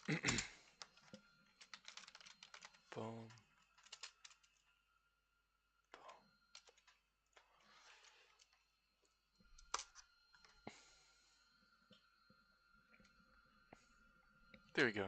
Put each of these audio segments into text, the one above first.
Boom. There we go.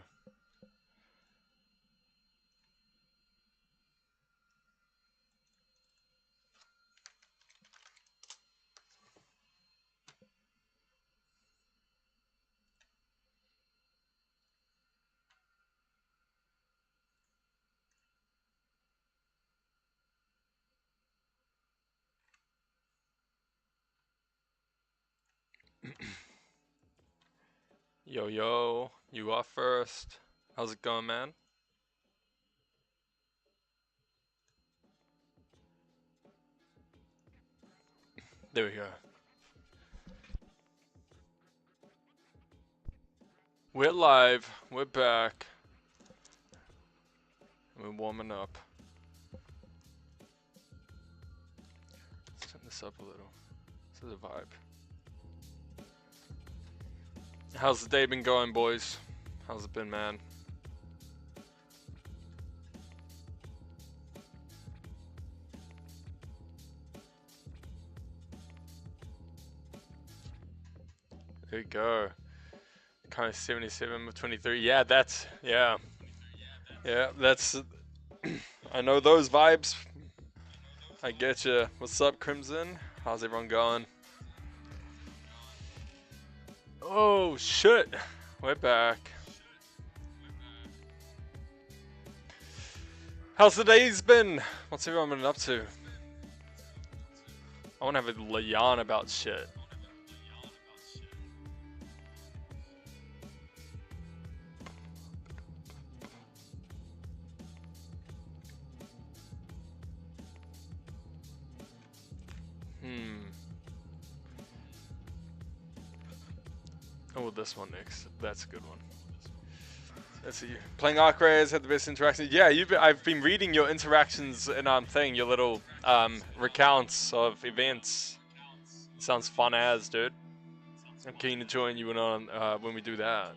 Yo, yo, you are first. How's it going, man? There we go. We're live. We're back. We're warming up. Let's turn this up a little. This is a vibe. How's the day been going, boys? How's it been, man? There you go. Kind of 77 with 23. Yeah, that's, yeah. Yeah, that's, I know those vibes. I get you. What's up, Crimson? How's everyone going? Oh, shit. We're back. How's the days been? What's everyone been up to? I want to have a yarn about shit. Oh, this one next. That's a good one. Let's see. Playing Arcraze had the best interactions. Yeah, I've been reading your interactions in thing, your little recounts of events. Sounds fun as, dude. I'm keen to join you in on when we do that.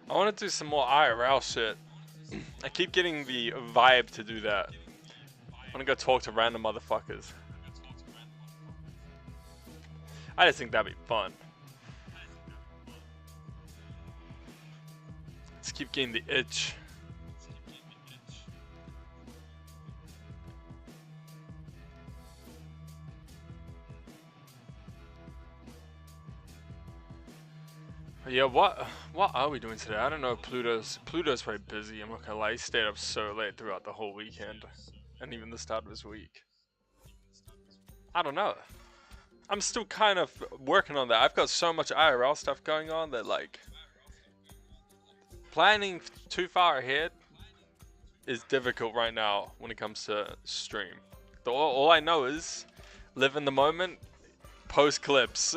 I want to do some more IRL shit. I keep getting the vibe to do that. I want to go talk to random motherfuckers. I just think that'd be fun. Let's keep getting the itch. Yeah, what are we doing today? I don't know. Pluto's probably busy. I'm not gonna lie. He stayed up so late throughout the whole weekend, and even the start of his week. I don't know. I'm still kind of working on that. I've got so much IRL stuff going on that like planning too far ahead is difficult right now when it comes to stream. All I know is live in the moment, post clips.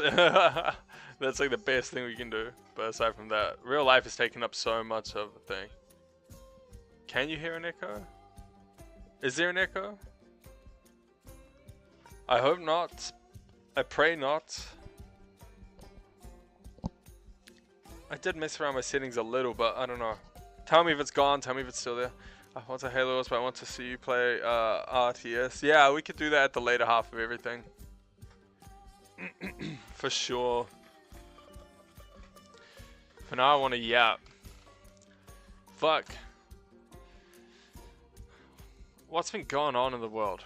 That's like the best thing we can do. But aside from that, real life is taking up so much of the thing. Can you hear an echo? Is there an echo? I hope not. I pray not. I did mess around my settings a little, but I don't know. Tell me if it's gone. Tell me if it's still there. I want to Halo, but I want to see you play RTS. Yeah, we could do that at the later half of everything. For sure. For now, I want to yap. Fuck. What's been going on in the world?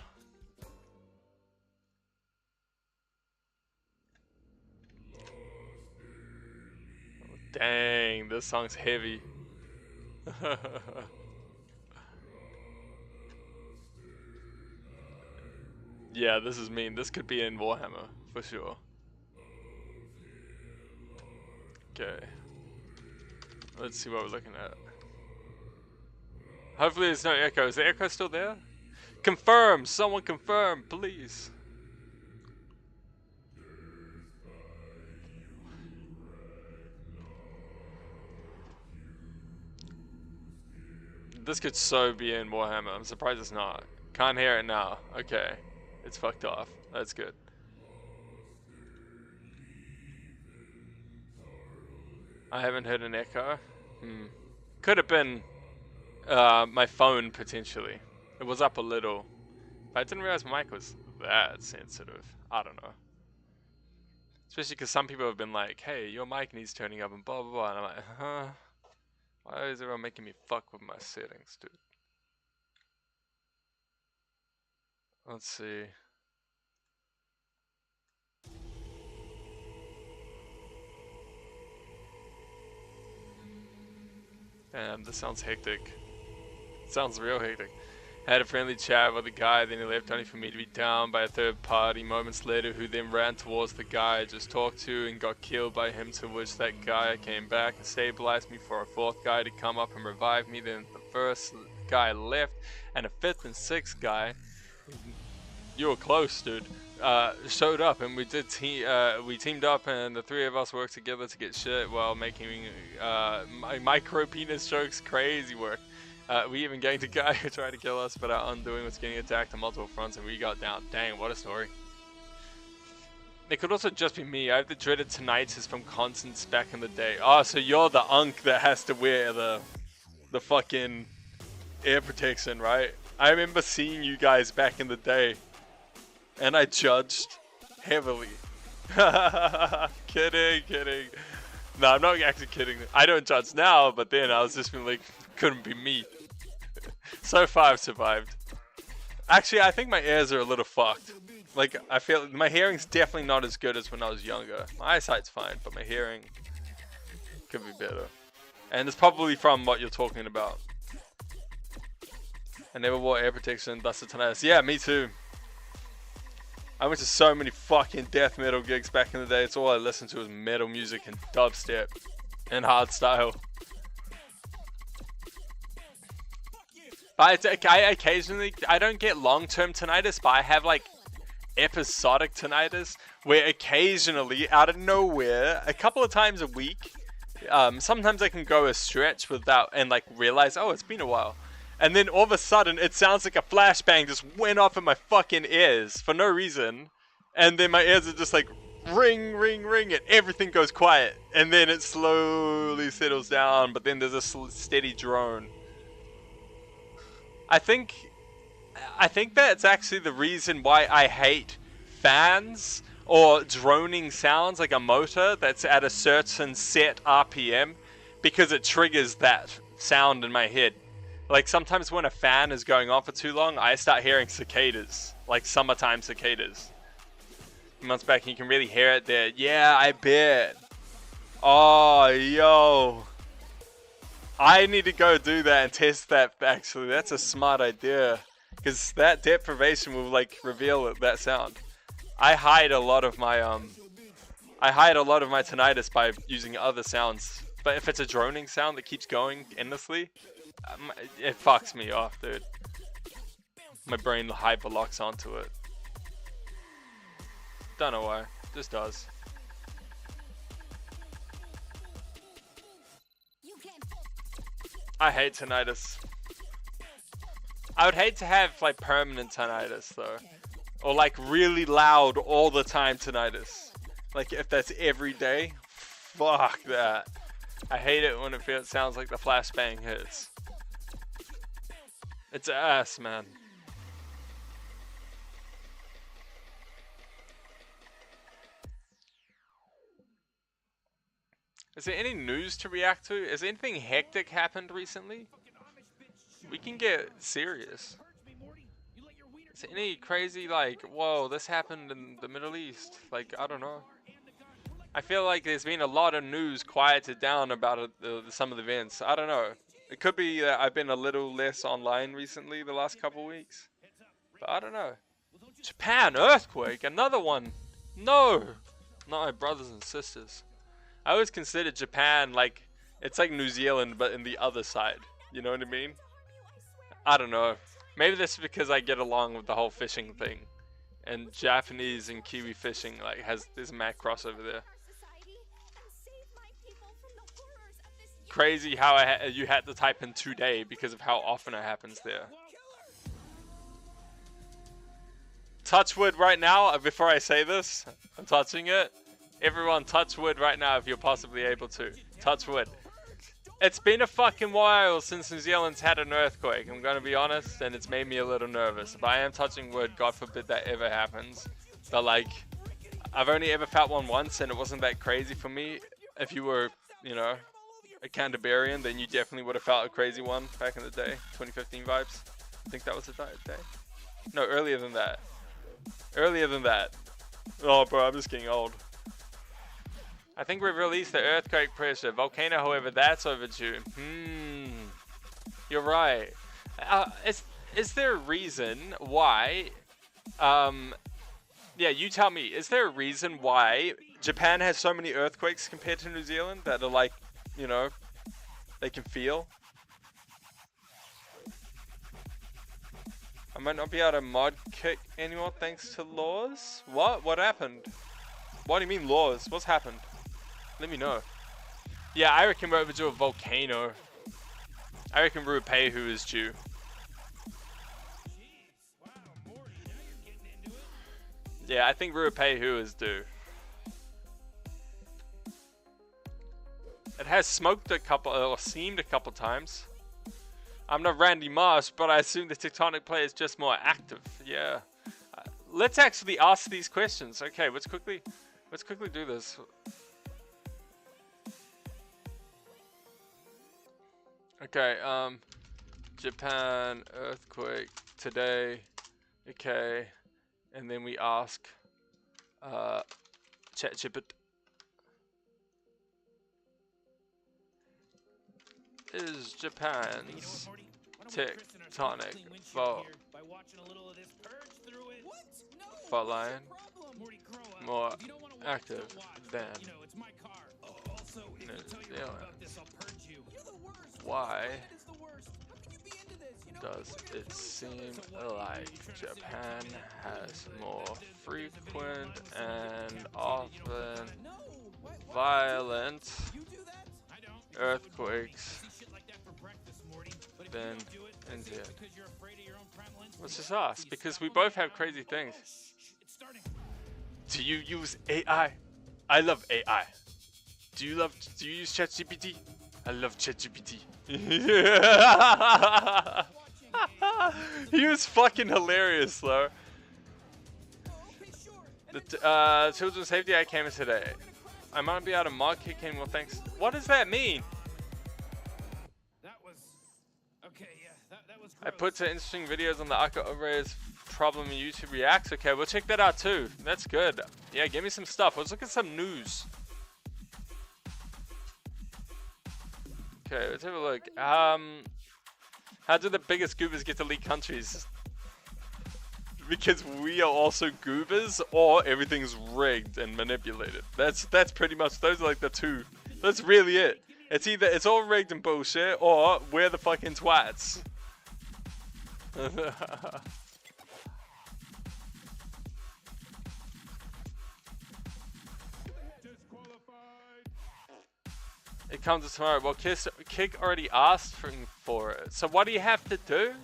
Dang, this song's heavy. Yeah, this is mean. This could be in Warhammer, for sure. Okay. Let's see what we're looking at. Hopefully there's no echo. Is the echo still there? Confirm! Someone confirm, please. This could so be in Warhammer. I'm surprised it's not. Can't hear it now. Okay. It's fucked off. That's good. I haven't heard an echo. Could have been my phone, potentially. It was up a little. But I didn't realize my mic was that sensitive. I don't know. Especially because some people have been like, hey, your mic needs turning up and blah blah blah. And I'm like, huh? Why is everyone making me fuck with my settings, dude? Let's see. Damn, this sounds hectic. Sounds real hectic. Had a friendly chat with the guy, then he left only for me to be down by a third party moments later, who then ran towards the guy I just talked to and got killed by him, to which that guy came back and stabilized me for a fourth guy to come up and revive me. Then the first guy left and a fifth and sixth guy, you were close, dude, showed up, and we teamed up, and the three of us worked together to get shit while making my micro penis jokes crazy work. We even ganked a guy who tried to kill us, but our undoing was getting attacked on multiple fronts, and we got down. Dang, what a story. It could also just be me. I have the dreaded tinnitus from constants back in the day. Oh, so you're the unk that has to wear the fucking ear protection, right? I remember seeing you guys back in the day, and I judged heavily. Kidding. No, I'm not actually kidding. I don't judge now, but then I was just like, couldn't be me. So far I've survived. Actually, I think my ears are a little fucked. Like, I feel my hearing's definitely not as good as when I was younger. My eyesight's fine, but my hearing could be better. And it's probably from what you're talking about. I never wore ear protection, thus the tinnitus. Yeah, me too. I went to so many fucking death metal gigs back in the day. It's all I listened to was metal music and dubstep and hardstyle. But I occasionally, I don't get long-term tinnitus, but I have like episodic tinnitus where occasionally, out of nowhere, a couple of times a week, sometimes I can go a stretch without and like realize, oh, it's been a while. And then all of a sudden, it sounds like a flashbang just went off in my fucking ears for no reason. And then my ears are just like, ring, ring, ring, and everything goes quiet. And then it slowly settles down, but then there's a steady drone. I think that's actually the reason why I hate fans or droning sounds like a motor that's at a certain set RPM, because it triggers that sound in my head. Like sometimes when a fan is going on for too long, I start hearing cicadas, like summertime cicadas. Months back, you can really hear it there. Yeah, I bet. Oh, yo. I need to go do that and test that, actually. That's a smart idea. Because that deprivation will, like, reveal that sound. I hide a lot of my tinnitus by using other sounds. But if it's a droning sound that keeps going endlessly, it fucks me off, dude. My brain hyper locks onto it. Don't know why. Just does. I hate tinnitus. I would hate to have like permanent tinnitus though. Or like really loud all the time tinnitus. Like if that's every day, fuck that. I hate it when it sounds like the flashbang hits. It's ass, man. Is there any news to react to? Has anything hectic happened recently? We can get serious. Is there any crazy, like, whoa, this happened in the Middle East? Like, I don't know. I feel like there's been a lot of news quieted down about some of the events. I don't know. It could be that I've been a little less online recently the last couple weeks. But I don't know. Japan earthquake, another one. No, not my brothers and sisters. I always consider Japan like, it's like New Zealand but in the other side. You know what I mean? I don't know. Maybe that's because I get along with the whole fishing thing. And Japanese and Kiwi fishing, like, there's a mad crossover there. crazy how you had to type in today because of how often it happens there. Touch wood right now, before I say this, I'm touching it. Everyone touch wood right now if you're possibly able to. Touch wood. It's been a fucking while since New Zealand's had an earthquake, I'm gonna be honest, and it's made me a little nervous. But I am touching wood, God forbid that ever happens. But like, I've only ever felt one once and it wasn't that crazy for me. If you were, you know, a Canterburyan, then you definitely would have felt a crazy one back in the day. 2015 vibes. I think that was the day. No, earlier than that. Earlier than that. Oh, bro, I'm just getting old. I think we've released the earthquake pressure. Volcano, however, that's overdue. You're right. Is there a reason why... yeah, you tell me. Is there a reason why Japan has so many earthquakes compared to New Zealand that are like, you know, they can feel? I might not be able to mod kick anymore thanks to laws. What? What happened? What do you mean laws? What's happened? Let me know. Yeah, I reckon we're overdue a volcano. I reckon Ruapehu is due. Yeah, I think Ruapehu is due. It has smoked a couple, or seemed a couple times. I'm not Randy Marsh, but I assume the tectonic plate is just more active. Yeah. Let's actually ask these questions. Okay, let's quickly do this. Okay, Japan earthquake today. Okay, and then we ask ChatGPT. Is Japan's tectonic fault line more active than New Zealand? Why does it seem like Japan has more frequent and often violent earthquakes than India? Let's just ask, because we both have crazy things. Do you use AI? I love AI. Do you use ChatGPT? I love ChatGPT. He was fucking hilarious though. The Children's Safety Act came in today. I might be able to mod kick anymore thanks. What does that mean? That was okay, yeah, that was I put some interesting videos on the Akka overrays problem in YouTube Reacts. Okay, we'll check that out too. That's good. Yeah, give me some stuff. Let's look at some news. Okay, let's have a look. How do the biggest goobers get to lead countries? Because we are also goobers, or everything's rigged and manipulated. That's pretty much, those are like the two. That's really it. It's either it's all rigged and bullshit, or we're the fucking twats. It comes tomorrow. Well, Kick already asked for it. So what do you have to do?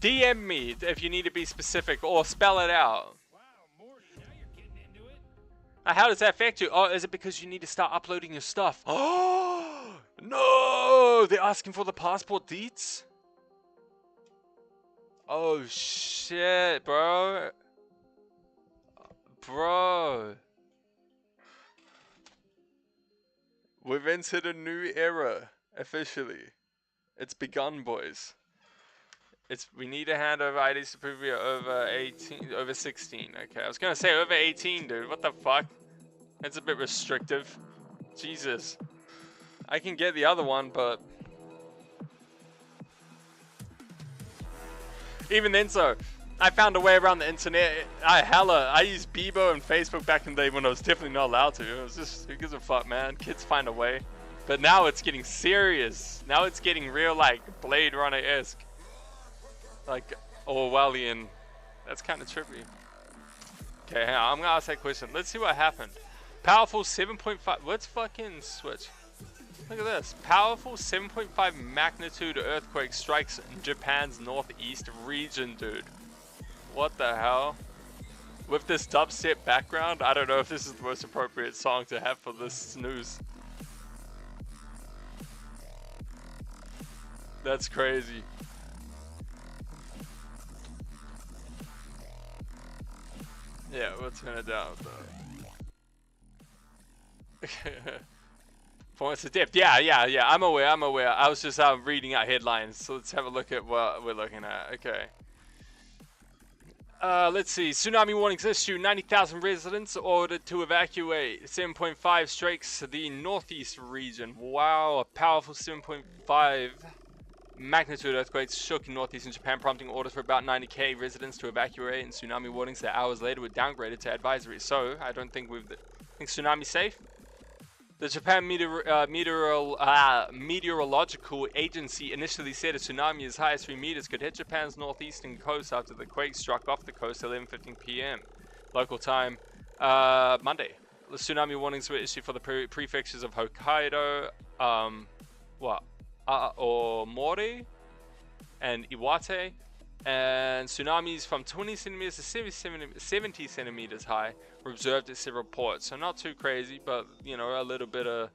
DM me if you need to be specific, or spell it out. wow, Morty, now you're getting into it. How does that affect you? Oh, is it because you need to start uploading your stuff? Oh no! They're asking for the passport deets? Oh shit, bro. Bro. We've entered a new era, officially. It's begun, boys. We need to hand over IDs to prove we are over 18, over 16. Okay, I was gonna say over 18, dude. What the fuck? That's a bit restrictive. Jesus. I can get the other one, but even then, so I found a way around the internet. I used Bebo and Facebook back in the day when I was definitely not allowed to. It was just, who gives a fuck, man? Kids find a way. But now it's getting serious. Now it's getting real, like Blade Runner-esque. Like Orwellian. That's kind of trippy. Okay, hang on. I'm gonna ask that question. Let's see what happened. Powerful 7.5. Let's fucking switch. Look at this. Powerful 7.5 magnitude earthquake strikes in Japan's northeast region, dude. What the hell? With this dubstep background, I don't know if this is the most appropriate song to have for this snooze. That's crazy. Yeah, we'll turn it down though. Points of depth. Yeah. I'm aware. I was just reading out headlines. So let's have a look at what we're looking at. Okay. Let's see. Tsunami warnings issued. 90,000 residents ordered to evacuate. 7.5 strikes the northeast region. Wow, a powerful 7.5 magnitude earthquakes shook northeastern Japan, prompting orders for about 90k residents to evacuate. And tsunami warnings that hours later were downgraded to advisories. So I don't think think tsunami safe. The Japan Meteorological Agency initially said a tsunami as high as 3 meters could hit Japan's northeastern coast after the quake struck off the coast at 11:15 p.m. local time Monday. The tsunami warnings were issued for the prefectures of Hokkaido, Aomori, and Iwate, and tsunamis from 20 centimeters to 70 centimeters high were observed at several ports. So not too crazy, but you know, a little bit of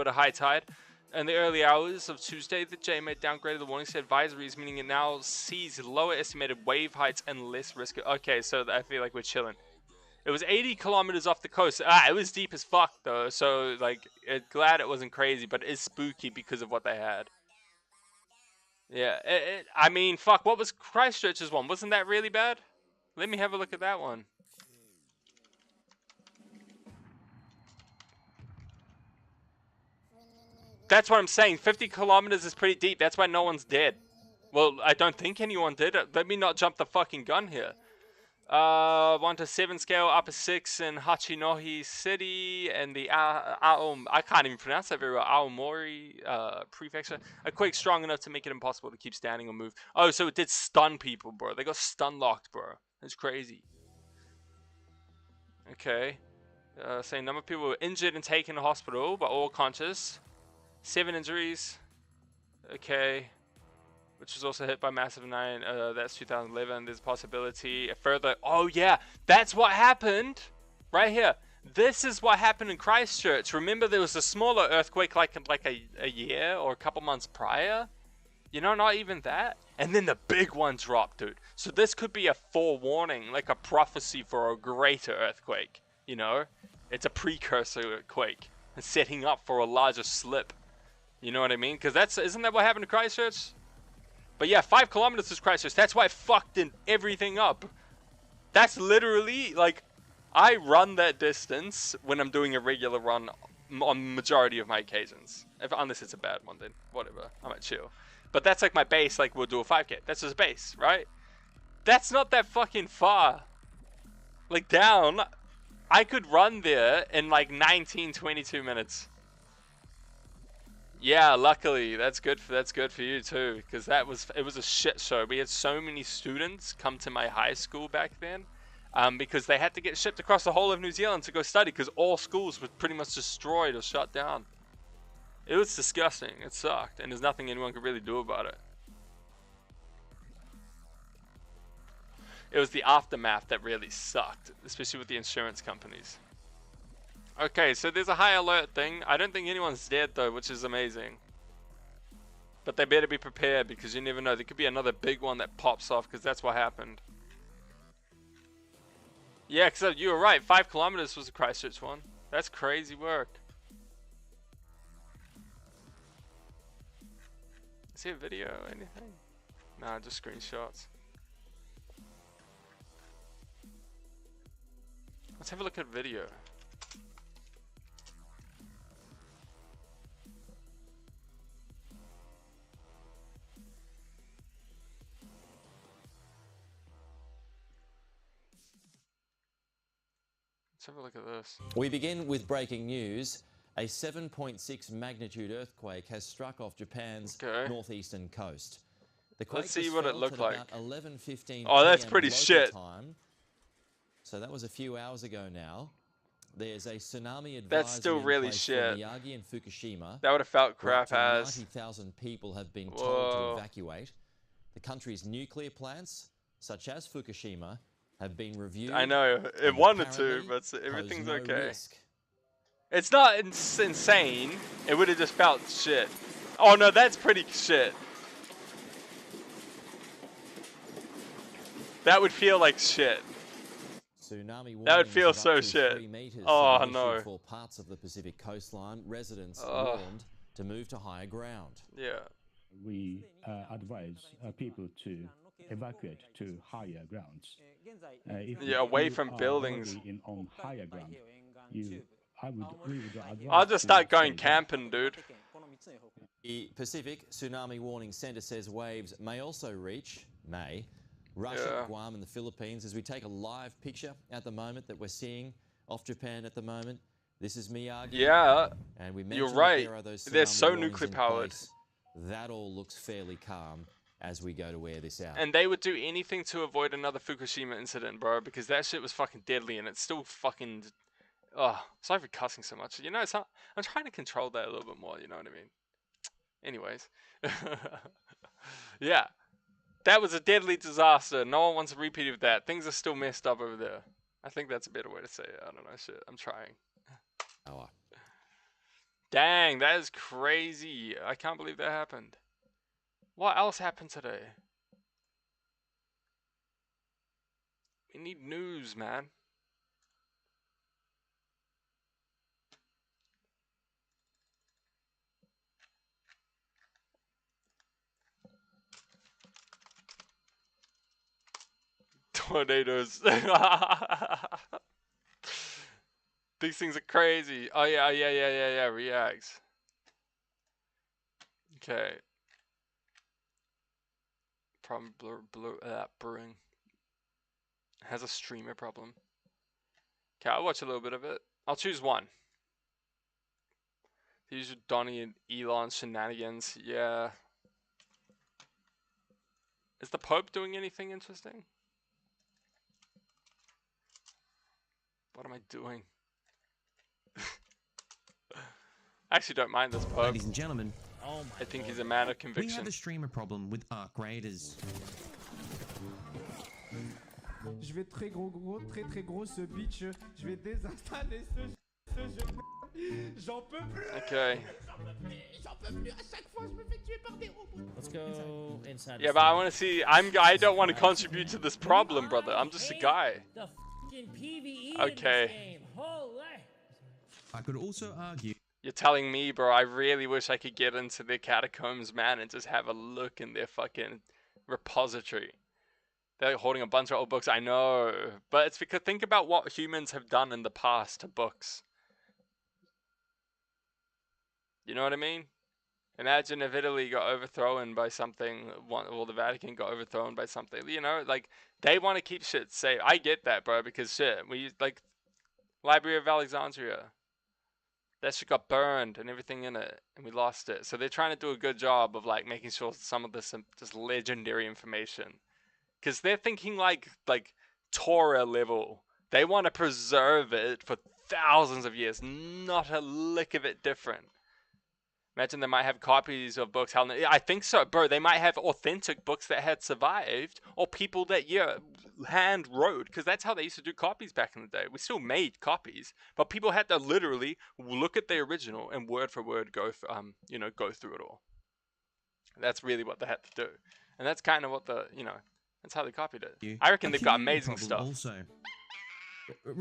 high tide. In the early hours of Tuesday, the JMA downgraded the warnings to advisories, meaning it now sees lower estimated wave heights and less risk. Okay, so I feel like we're chilling. It was 80 kilometers off the coast. It was deep as fuck though, so like, glad it wasn't crazy, but it's spooky because of what they had. Yeah, I mean, fuck, what was Christchurch's one? Wasn't that really bad? Let me have a look at that one. That's what I'm saying. 50 kilometers is pretty deep. That's why no one's dead. Well, I don't think anyone did. Let me not jump the fucking gun here. 1 to 7 scale, upper 6 in Hachinohe City, and the I can't even pronounce that very well, Aomori prefecture. A quake strong enough to make it impossible to keep standing or move. Oh, so it did stun people, bro. They got stun locked, bro. That's crazy. Okay. Saying number of people were injured and taken to hospital, but all conscious. 7 injuries. Okay. Which was also hit by Massive 9. That's 2011. There's a possibility. A further. Oh, yeah. That's what happened. Right here. This is what happened in Christchurch. Remember, there was a smaller earthquake like a year or a couple months prior? You know, not even that. And then the big one dropped, dude. So this could be a forewarning, like a prophecy for a greater earthquake. You know? It's a precursor quake. It's setting up for a larger slip. You know what I mean? Because isn't that what happened to Christchurch? But yeah, 5 kilometers is Christchurch. That's why I fucked everything up. That's literally, like, I run that distance when I'm doing a regular run on majority of my occasions. Unless it's a bad one, then whatever. I might chill. But that's like my base, like we'll do a 5K. That's just base, right? That's not that fucking far. Like, down, I could run there in like 19, 22 minutes. Yeah, luckily that's good for you too, because it was a shit show. We had so many students come to my high school back then, because they had to get shipped across the whole of New Zealand to go study, because all schools were pretty much destroyed or shut down. It was disgusting. It sucked, and there's nothing anyone could really do about it. It was the aftermath that really sucked, especially with the insurance companies. Okay, so there's a high alert thing. I don't think anyone's dead though, which is amazing. But they better be prepared, because you never know. There could be another big one that pops off, because that's what happened. Yeah, because you were right. 5 kilometers was the Christchurch one. That's crazy work. Is there a video or anything? Nah, just screenshots. Let's have a look at video. Let's have a look at this. We begin with breaking news. A 7.6 magnitude earthquake has struck off Japan's northeastern coast. The quake Let's see what it looked like. 11:15 oh, that's pretty shit. Time. So that was a few hours ago now. There's a tsunami advisory That's still in really place shit. for Miyagi and Fukushima. That would have felt Where up crap to as. 90,000 people have been told to Whoa. evacuate. The country's nuclear plants, such as Fukushima, have been reviewed. I know, it and wanted to, apparently but pose everything's no okay. risk. It's not insane. It would have just felt shit. Oh no, that's pretty shit. That would feel like shit. Tsunami That would warnings feel of up so to shit. 3 meters Oh, have been issued no. for parts of the Pacific coastline. Residents Ugh. warned to move to higher ground. Yeah. We advise people to evacuate to higher grounds. If Yeah, away you from are buildings. already on higher ground, we would advise I'll just to start going stay there. camping, dude. The Pacific Tsunami Warning Center says waves may also reach Russia, Yeah. Guam, and the Philippines. As we take a live picture at the moment that we're seeing off Japan at the moment, this is Miyagi. Yeah. And we You're mentioned that right. there are those They're tsunami so warnings nuclear in powered. place. That all looks fairly calm as we go to wear this out. And they would do anything to avoid another Fukushima incident, bro, because that shit was fucking deadly and it's still fucking. Oh, sorry for cussing so much. You know, it's not. I'm trying to control that a little bit more, you know what I mean? Anyways. Yeah. That was a deadly disaster. No one wants a repeat of that. Things are still messed up over there. I think that's a better way to say it. I don't know, shit. I'm trying. Oh, Dang, that is crazy. I can't believe that happened. What else happened today? We need news, man. Tornadoes. These things are crazy. Oh yeah. Reacts. Okay. Problem brewing. Has a streamer problem. Okay, I'll watch a little bit of it. I'll choose one. These are Donnie and Elon shenanigans. Yeah. Is the Pope doing anything interesting? What am I doing? I actually don't mind this Pope. Ladies and gentlemen, I think he's a man of we conviction. have a streamer problem with Arc Raiders. Je vais très gros ce bitch. Je vais désinstaller ce jeu. J'en peux plus. Okay. J'en peux plus. À chaque fois, je me fais tuer par des robots. Let's go inside. Yeah, but I want to see. I don't want to contribute to this problem, brother. I'm just a guy. The fucking PvE Okay. in this game. Holy. I could also argue You're telling me, bro, I really wish I could get into their catacombs, man, and just have a look in their fucking repository. They're holding a bunch of old books, I know. But it's because think about what humans have done in the past to books. You know what I mean? Imagine if Italy got overthrown by something, or the Vatican got overthrown by something. You know, like, they want to keep shit safe. I get that, bro, because shit, like, Library of Alexandria. That shit got burned and everything in it, and we lost it. So they're trying to do a good job of, like, making sure some of this just legendary information. Because they're thinking like Torah level. They want to preserve it for thousands of years. Not a lick of it different. Imagine they might have copies of books. I think so, bro. They might have authentic books that had survived, or people that hand wrote, because that's how they used to do copies back in the day. We still made copies, but people had to literally look at the original and word for word go through it all. That's really what they had to do, and that's kind of what that's how they copied it. I reckon they've got amazing stuff. Also.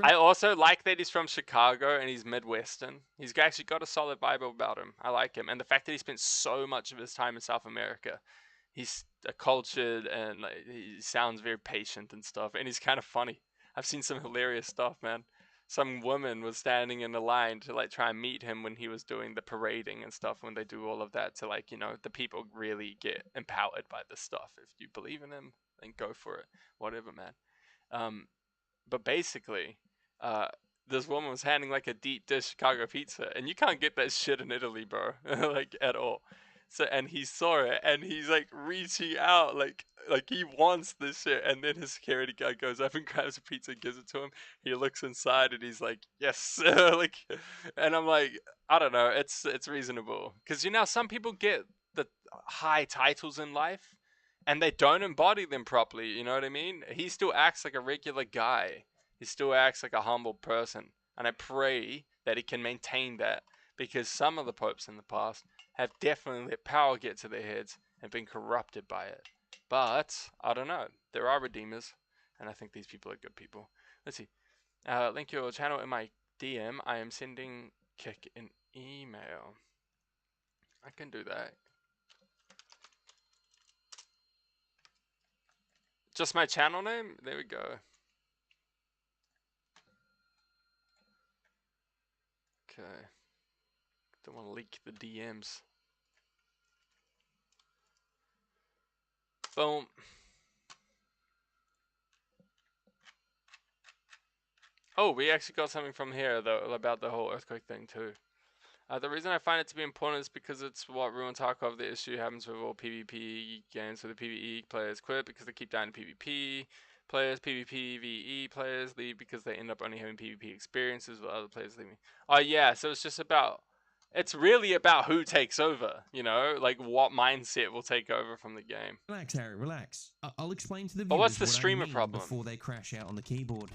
I also like that he's from Chicago and he's Midwestern. He's actually got a solid vibe about him. I like him. And the fact that he spent so much of his time in South America. He's cultured and he sounds very patient and stuff. And he's kind of funny. I've seen some hilarious stuff, man. Some woman was standing in a line to try and meet him when he was doing the parading and stuff. When they do all of that to the people really get empowered by this stuff. If you believe in him, then go for it. Whatever, man. But basically, this woman was handing a deep dish Chicago pizza, and you can't get that shit in Italy, bro, at all. So, and he saw it, and he's like reaching out, like he wants this shit. And then his security guy goes up and grabs a pizza and gives it to him. He looks inside, and he's like, yes, like, and I'm like, I don't know, it's reasonable, because you know some people get the high titles in life, and they don't embody them properly. You know what I mean? He still acts like a regular guy. He still acts like a humble person, and I pray that he can maintain that, because some of the popes in the past have definitely let power get to their heads and been corrupted by it. But I don't know. There are redeemers, and I think these people are good people. Let's see. Link your channel in my DM. I am sending Kick an email. I can do that. Just my channel name? There we go. Okay. Don't want to leak the DMs. Boom. Oh, we actually got something from here though about the whole earthquake thing too. The reason I find it to be important is because it's what ruined Tarkov. The issue happens with all PvP games, so the PvE players quit because they keep dying to PvP players. PvPvE players leave because they end up only having PvP experiences with other players leaving. Oh yeah, so it's just about, it's really about who takes over, you know, like what mindset will take over from the game. Relax, Harry, relax. I'll explain to the viewers but what's the what streamer I mean problem before they crash out on the keyboard.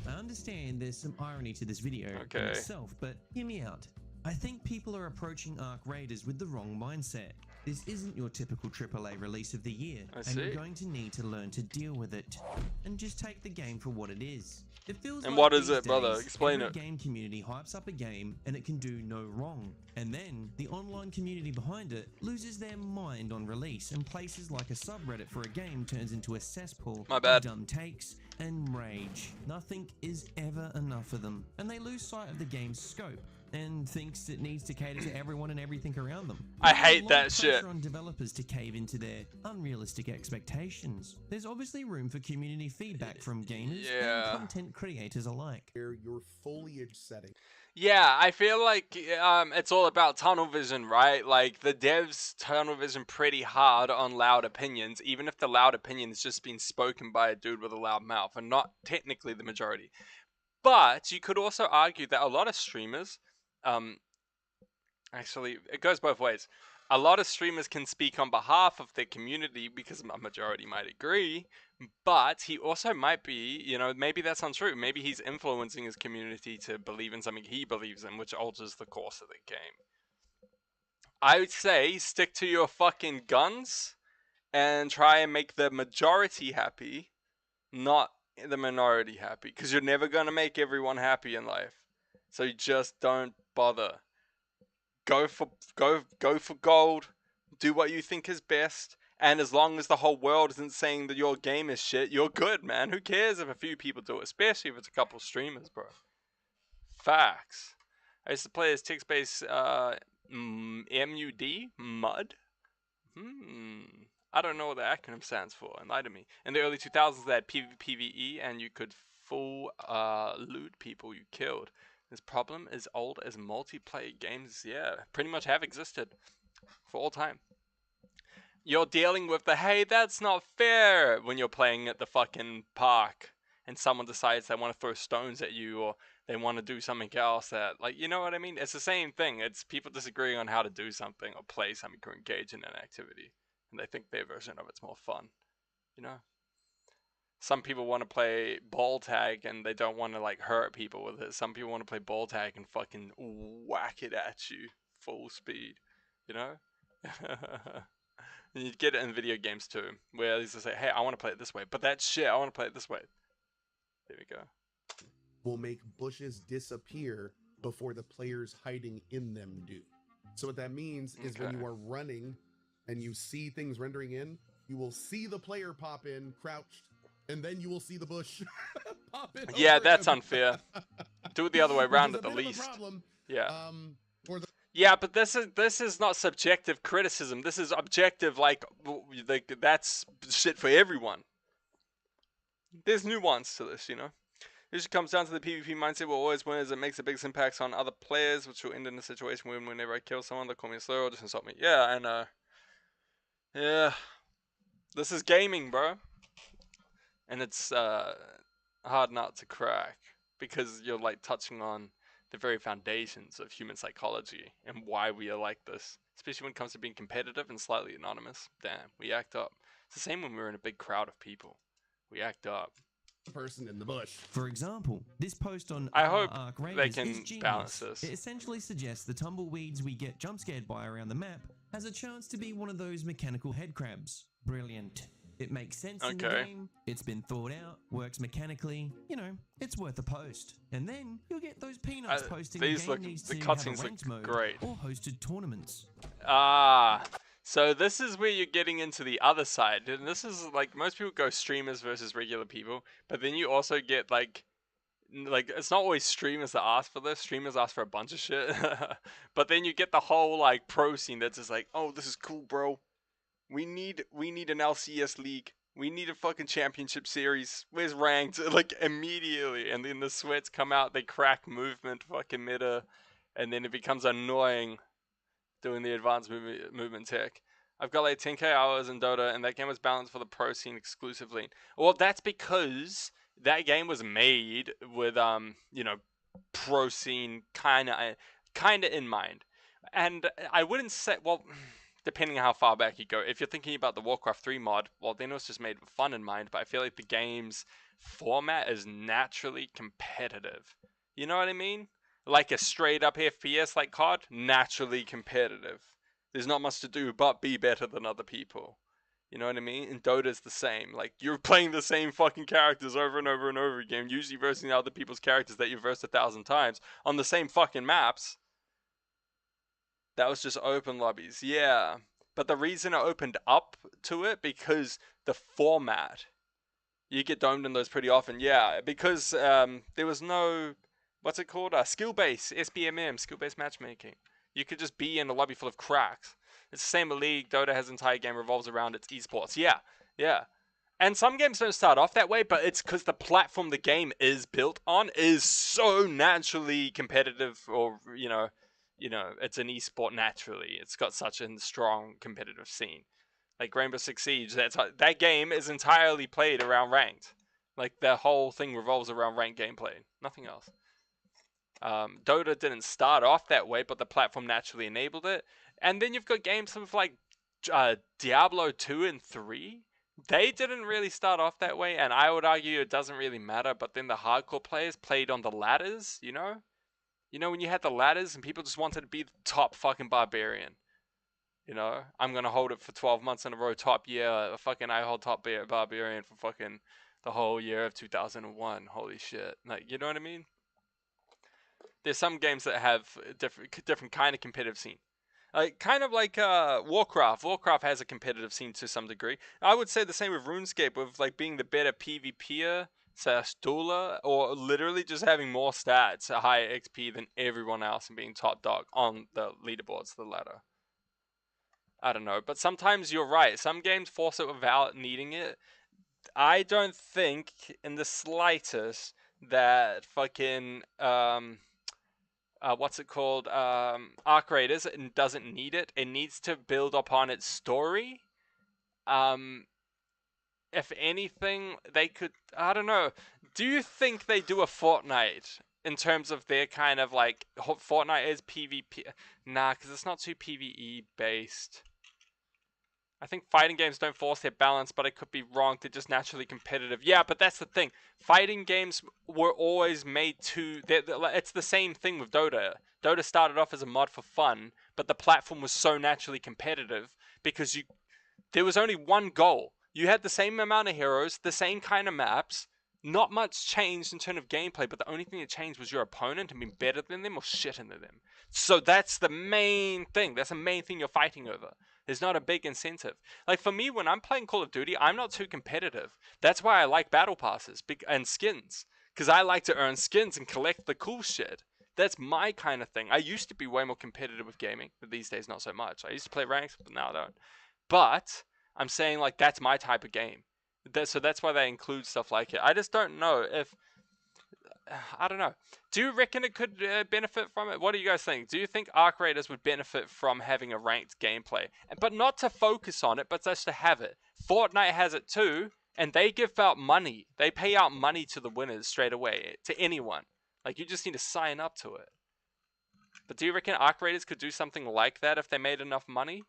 I understand there's some irony to this video in itself, but hear me out. I think people are approaching Ark Raiders with the wrong mindset. This isn't your typical AAA release of the year, and you're going to need to learn to deal with it and just take the game for what it is. It feels and like what is these it, brother? days, Explain every it. Game community hypes up a game and it can do no wrong, and then the online community behind it loses their mind on release, and places like a subreddit for a game turns into a cesspool of dumb takes and rage. Nothing is ever enough for them, and they lose sight of the game's scope and thinks it needs to cater to everyone and everything around them. I hate that shit. On developers to cave into their unrealistic expectations. There's obviously room for community feedback from gamers and content creators alike. Your foliage setting. Yeah, I feel like it's all about tunnel vision, right? Like the devs tunnel vision pretty hard on loud opinions, even if the loud opinion is just being spoken by a dude with a loud mouth and not technically the majority. But you could also argue that a lot of streamers, actually, it goes both ways. A lot of streamers can speak on behalf of their community because a majority might agree, but he also might be, you know, maybe that's untrue. Maybe he's influencing his community to believe in something he believes in, which alters the course of the game. I would say stick to your fucking guns and try and make the majority happy, not the minority happy, because you're never going to make everyone happy in life. So you just don't bother. Go for gold, do what you think is best, and as long as the whole world isn't saying that your game is shit, you're good, man. Who cares if a few people do it, especially if it's a couple streamers, bro. Facts. I used to play as text-based MUD? MUD? I don't know what the acronym stands for, enlighten me. In the early 2000s, they had PvE, and you could full loot people you killed. This problem is old as multiplayer games, pretty much have existed for all time. You're dealing with the, hey, that's not fair, when you're playing at the fucking park and someone decides they want to throw stones at you or they want to do something else that, like, you know what I mean? It's the same thing. It's people disagreeing on how to do something or play something or engage in an activity. And they think their version of it's more fun, you know? Some people want to play ball tag and they don't want to like hurt people with it. Some people want to play ball tag and fucking whack it at you full speed, you know? And you get it in video games too, where they say, hey, I want to play it this way, but that's shit, I want to play it this way. There we go. Will make bushes disappear before the players hiding in them do. So what that means is when you are running and you see things rendering in, you will see the player pop in crouched, and then you will see the bush pop in. Yeah, that's unfair. Do it the other way around at the least. Yeah. Yeah, but this is not subjective criticism. This is objective, like that's shit for everyone. There's nuance to this, you know. Usually comes down to the PvP mindset where always winners. It makes the biggest impacts on other players, which will end in a situation where whenever I kill someone, they call me a slur or just insult me. Yeah, I know. Yeah. This is gaming, bro. And it's hard nut to crack because you're like touching on the very foundations of human psychology and why we are like this. Especially when it comes to being competitive and slightly anonymous. Damn, we act up. It's the same when we're in a big crowd of people. We act up. Person in the bush. For example, this post on I hope Arc they Raiders can is genius. balance this. It essentially suggests the tumbleweeds we get jump scared by around the map has a chance to be one of those mechanical head crabs. Brilliant. It makes sense in the game, it's been thought out, works mechanically, you know, it's worth a post. And then you'll get those peanuts posting the game needs to have a ranked mode great. or hosted tournaments. So this is where you're getting into the other side, and this is like most people go streamers versus regular people, but then you also get like it's not always streamers that ask for this. Streamers ask for a bunch of shit, but then you get the whole like pro scene that's just like, oh, this is cool, bro. We need an LCS league. We need a fucking championship series. Where's ranked? Like immediately, and then the sweats come out. They crack movement, fucking meta, and then it becomes annoying. Doing the advanced movement tech. I've got like 10k hours in Dota, and that game was balanced for the pro scene exclusively. Well, that's because that game was made with you know, pro scene kinda in mind. And I wouldn't say, well, depending on how far back you go. If you're thinking about the Warcraft 3 mod, well, then it was just made with fun in mind. But I feel like the game's format is naturally competitive. You know what I mean? Like a straight up FPS like COD, naturally competitive. There's not much to do but be better than other people. You know what I mean? And Dota's the same. Like, you're playing the same fucking characters over and over and over again, usually versing other people's characters that you've versed 1,000 times on the same fucking maps. That was just open lobbies, yeah. But the reason I opened up to it, because the format, you get domed in those pretty often, yeah. Because there was no... What's it called? Skill-based, SBMM, skill-based matchmaking. You could just be in a lobby full of cracks. It's the same with League. Dota has an entire game revolves around its esports. Yeah, yeah. And some games don't start off that way, but it's because the platform the game is built on is so naturally competitive, or, you know, it's an esport naturally. It's got such a strong competitive scene. Like Rainbow Six Siege, that game is entirely played around ranked. Like, the whole thing revolves around ranked gameplay. Nothing else. Dota didn't start off that way, but the platform naturally enabled it. And then you've got games of like Diablo 2 and 3. They didn't really start off that way, and I would argue it doesn't really matter, but then the hardcore players played on the ladders, you know? You know, when you had the ladders and people just wanted to be the top fucking barbarian. You know? I'm going to hold it for 12 months in a row top, yeah. Fucking I hold top barbarian for fucking the whole year of 2001. Holy shit. Like, you know what I mean? There's some games that have a different kind of competitive scene. Kind of like Warcraft. Warcraft has a competitive scene to some degree. I would say the same with RuneScape, with like being the better PvPer / dueler, or literally just having more stats, a higher XP than everyone else, and being top dog on the leaderboards, the ladder. I don't know, but sometimes you're right. Some games force it without needing it. I don't think in the slightest that fucking what's it called? Arc Raiders doesn't need it. It needs to build upon its story. If anything, they could... I don't know. Do you think they do a Fortnite in terms of their kind of like... Fortnite is PvP... Nah, because it's not too PvE based. I think fighting games don't force their balance, but I could be wrong. They're just naturally competitive. Yeah, but that's the thing. Fighting games were always made to... It's the same thing with Dota. Dota started off as a mod for fun, but the platform was so naturally competitive because there was only one goal. You had the same amount of heroes, the same kind of maps. Not much changed in terms of gameplay, but the only thing that changed was your opponent and being better than them or shitter than them. So that's the main thing. That's the main thing you're fighting over. There's not a big incentive. Like for me, when I'm playing Call of Duty, I'm not too competitive. That's why I like battle passes and skins. Because I like to earn skins and collect the cool shit. That's my kind of thing. I used to be way more competitive with gaming, but these days not so much. I used to play ranks, but now I don't. But I'm saying like that's my type of game. So that's why they include stuff like it. I just don't know if... I don't know. Do you reckon it could benefit from it? What do you guys think? Do you think Arc Raiders would benefit from having a ranked gameplay? But not to focus on it, but just to have it. Fortnite has it too, and they give out money. They pay out money to the winners straight away, to anyone. Like, you just need to sign up to it. But do you reckon Arc Raiders could do something like that if they made enough money?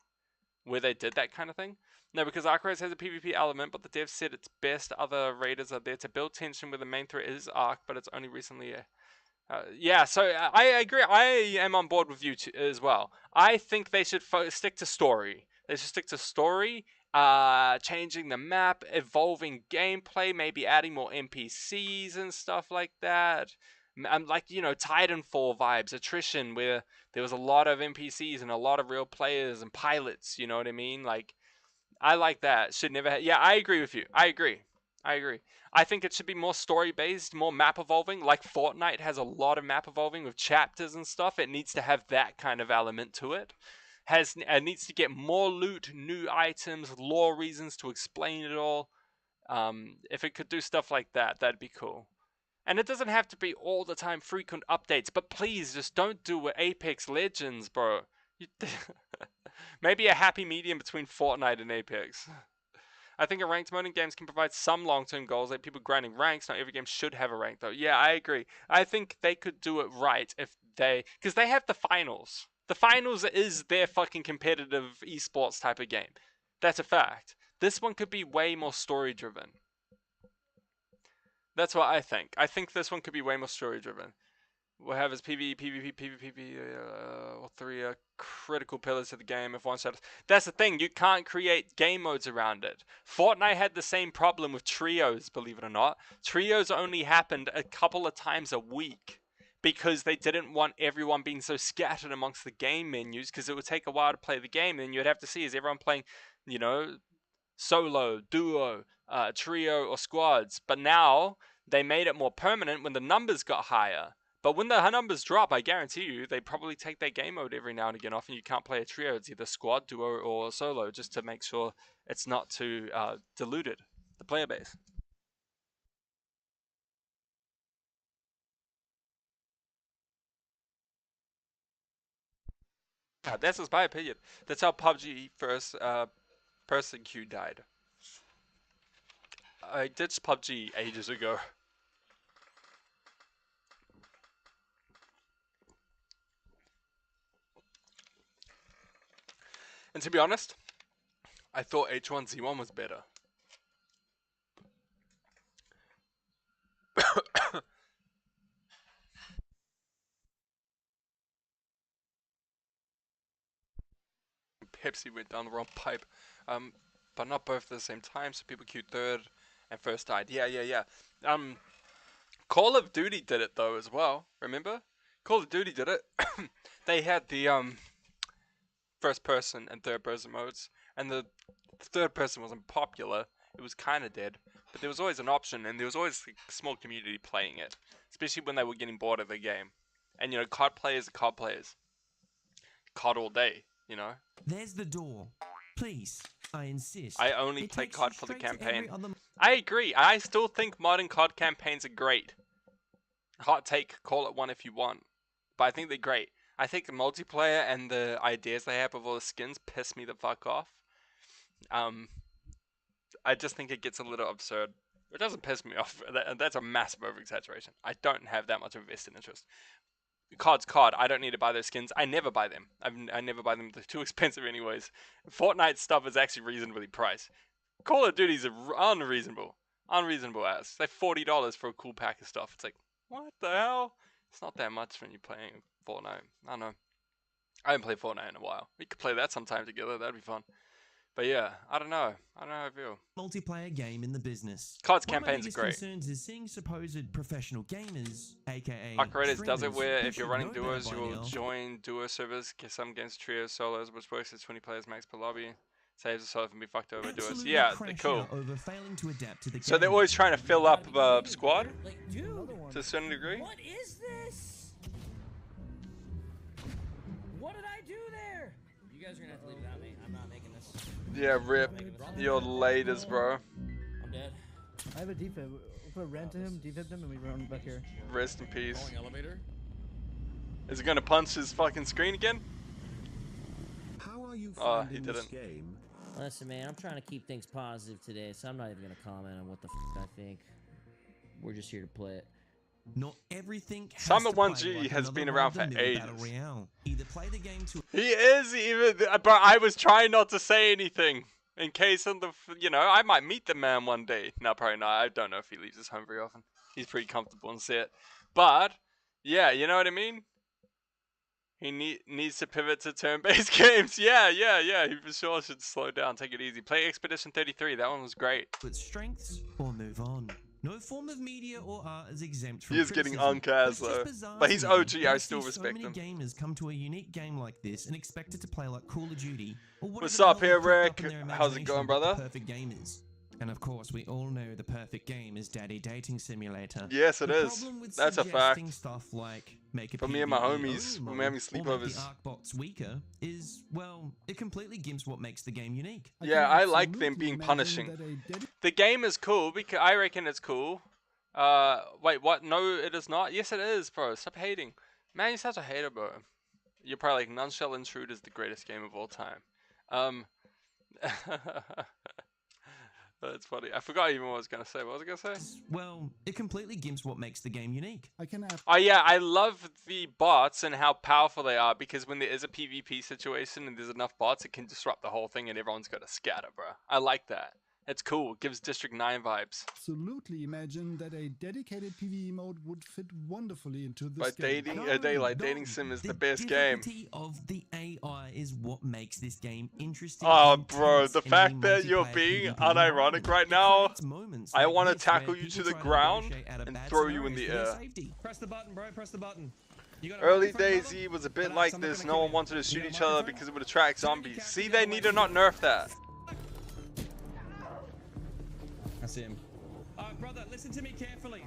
Where they did that kind of thing? No, because Arc Raiders has a PvP element, but the devs said it's best other raiders are there to build tension where the main threat is Arc, but it's only recently... yeah, so I agree. I am on board with you as well. I think they should stick to story. They should stick to story, changing the map, evolving gameplay, maybe adding more NPCs and stuff like that. Like, you know, Titanfall vibes, attrition, where there was a lot of NPCs and a lot of real players and pilots, you know what I mean? Like, I like that. Should never yeah, I agree with you. I agree. I think it should be more story-based, more map evolving. Like Fortnite has a lot of map evolving with chapters and stuff. It needs to have that kind of element to it. It needs to get more loot, new items, lore reasons to explain it all. If it could do stuff like that, that'd be cool. And it doesn't have to be all the time frequent updates, but please just don't do Apex Legends, bro. Maybe a happy medium between Fortnite and Apex. I think a ranked mode in games can provide some long-term goals, like people grinding ranks. Not every game should have a rank, though. Yeah, I agree. I think they could do it right if they... Because they have the finals. The finals is their fucking competitive esports type of game. That's a fact. This one could be way more story-driven. That's what I think. I think this one could be way more story-driven. We'll have is PvE, PvP, PvP, all three are critical pillars of the game. If one shadows, that's the thing. You can't create game modes around it. Fortnite had the same problem with trios, believe it or not. Trios only happened a couple of times a week because they didn't want everyone being so scattered amongst the game menus, because it would take a while to play the game. And you'd have to see, is everyone playing, you know, solo, duo, trio, or squads? But now they made it more permanent when the numbers got higher. But when the numbers drop, I guarantee you, they probably take their game mode every now and again off, and you can't play a trio. It's either squad, duo, or solo, just to make sure it's not too diluted, the player base. That's just my opinion. That's how PUBG first person queue died. I ditched PUBG ages ago. And to be honest, I thought H1Z1 was better. Pepsi went down the wrong pipe. But not both at the same time, so people queued third and first died. Yeah. Call of Duty did it though as well, remember? Call of Duty did it. They had the first person and third person modes, and the third person wasn't popular. It was kind of dead, but there was always an option, and there was always a small community playing it, especially when they were getting bored of the game. And you know, COD players are COD players. COD all day, you know. There's the door. Please, I insist. I only play COD for the campaign. I agree. I still think modern COD campaigns are great. Hot take, call it one if you want, but I think they're great. I think the multiplayer and the ideas they have of all the skins piss me the fuck off. I just think it gets a little absurd. It doesn't piss me off. That's a massive over-exaggeration. I don't have that much of a vested interest. COD's COD. I don't need to buy those skins. I never buy them. I never buy them. They're too expensive anyways. Fortnite stuff is actually reasonably priced. Call of Duty's unreasonable. Unreasonable ass. It's like $40 for a cool pack of stuff. It's like, what the hell? It's not that much when you're playing Fortnite. I don't know. I haven't played Fortnite in a while. We could play that sometime together. That'd be fun. But yeah, I don't know. I don't know how I feel. Multiplayer game in the business. COD's campaigns are great. One of my biggest concerns is seeing supposed professional gamers, aka Arc Raiders does it where if you're running duos, you will join duo servers. Some games trios, solos, which works as 20 players max per lobby. Saves the solo from being fucked over duos. Yeah, they're cool. So they're always trying to fill up squad to a certain degree. What is this? What did I do there? You guys are gonna have to leave without me. I'm not making this. Yeah, rip. You're latest, bro. I'm dead. I have a defense. put a rent to him, defib them, and we run back here. Rest in peace. Calling elevator. Is he gonna punch his fucking screen again? How are you he finding this didn't. game? Listen, man, I'm trying to keep things positive today, so I'm not even gonna comment on what the f I think. We're just here to play it. Not everything has Summit to play 1G like has another been around for run-of-the-mill ages. Battle Royale. Either play the game to He is even, but I was trying not to say anything in case of the, you know, I might meet the man one day. No, probably not. I don't know if he leaves his home very often. He's pretty comfortable in set, but yeah, you know what I mean. He needs to pivot to turn-based games. Yeah. He for sure should slow down, take it easy. Play Expedition 33. That one was great. its strengths or move on. No form of media or art is exempt from He is getting criticism. uncast It's just though, bizarre but to he's me OG. that I I still see respect so him. many gamers come to a unique game like this and expect it to play like Call of Duty or whatever What's the up hell here, they've cooked Rick? up in their How's it going, imagination of what brother? the perfect game is. And of course, we all know the perfect game is Daddy Dating Simulator. Yes, it The is. problem with That's a fact. suggesting stuff like make a For me and my PvE homies, only when we're having mode or make sleepovers. the Arcbots weaker is, well, it completely gimps what makes the game unique. Yeah, I like them being punishing. The game is cool because I reckon it's cool. Wait, what? No, it is not. Yes, it is, bro. Stop hating. Man, you're such a hater, bro. You're probably like, None Shall Intrude is the greatest game of all time. That's funny. I forgot even what I was gonna say. What was I gonna say? Well, it completely gimps what makes the game unique. Oh yeah, I love the bots and how powerful they are because when there is a PvP situation and there's enough bots, it can disrupt the whole thing and everyone's got to scatter, bro. I like that. It's cool. It gives District 9 vibes. Absolutely imagine that a dedicated PvE mode would fit wonderfully into this But game. Daylight Dating Sim is the best game. The difficulty of the AI is what makes this game interesting. Oh, and bro, intense the in a fact that you're multiplayer being PvP unironic environment. right It now, creates moments I like want to this where tackle you to people the try to ground negotiate out of and bad throw you in scenarios the for their air. safety. Press the button, bro. Press the button. You got a Early microphone, brother? DayZ was a bit But, like someone's this. gonna No one kill wanted to you. shoot You got each a other microphone? because it would attract Security zombies. capture, See, get they away need to from not me. nerf that. I see him. Brother, listen to me carefully.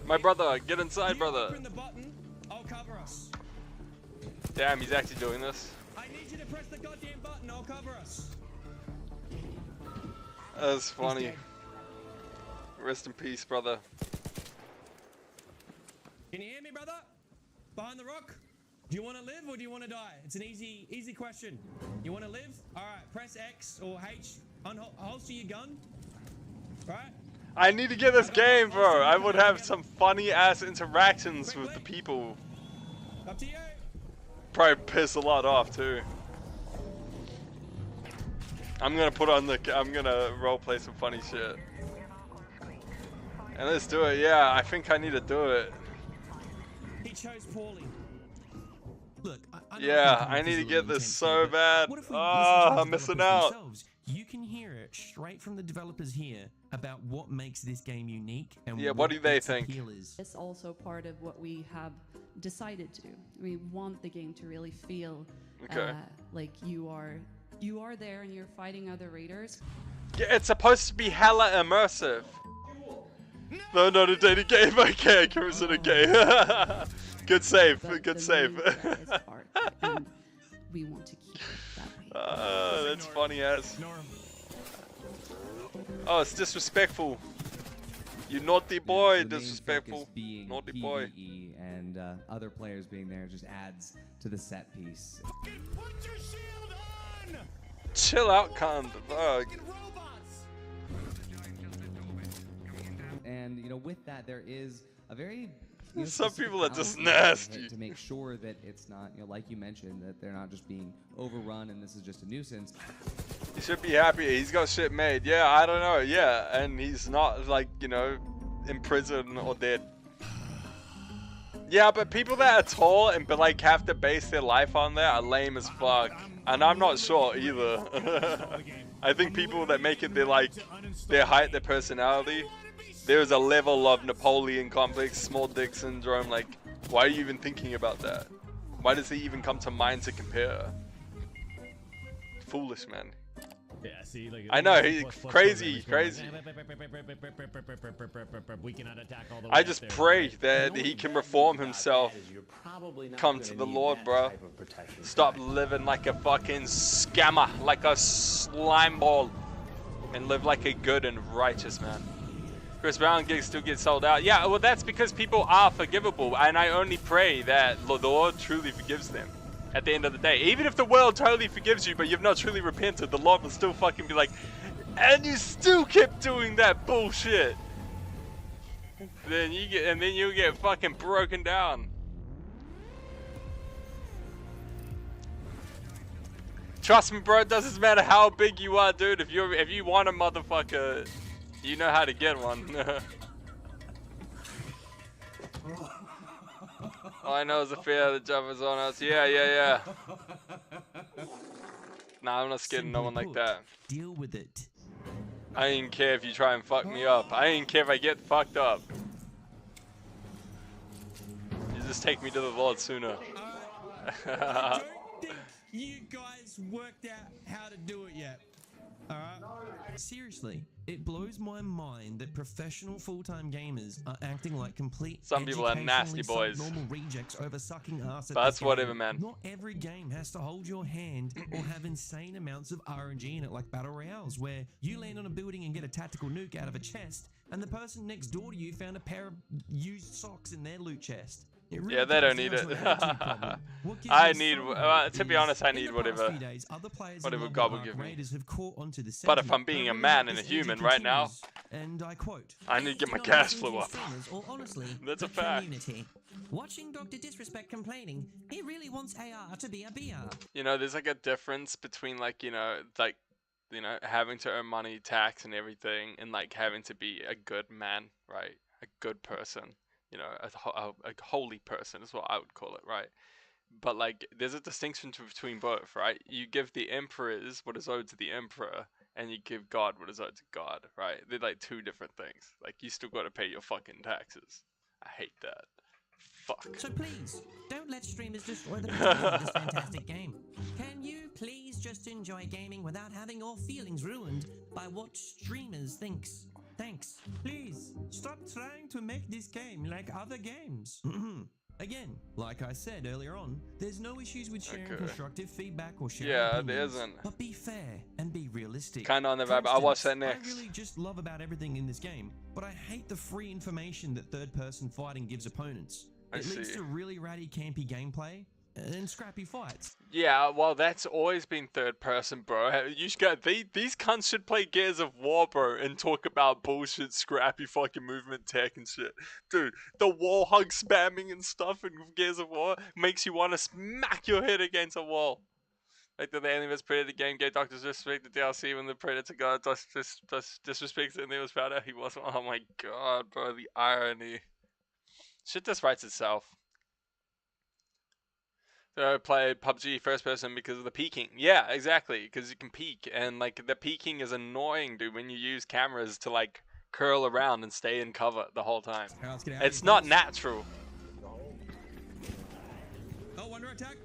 My brother, get inside, You brother. open the button, I'll cover us. Damn, he's actually doing this. I need you to press the goddamn button, I'll cover us. That's funny. Rest in peace, brother. Can you hear me, brother? Behind the rock? Do you want to live or do you want to die? It's an easy question. You want to live? All right, press X or H. Holster your gun. Right? I need to get this game, bro. I would have some funny ass interactions with the people. Up to you. Probably piss a lot off too. I'm gonna roleplay some funny shit. And let's do it. Yeah, I think I need to do it. He chose poorly. Look, Yeah, I need to get this so bad. Oh, I'm missing out. You can hear it straight from the developers here about what makes this game unique and what do they its think? appeal is. It's also part of what we have decided to do. We want the game to really feel like you are there and you're fighting other raiders. Yeah, it's supposed to be hella immersive. No, not a dating game. I can't consider a game. Good save. Good save. And we want to keep it that way. That's funny as. Oh, it's disrespectful. You naughty boy, the main disrespectful. focus being Naughty boy. PvE and other players being there just adds to the set piece. Chill out, cunt. And you know, with that, there is a very some people are just balance nasty to make sure that it's not, you know, like you mentioned, that they're not just being overrun and this is just a nuisance. He should be happy. He's got shit made. Yeah, I don't know. Yeah, and he's not like, you know, in prison or dead. Yeah, but people that are tall and but like have to base their life on that are lame as fuck. And I'm not short either. I think people that make it their height, their personality, there's a level of Napoleon complex, small dick syndrome. Like, why are you even thinking about that? Why does he even come to mind to compare? Foolish, man. Yeah, see, like, I know, he's crazy. We cannot attack all the way I just pray that he can reform himself. Come to the Lord, bro. Stop living like a fucking scammer, like a slime ball, and live like a good and righteous man. Chris Brown gigs still get sold out. Yeah, well, that's because people are forgivable, and I only pray that the Lord truly forgives them at the end of the day. Even if the world totally forgives you, but you've not truly repented, the Lord will still fucking be like, and you still kept doing that bullshit. Then you'll get fucking broken down. Trust me, bro, it doesn't matter how big you are, dude. If you want a motherfucker, you know how to get one. All I know is the fear of the jumpers on us. Yeah. Nah, I'm not scared of no one like that. Deal with it. I ain't care if you try and fuck me up. I ain't care if I get fucked up. You just take me to the Lord sooner. I don't think you guys worked out how to do it yet. Alright? Seriously, it blows my mind that professional full-time gamers are acting like complete some people are nasty boys. Normal rejects over sucking ass at that's whatever, man. Not every game has to hold your hand or have insane amounts of RNG in it like Battle Royales, where you land on a building and get a tactical nuke out of a chest, and the person next door to you found a pair of used socks in their loot chest. Really yeah, they don't need it. I need, to be honest, I need whatever God will give me. But if I'm being a man and a human right now, and I quote, I need to get my gas flow up. Honestly, that's a fact. Watching Dr. Disrespect complaining, he really wants AR to be a BR. You know, there's like a difference between like, having to earn money, tax and everything, and like having to be a good man, right? A good person. You know, a holy person is what I would call it, right? But like, there's a distinction between both, right? You give the emperors what is owed to the emperor, and you give God what is owed to God, right? They're like two different things. Like, you still got to pay your fucking taxes. I hate that. Fuck. So please, don't let streamers destroy the potential of this fantastic game. Can you please just enjoy gaming without having your feelings ruined by what streamers thinks? Thanks. Please, stop trying to make this game like other games. Again, like I said earlier on, there's no issues with sharing constructive feedback or sharing opinions, there isn't. But be fair and be realistic. Kind of on the vibe. I'll watch that next. I really just love about everything in this game, but I hate the free information that third-person fighting gives opponents. It leads to really ratty, campy gameplay and scrappy fights. Yeah, well, that's always been third person, bro. You should these cunts should play Gears of War, bro, and talk about bullshit, scrappy fucking movement tech and shit. Dude, the wall hug spamming and stuff in Gears of War makes you want to smack your head against a wall. Like the Alien vs Predator game gave Dr. Disrespect the DLC when the Predator God disrespects it and it was found out he wasn't. Oh my god, bro, the irony. Shit just writes itself. So I played PUBG first person because of the peeking. Yeah, exactly, because you can peek, and like the peeking is annoying, dude, when you use cameras to like curl around and stay in cover the whole time. It's not natural. Oh, under attack.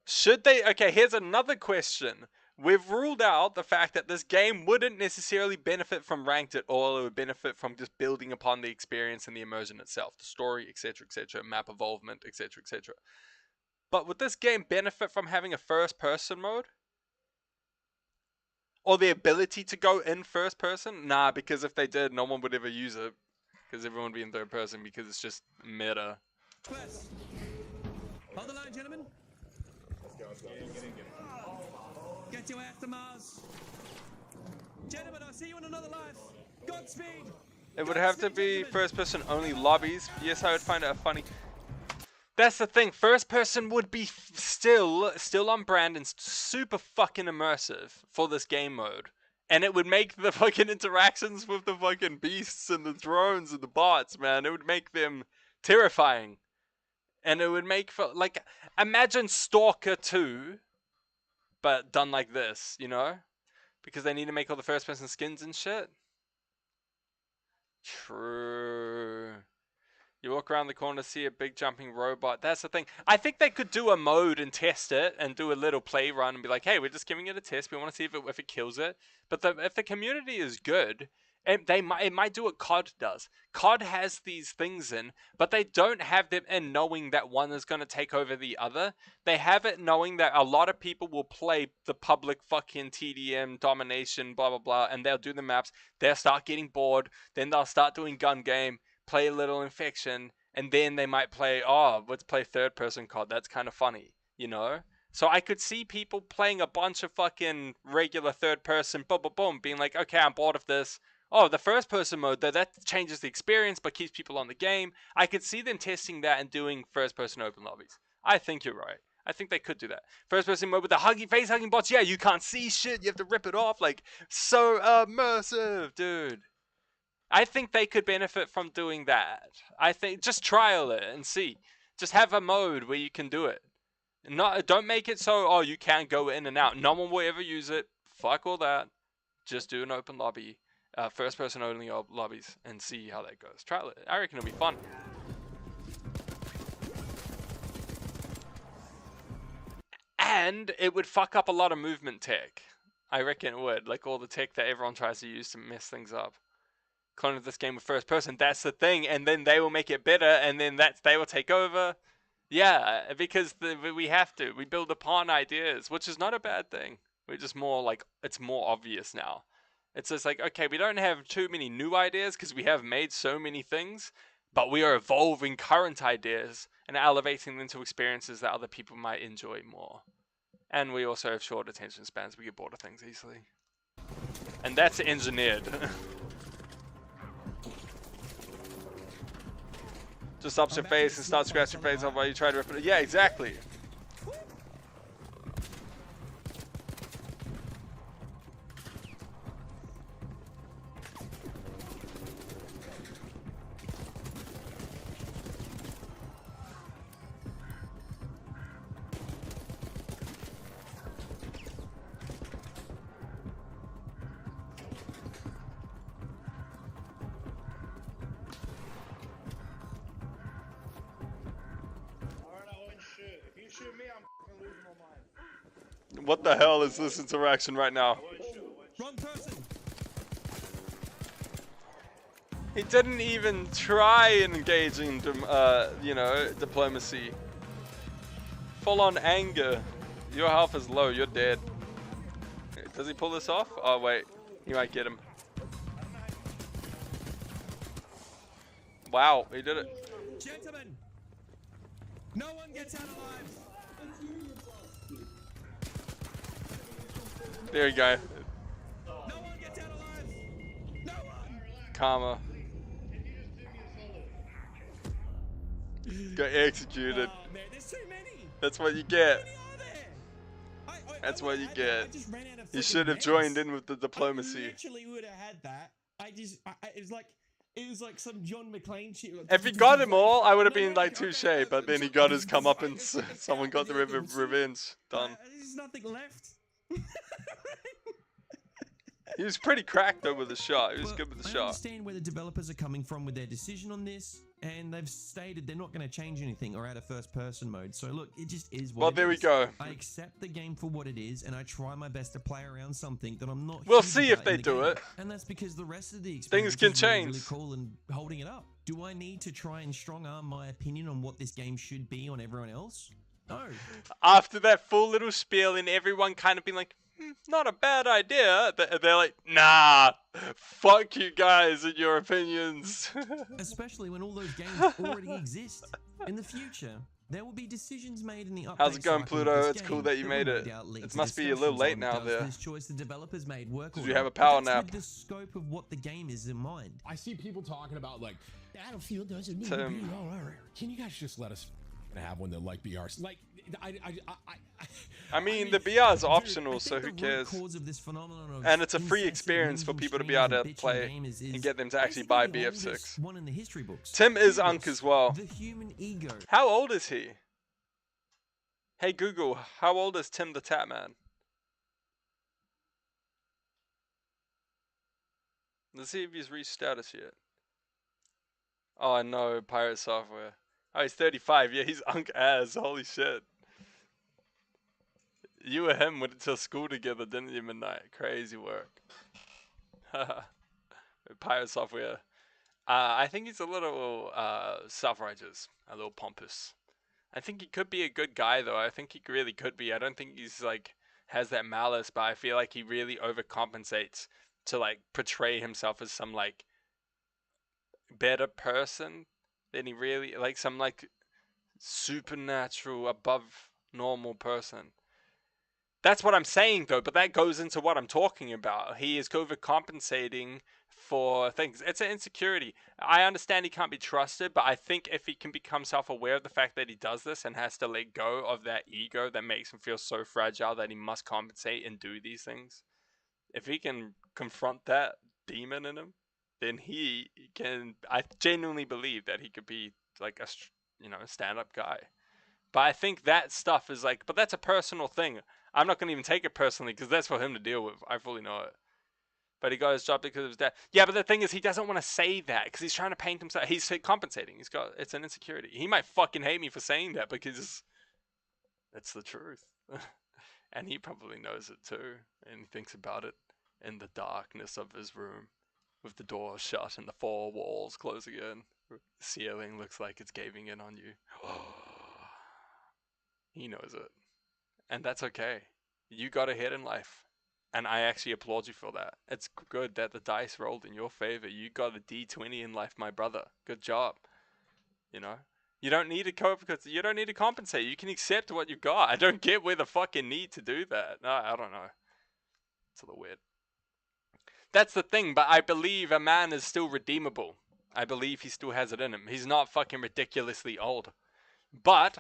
Should they? Okay, here's another question. We've ruled out the fact that this game wouldn't necessarily benefit from ranked at all. It would benefit from just building upon the experience and the immersion itself, the story, etc., map evolvement, etc., etc. But would this game benefit from having a first-person mode? Or the ability to go in first-person? Nah, because if they did, no one would ever use it. Because everyone would be in third-person because it's just meta. Quest. Hold the line, gentlemen. Let's go. Get your ass to Mars. Gentlemen, I'll see you in another life. Godspeed. It would have to be first-person only lobbies. Yes, I would find it funny. That's the thing, first person would be still on brand and super fucking immersive for this game mode. And it would make the fucking interactions with the fucking beasts and the drones and the bots, man, it would make them terrifying. And it would make, like, imagine Stalker 2, but done like this, you know? Because they need to make all the first person skins and shit. True. You walk around the corner, see a big jumping robot. That's the thing. I think they could do a mode and test it and do a little play run and be like, hey, we're just giving it a test. We want to see if it kills it. But if the community is good It might do what COD does. COD has these things in, but they don't have them in knowing that one is going to take over the other. They have it knowing that a lot of people will play the public fucking TDM domination, blah, blah, blah, and they'll do the maps. They'll start getting bored. Then they'll start doing gun game, play a little Infection, and then they might play, oh, let's play third-person COD. That's kind of funny, you know? So I could see people playing a bunch of fucking regular third-person, boom, boom, boom, being like, okay, I'm bored of this. Oh, the first-person mode, that changes the experience but keeps people on the game. I could see them testing that and doing first-person open lobbies. I think you're right. I think they could do that. First-person mode with the face-hugging bots. Yeah, you can't see shit. You have to rip it off. Like, so immersive, dude. I think they could benefit from doing that. I think just trial it and see. Just have a mode where you can do it. Don't make it so, oh, you can't go in and out. No one will ever use it. Fuck all that. Just do an open lobby. First person only lobbies and see how that goes. Try it. I reckon it'll be fun. And it would fuck up a lot of movement tech. I reckon it would. Like all the tech that everyone tries to use to mess things up. Cloning this game with first person, that's the thing. And then they will make it better and then they will take over. Yeah, because we have to. We build upon ideas, which is not a bad thing. We're just more like, it's more obvious now. It's just like, okay, we don't have too many new ideas because we have made so many things, but we are evolving current ideas and elevating them to experiences that other people might enjoy more. And we also have short attention spans. We get bored of things easily. And that's engineered. Just ups your face and start scratching your face off while you try to rip it. Yeah, exactly. What the hell is this interaction right now? Wrong person. He didn't even try engaging, you know, diplomacy. Full on anger. Your health is low. You're dead. Does he pull this off? Oh wait, he might get him. Wow, he did it. Gentlemen, no one gets out alive. There you go. No one gets out alive. No one. Karma. Got executed. Oh, man, there's too many. That's what you get. That's what you get. You should have joined in with the diplomacy. I literally would have had that. It was like some John McClane shit. If he got them all, I would have been like touche, but then he got his comeuppance. Someone got the revenge. Done. There's nothing left. He was pretty cracked though with the shot. He was good with the shot. I understand where the developers are coming from with their decision on this, and they've stated they're not going to change anything or add a first-person mode. So look, it just is what. Well, there we go. I accept the game for what it is, and I try my best to play around something that I'm not. We'll see if they do it. And that's because the rest of the experience things can is change. Really cool and holding it up. Do I need to try and strong-arm my opinion on what this game should be on everyone else? No. After that full little spiel and everyone kind of being like, not a bad idea, they're like, nah, fuck you guys and your opinions. Especially when all those games already exist. In the future, there will be decisions made in the update. How's it going, cycle Pluto? of this It's game cool that you that made will it. no doubt lead It to must be a little discussions late on now does there. this choice the developers made work Did or you have not, a power but that's nap? with the scope of what the game is in mind. I see people talking about like Battlefield doesn't need Tim. to be all right. Can you guys just let us have one that like BRs? Like I mean, the BR is optional, so who the root cares? cause of this phenomenon of And it's a free incessant experience for losing people to be streams able and to bitching play gamers and get them to actually buy basically the oldest BF6. one in the history books. Tim is Hubris, Unk as well. The human ego. How old is he? Hey Google, how old is Tim the Tap Man? Let's see if he's reached status yet. Oh no, Pirate Software. Oh, he's 35. Yeah, he's Unk as. Holy shit. You and him went to school together, didn't you, Midnight? Crazy work. Pirate Software. I think he's a little self-righteous, a little pompous. I think he could be a good guy though. I think he really could be. I don't think he's like has that malice, but I feel like he really overcompensates to like portray himself as some like better person than he really like, some like supernatural above normal person. That's what I'm saying though, but that goes into what I'm talking about. He is overcompensating for things. It's an insecurity. I understand he can't be trusted, but I think if he can become self-aware of the fact that he does this and has to let go of that ego that makes him feel so fragile that he must compensate and do these things, if he can confront that demon in him, then he can, I genuinely believe that he could be like a, you know, a stand-up guy. But I think that stuff is like, but that's a personal thing. I'm not going to even take it personally because that's for him to deal with. I fully know it. But he got his job because of his dad. Yeah, but the thing is, he doesn't want to say that because he's trying to paint himself. He's compensating. It's an insecurity. He might fucking hate me for saying that because it's the truth. And he probably knows it too. And he thinks about it in the darkness of his room with the door shut and the four walls closing in. The ceiling looks like it's caving in on you. He knows it. And that's okay. You got ahead in life. And I actually applaud you for that. It's good that the dice rolled in your favor. You got a D20 in life, my brother. Good job. You know? You don't need to cope because you don't need to compensate. You can accept what you've got. I don't get where the fucking need to do that. No, I don't know. It's a little weird. That's the thing, but I believe a man is still redeemable. I believe he still has it in him. He's not fucking ridiculously old. But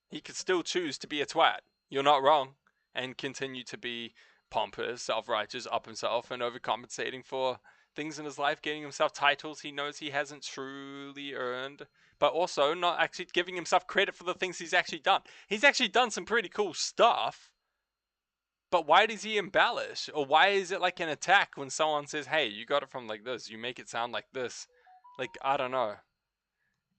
he could still choose to be a twat. You're not wrong. And continue to be pompous, self-righteous, up himself, and overcompensating for things in his life, getting himself titles he knows he hasn't truly earned, but also not actually giving himself credit for the things he's actually done. He's actually done some pretty cool stuff, but why does he embellish? Or why is it like an attack when someone says, hey, you got it from like this, you make it sound like this? Like, I don't know.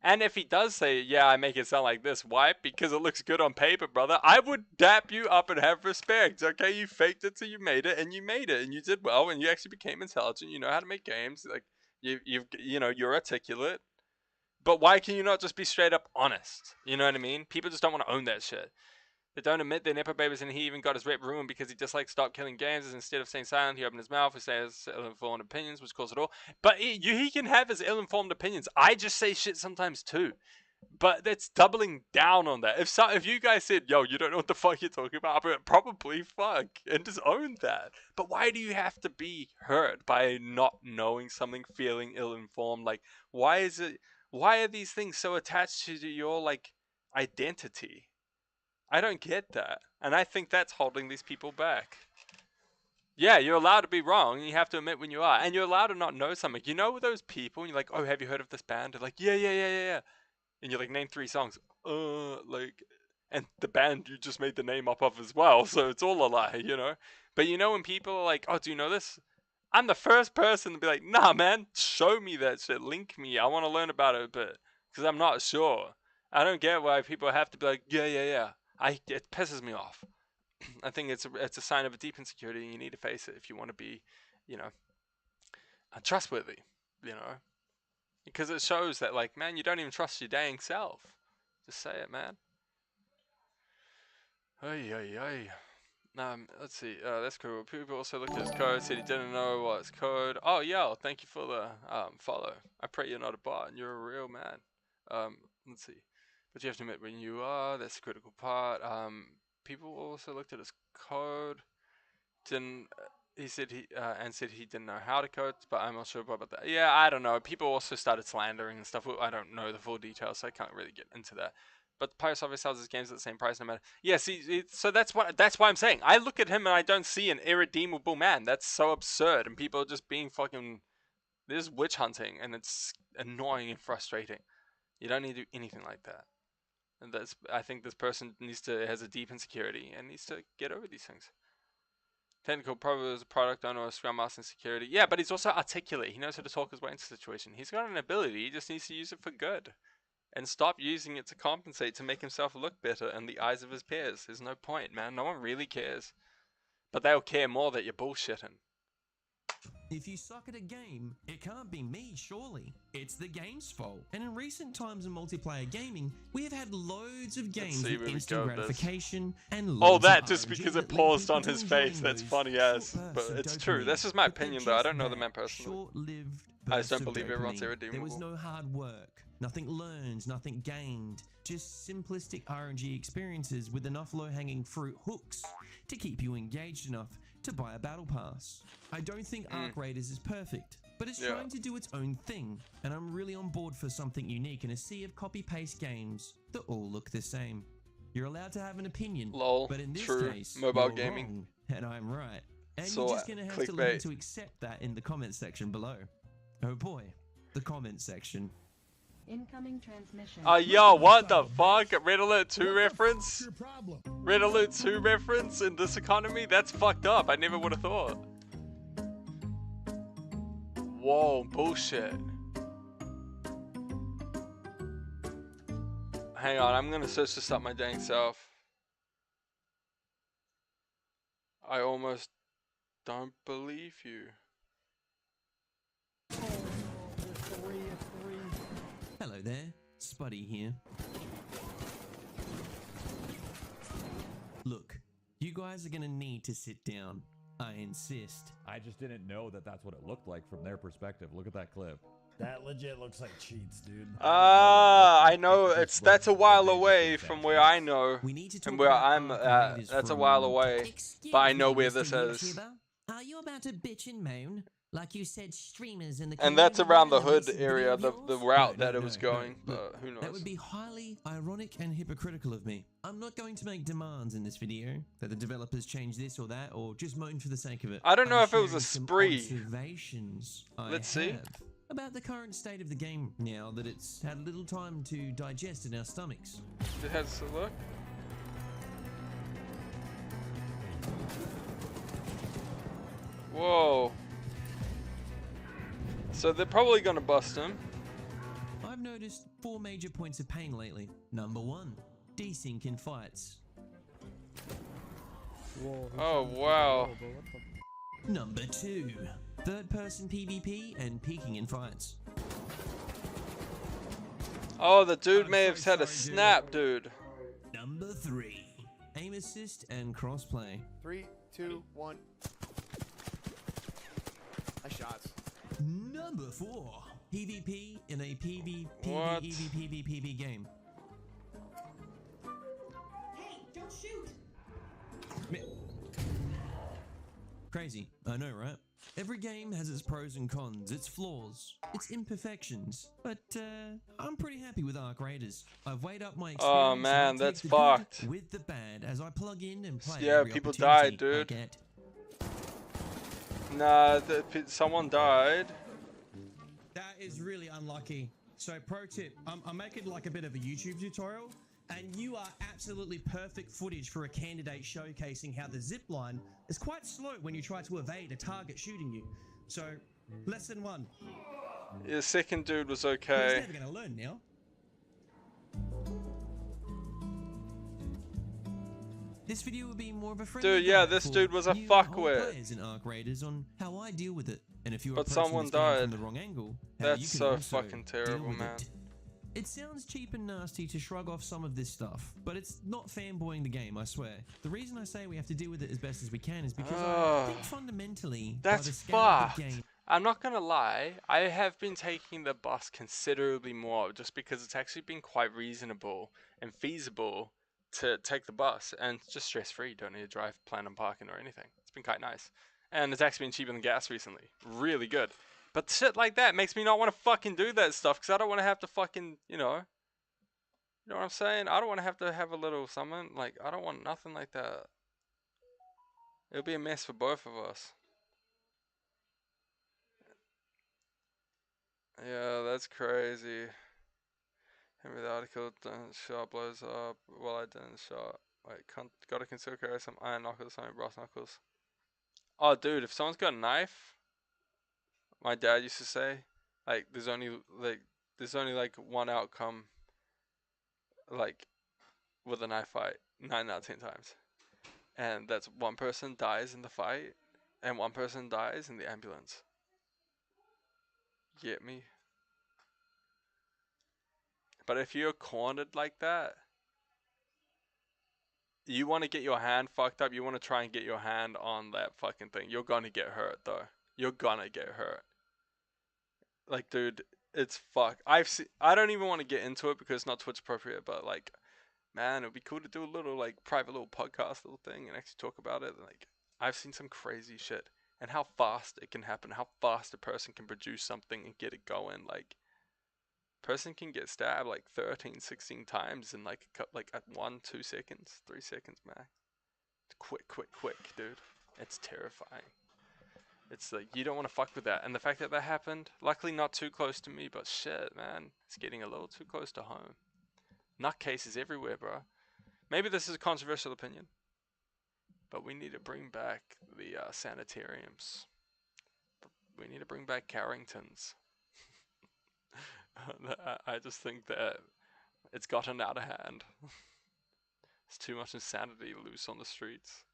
And if he does say, yeah, I make it sound like this, why? Because it looks good on paper, brother. I would dap you up and have respect, okay? You faked it till you made it, and you did well, and you actually became intelligent. You know how to make games. Like, you know, you're articulate. But why can you not just be straight up honest? You know what I mean? People just don't want to own that shit. They don't admit they're nepo babies, and he even got his rep ruined because he just like stopped killing games. Instead of staying silent, he opened his mouth. He says ill-informed opinions, which cause it all. But he can have his ill-informed opinions. I just say shit sometimes too. But that's doubling down on that. If you guys said, yo, you don't know what the fuck you're talking about, but probably fuck, and just own that. But why do you have to be hurt by not knowing something, feeling ill-informed? Like, why are these things so attached to your like identity? I don't get that. And I think that's holding these people back. Yeah, you're allowed to be wrong. You have to admit when you are. And you're allowed to not know something. You know those people, and you're like, oh, have you heard of this band? They're like, yeah. And you're like, name 3 songs. And the band you just made the name up of as well. So it's all a lie, you know? But you know when people are like, oh, do you know this? I'm the first person to be like, nah, man, show me that shit. Link me. I want to learn about it a bit. Because I'm not sure. I don't get why people have to be like, yeah. It pisses me off. I think it's a sign of a deep insecurity, and you need to face it if you want to be, you know, trustworthy, you know, because it shows that, like, man, you don't even trust your dang self. Just say it, man. Ay. Let's see. That's cool. People also looked at his code, said he didn't know what's code. Oh, yeah. Thank you for the follow. I pray you're not a bot and you're a real man. Let's see. But you have to admit when you are. That's the critical part. People also looked at his code. He said he didn't know how to code, but I'm not sure about that. Yeah, I don't know. People also started slandering and stuff. I don't know the full details, so I can't really get into that. But Pirate Software sells his games at the same price no matter. Yeah, see, so that's why I'm saying. I look at him and I don't see an irredeemable man. That's so absurd, and people are just being fucking. There's witch hunting, and it's annoying and frustrating. You don't need to do anything like that. And I think this person has a deep insecurity and needs to get over these things. Technical, probably as a product owner or a Scrum Master in security. Yeah, but he's also articulate. He knows how to talk his way into the situation. He's got an ability. He just needs to use it for good. And stop using it to compensate to make himself look better in the eyes of his peers. There's no point, man. No one really cares. But they'll care more that you're bullshitting. If you suck at a game, it can't be me, surely. It's the game's fault. And in recent times in multiplayer gaming, we have had loads of games with instant gratification and loads that just because it paused on his face. That's funny as, but it's true. That's just my opinion, though. I don't know the man personally. I just don't believe everyone's irredeemable. There was no hard work, nothing learned, nothing gained. Just simplistic RNG experiences with enough low-hanging fruit hooks to keep you engaged enough to buy a battle pass. I don't think Arc Raiders is perfect, but it's trying to do its own thing, and I'm really on board for something unique in a sea of copy-paste games that all look the same. You're allowed to have an opinion, but in this case, mobile you're gaming, wrong, and I'm right. And you're just gonna have to learn to accept that in the comment section below. Oh boy, the comment section. Incoming transmission. Yo, what the fuck? Red Alert 2 reference? Red Alert 2 reference in this economy? That's fucked up. I never would have thought. Whoa, bullshit. Hang on, I'm gonna search this up my dang self. I almost don't believe you. Hello there, Spuddy here. Look, you guys are gonna need to sit down. I insist. I just didn't know that that's what it looked like from their perspective. Look at that clip. That legit looks like cheats, dude. I know that's a while away from where I know and where I'm at. That's a while away, but I know where this is. Are you about to bitch and moan? Like you said, streamers in the and that's around the hood area, the route that it was going, but who knows? That would be highly ironic and hypocritical of me. I'm not going to make demands in this video that the developers change this or that, or just moan for the sake of it. I don't know if it was a spree. Let's see. About the current state of the game now that it's had a little time to digest in our stomachs. It has a look. Whoa. So they're probably gonna bust him. I've noticed 4 major points of pain lately. Number 1, desync in fights. Whoa, oh wow. Number 2, third-person PvP and peeking in fights. Oh, the dude may have had a snap, dude. Number 3, aim assist and crossplay. 3, 2, 1. Nice shots. Number 4, PvP in a PvP game. Hey, don't shoot! Crazy, I know, right? Every game has its pros and cons, its flaws, its imperfections, but I'm pretty happy with Arc Raiders. I've weighed up my experience. Oh man, that's fucked. With the bad as I plug in and play. Yeah, people died, dude. Nah, someone died. That is really unlucky. So pro tip, I'm making like a bit of a YouTube tutorial, and you are absolutely perfect footage for a candidate showcasing how the zip line is quite slow when you try to evade a target shooting you. So, lesson 1. The second dude was okay. He's never gonna learn now. This video will be more of a friendly dude, yeah, this dude was a fuckwit. In Arc Raiders on how I deal with it, and if you're but someone died. From the wrong angle, that's so fucking terrible, man. It sounds cheap and nasty to shrug off some of this stuff, but it's not fanboying the game, I swear. The reason I say we have to deal with it as best as we can is because I think fundamentally, that's fucked. I'm not gonna lie, I have been taking the bus considerably more just because it's actually been quite reasonable and feasible to take the bus, and it's just stress-free. Don't need to drive, plan on parking or anything. It's been quite nice, and it's actually been cheaper than gas recently. Really good. But shit like that makes me not want to fucking do that stuff, because I don't want to have to fucking, you know what I'm saying? I don't want to have a little something. Like, I don't want nothing like that. It'll be a mess for both of us. Yeah, that's crazy. Henry the article shot blows up. Well, I didn't shot. Wait, gotta conceal carry some iron knuckles, some brass knuckles. Oh, dude, if someone's got a knife, my dad used to say, like, there's only like one outcome, like, with a knife fight, 9 out of 10 times, and that's one person dies in the fight, and one person dies in the ambulance. Get me? But if you're cornered like that, you want to get your hand fucked up, you want to try and get your hand on that fucking thing. You're gonna get hurt, though. You're gonna get hurt. Like, dude, it's fuck. I don't even want to get into it because it's not Twitch appropriate, but like, man, it would be cool to do a little like private little podcast little thing and actually talk about it. Like, I've seen some crazy shit and how fast it can happen, how fast a person can produce something and get it going. Like, person can get stabbed like 13, 16 times in like at 1, 2 seconds, 3 seconds max. Quick, dude. It's terrifying. It's like, you don't want to fuck with that. And the fact that that happened, luckily not too close to me, but shit, man, it's getting a little too close to home. Nutcases everywhere, bro. Maybe this is a controversial opinion, but we need to bring back the sanitariums. We need to bring back Carringtons. I just think that it's gotten out of hand. There's too much insanity loose on the streets,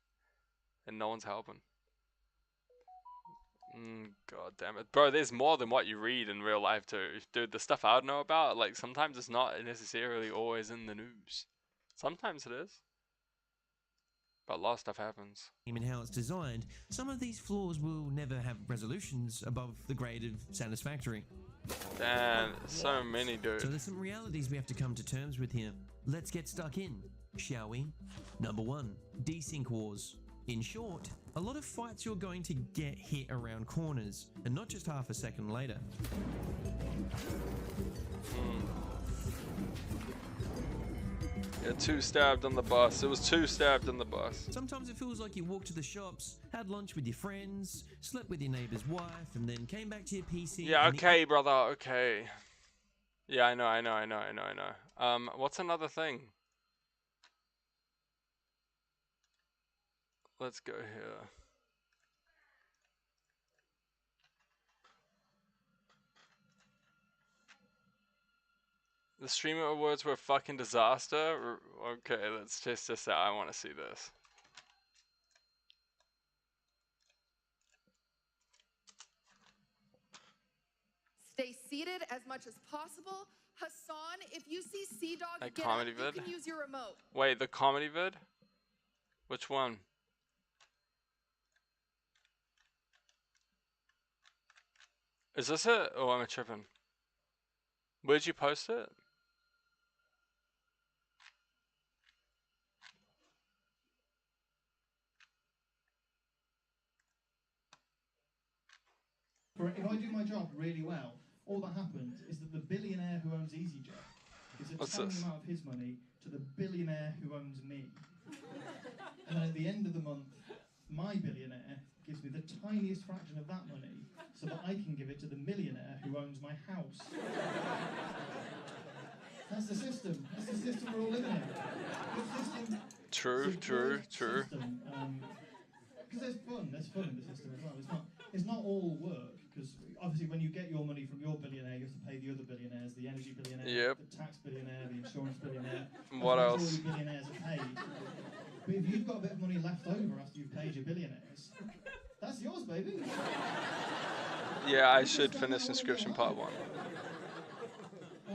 and no one's helping. God damn it. Bro, there's more than what you read in real life too. Dude, the stuff I would know about, like, sometimes it's not necessarily always in the news. Sometimes it is. But a lot of stuff happens. And how it's designed, some of these flaws will never have resolutions above the grade of satisfactory. Damn, so many, dude. So there's some realities we have to come to terms with here. Let's get stuck in, shall we? Number 1, desync wars. In short, a lot of fights you're going to get hit around corners, and not just half a second later. Yeah, 2 stabbed on the bus. It was 2 stabbed on the bus. Sometimes it feels like you walked to the shops, had lunch with your friends, slept with your neighbor's wife, and then came back to your PC. Yeah, okay, brother, okay. Yeah, I know. What's another thing? Let's go here. The streamer awards were a fucking disaster. Okay, let's test this out. I want to see this. Stay seated as much as possible. Hassan, if you see Sea Dog get comedy up, vid? you can use your remote. Wait, the comedy vid? Which one? Is this it? Oh, I'm tripping. Where'd you post it? If I do my job really well, all that happens is that the billionaire who owns EasyJet gives a tiny amount of his money to the billionaire who owns me. And then at the end of the month, my billionaire gives me the tiniest fraction of that money so that I can give it to the millionaire who owns my house. That's the system. That's the system we're all living in. True. Because there's fun in the system as well. It's not all work, because obviously when you get your money from your billionaire, you have to pay the other billionaires, the energy billionaire, the tax billionaire, the insurance billionaire. What else? All your billionaires are paid. But if you've got a bit of money left over after you've paid your billionaires, that's yours, baby. Yeah, I should finish inscription part 1.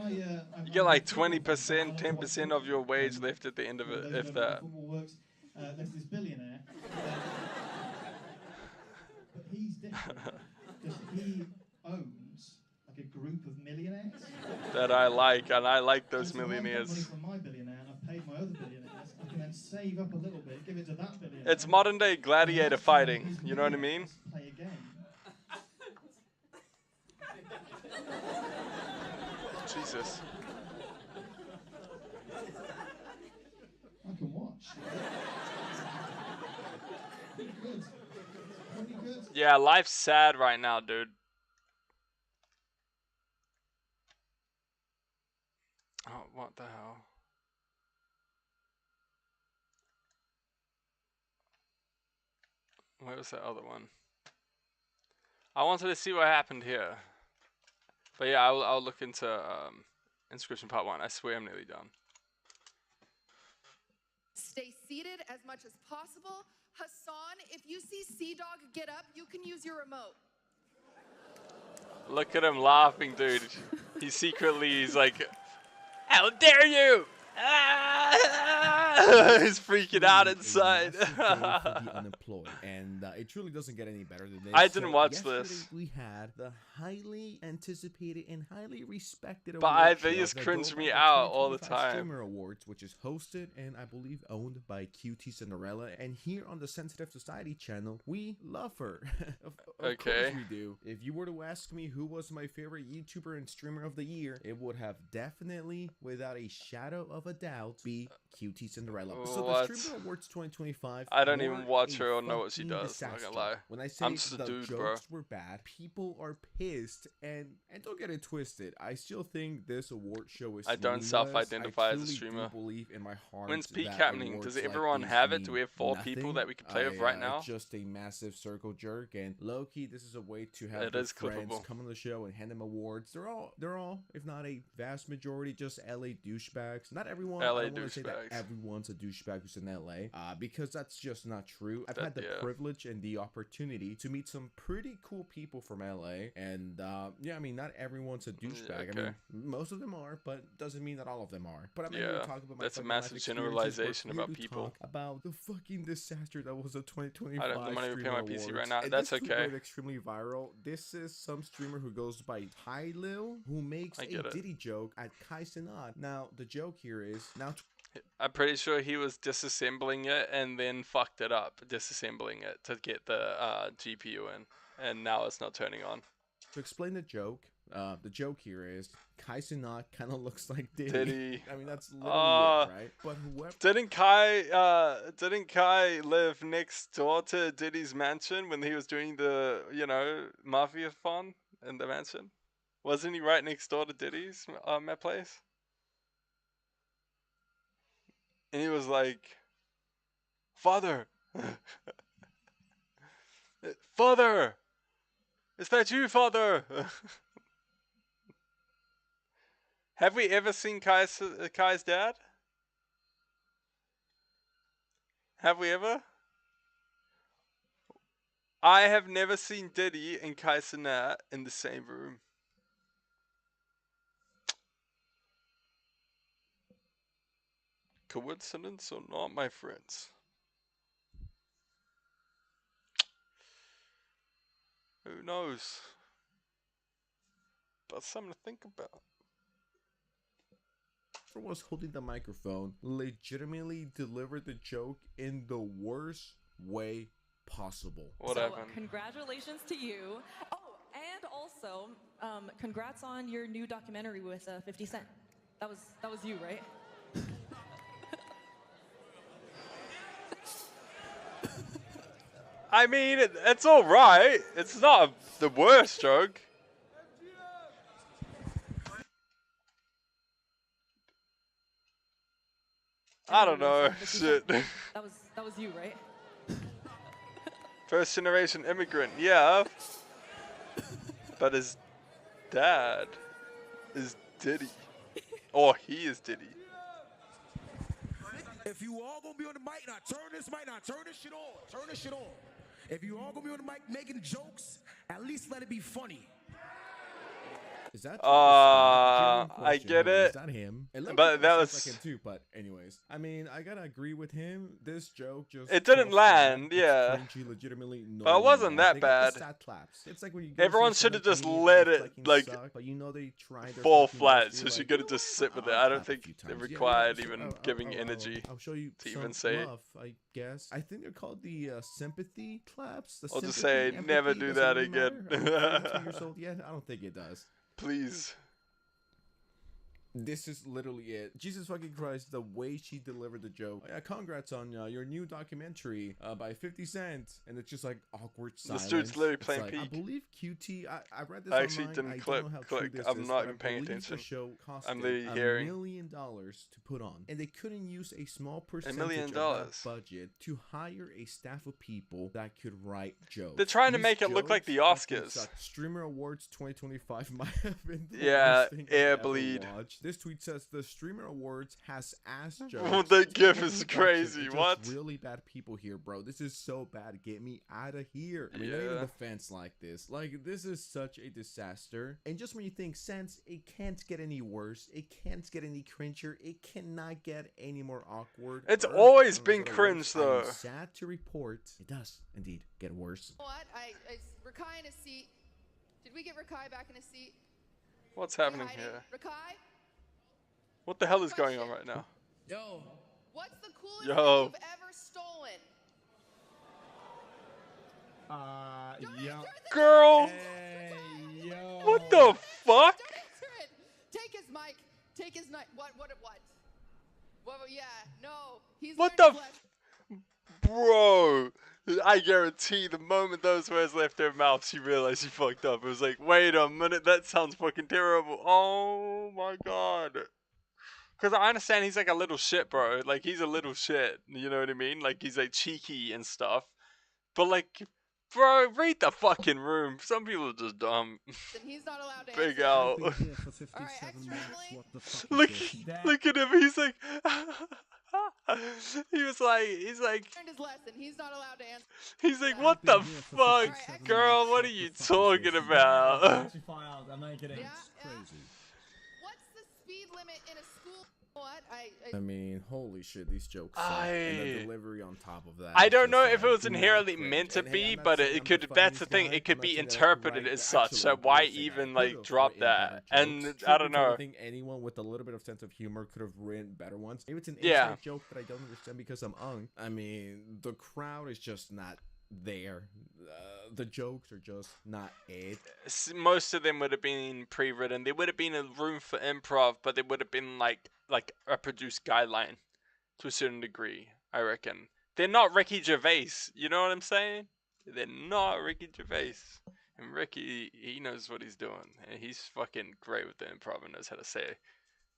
You get like 20%, 10% of your wage left at the end of it, if that. There's this billionaire, but he's different because he owns like a group of millionaires. That I like, and I like those millionaires. Money from my billionaire, and I've paid my other billionaires. I can then save up a little bit, give it to that billionaire. It's modern day gladiator fighting. You know what I mean? Play a game. Jesus. I can watch. Pretty good. Pretty good. Yeah, life's sad right now, dude. Oh, what the hell? Where was that other one? I wanted to see what happened here. But yeah, I'll look into inscription part 1. I swear I'm nearly done. Stay seated as much as possible. Hassan, if you see Sea Dog get up, you can use your remote. Look at him laughing, dude. He's like, how dare you! He's freaking out inside. the unemployed, and it truly doesn't get any better than this. I didn't watch this. We had the highly anticipated and highly respected. But these cringe me out all the time. Streamer Awards, which is hosted and I believe owned by QT Cinderella, and here on the Sensitive Society channel, we love her. of course we do. If you were to ask me who was my favorite YouTuber and streamer of the year, it would have definitely, without a shadow of a doubt, be QT Cinderella. So the Streamer Awards 2025. I don't even watch her or know what she does. I'm not gonna lie. When I say I'm just a dude, bro. Jokes were bad, people are pissed, and don't get it twisted. I still think this award show is. I don't self-identify as a streamer. Believe in my heart. When's peak happening? Does everyone have it? Do we have 4 people that we can play with right now? Just a massive circle jerk, and low-key, this is a way to have friends come on the show and hand them awards. They're all, if not a vast majority, just LA douchebags. Not everyone. I don't want to say that everyone's a douchebag who's in LA, because that's just not true. I've had the privilege and the opportunity to meet some pretty cool people from LA, and yeah, I mean, not everyone's a douchebag. I mean, most of them are, but doesn't mean that all of them are. But I'm not going to talk about my that's a massive generalization about people. About the fucking disaster that was the 2025. I don't have the money to pay my PC right now. That's okay. Extremely viral. This is some streamer who goes by Tylil, who makes a Diddy joke at Kai Cenat. Now the joke here is I'm pretty sure he was disassembling it and then fucked it up, disassembling it to get the GPU in, and now it's not turning on. To explain the joke here is Kai Cenat kind of looks like Diddy. I mean, that's literally it, right? But whoever didn't Kai live next door to Diddy's mansion when he was doing the mafia fun in the mansion? Wasn't he right next door to Diddy's place? And he was like, "Father, Father, is that you, Father?" Have we ever seen Kai's dad? Have we ever? I have never seen Diddy and Kai Cenat in the same room. Coincidence or not, my friends? Who knows? But something to think about. Was holding the microphone legitimately delivered the joke in the worst way possible. Whatever. So, congratulations to you. Oh, and also, congrats on your new documentary with 50 Cent. That was you, right? I mean, it's all right. It's not the worst joke. I don't know. Shit. That was you, right? First generation immigrant, yeah. But his dad is Diddy. Or he is Diddy. If you all gonna be on the mic, now turn this mic, now turn this shit on. Turn this shit on. If you all gonna be on the mic making jokes, at least let it be funny. Is that I get it. Is that him? But that was like him too. But anyways, I mean, I gotta agree with him. This joke just it didn't land, yeah. Legitimately, but it wasn't that bad. It's like when you everyone should have just let it like but you know they tried fall flat. So she could have just sit with it. I don't think it required even giving energy. I'll show you to even say it. I guess I think they're called the sympathy claps. I'll just say never do that again. 2 years old yet? I don't think it does. Please. This is literally it. Jesus fucking Christ, the way she delivered the joke. Yeah, congrats on your new documentary by 50 Cent. And it's just like awkward silence. This dude's literally playing like, Peak. I believe QT, I read this I actually online. didn't click. I'm not even paying attention. I'm literally hearing. $1 million to put on. And they couldn't use a small percentage $1 million of that budget to hire a staff of people that could write jokes. They're trying to make it look like the Oscars. Streamer Awards 2025 might have been the Air bleed. watch. This tweet says the Streamer Awards has ass jokes. Oh, that gif is crazy. What? Really bad people here, bro. This is so bad. Get me out of here. I mean, not even the fence like this. Like, this is such a disaster. And just when you think, Sense, it can't get any worse. It can't get any cringer. It cannot get any more awkward. It's always been cringe, though. I'm sad to report, it does indeed get worse. What? Rakai in a seat. Did we get Rakai back in a seat? What's happening here? Rakai? What the hell is going on right now? Yo. What's the coolest thing you've ever stolen? Yo. Girl. Hey, yo. What the fuck? Take his mic. Take his mic. What? Well, yeah. No. He's what the? Bro. I guarantee the moment those words left their mouth, she realized she fucked up. It was like, wait a minute, that sounds fucking terrible. Oh my god. Because I understand he's like a little shit, bro. Like, he's a little shit. You know what I mean? Like, he's like cheeky and stuff. But like, bro, read the fucking room. Some people are just dumb. He's not allowed to Big out. Look at him. He's like... he's like learned his lesson. He's not allowed to answer. He's like, what the fuck, girl? What are you talking about? I'm not kidding. Crazy. What's the speed limit in a school? What? I mean, holy shit, these jokes suck. And the delivery on top of that. I don't know if it was inherently meant to be, but it could. That's the thing. It could be interpreted as such. So why even like drop that? And I don't know. I think anyone with a little bit of sense of humor could have written better ones. Maybe it's an inside joke that I don't understand because I'm ung. I mean, the crowd is just not there. The jokes are just not it. Most of them would have been pre-written. There would have been a room for improv, but there would have been like a produced guideline to a certain degree, I reckon. They're not Ricky Gervais, you know what I'm saying? They're not Ricky Gervais. And Ricky, he knows what he's doing. And he's fucking great with the improv and knows how to say,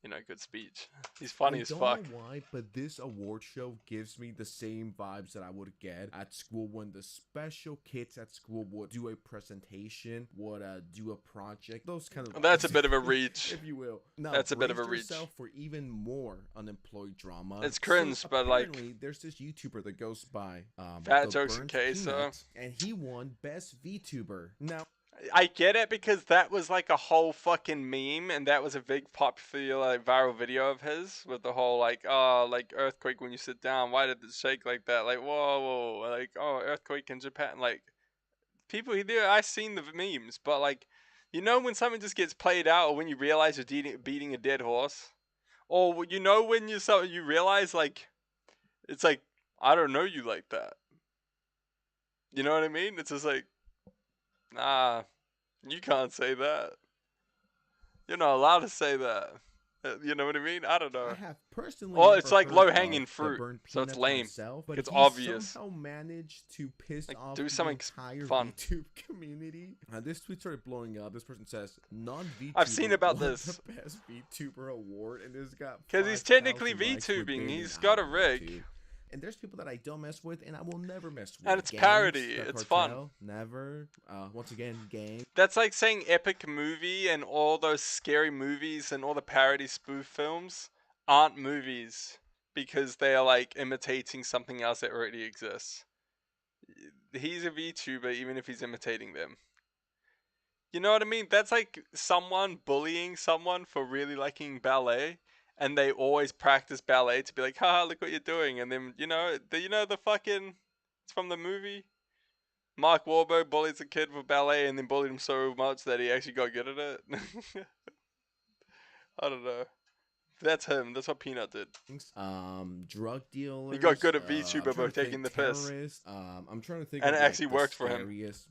you know, good speech. He's funny as fuck. I don't know why, but this award show gives me the same vibes that I would get at school when the special kids at school would do a presentation, would do a project, those kind of. That's a bit of a reach, if you will. Now, that's a bit of a reach. For even more unemployed drama. It's cringe, but like there's this YouTuber that goes by Fat Jokes and Queso, and he won Best VTuber. Now. I get it because that was like a whole fucking meme, and that was a big popular like viral video of his with the whole like, oh, like earthquake when you sit down. Why did it shake like that? Like, whoa, like, oh, earthquake in Japan. Like, people there, I seen the memes, but like, you know when something just gets played out, or when you realize you're beating a dead horse, or you know when you realize like, it's like, I don't know you like that. You know what I mean? It's just like. Nah, you can't say that. You're not allowed to say that. You know what I mean? I don't know. I have personally. Well, it's like low-hanging fruit, so it's lame. Myself, it's obvious. Somehow managed to piss off do the something entire fun. VTube community. This tweet started blowing up. This person says, "Non-VTuber." I've seen about this. The best VTuber award, and this got because he's technically VTubing. He's got a rig. And there's people that I don't mess with, and I will never mess with. And it's parody. It's fun. Never. Once again, game. That's like saying epic movie and all those scary movies and all the parody spoof films aren't movies because they are like imitating something else that already exists. He's a VTuber even if he's imitating them. You know what I mean? That's like someone bullying someone for really liking ballet. And they always practice ballet to be like, haha, look what you're doing. And then, the fucking, it's from the movie. Mark Wahlberg bullies a kid for ballet and then bullied him so much that he actually got good at it. I don't know. That's him. That's what Peanut did. Drug dealers. He got good at VTuber by taking the piss. I'm trying to think. And of, it actually like, worked for him.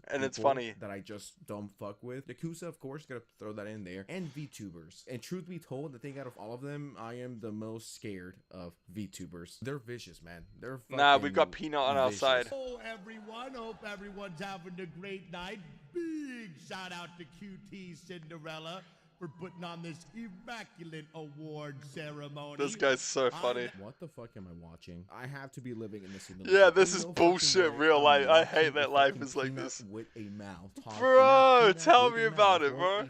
And it's funny. That I just don't fuck with. Yakuza, of course, gotta throw that in there. And VTubers. And truth be told, I think out of all of them, I am the most scared of VTubers. They're vicious, man. They're nah, we've got Peanut on our side. Hello, everyone. Hope everyone's having a great night. Big shout out to QT Cinderella. for putting on this immaculate award ceremony. This guy's so funny. What the fuck am I watching? I have to be living in this. Yeah, this is bullshit real life. I hate that life is like this. With a mouth. Bro, tell me about it, bro.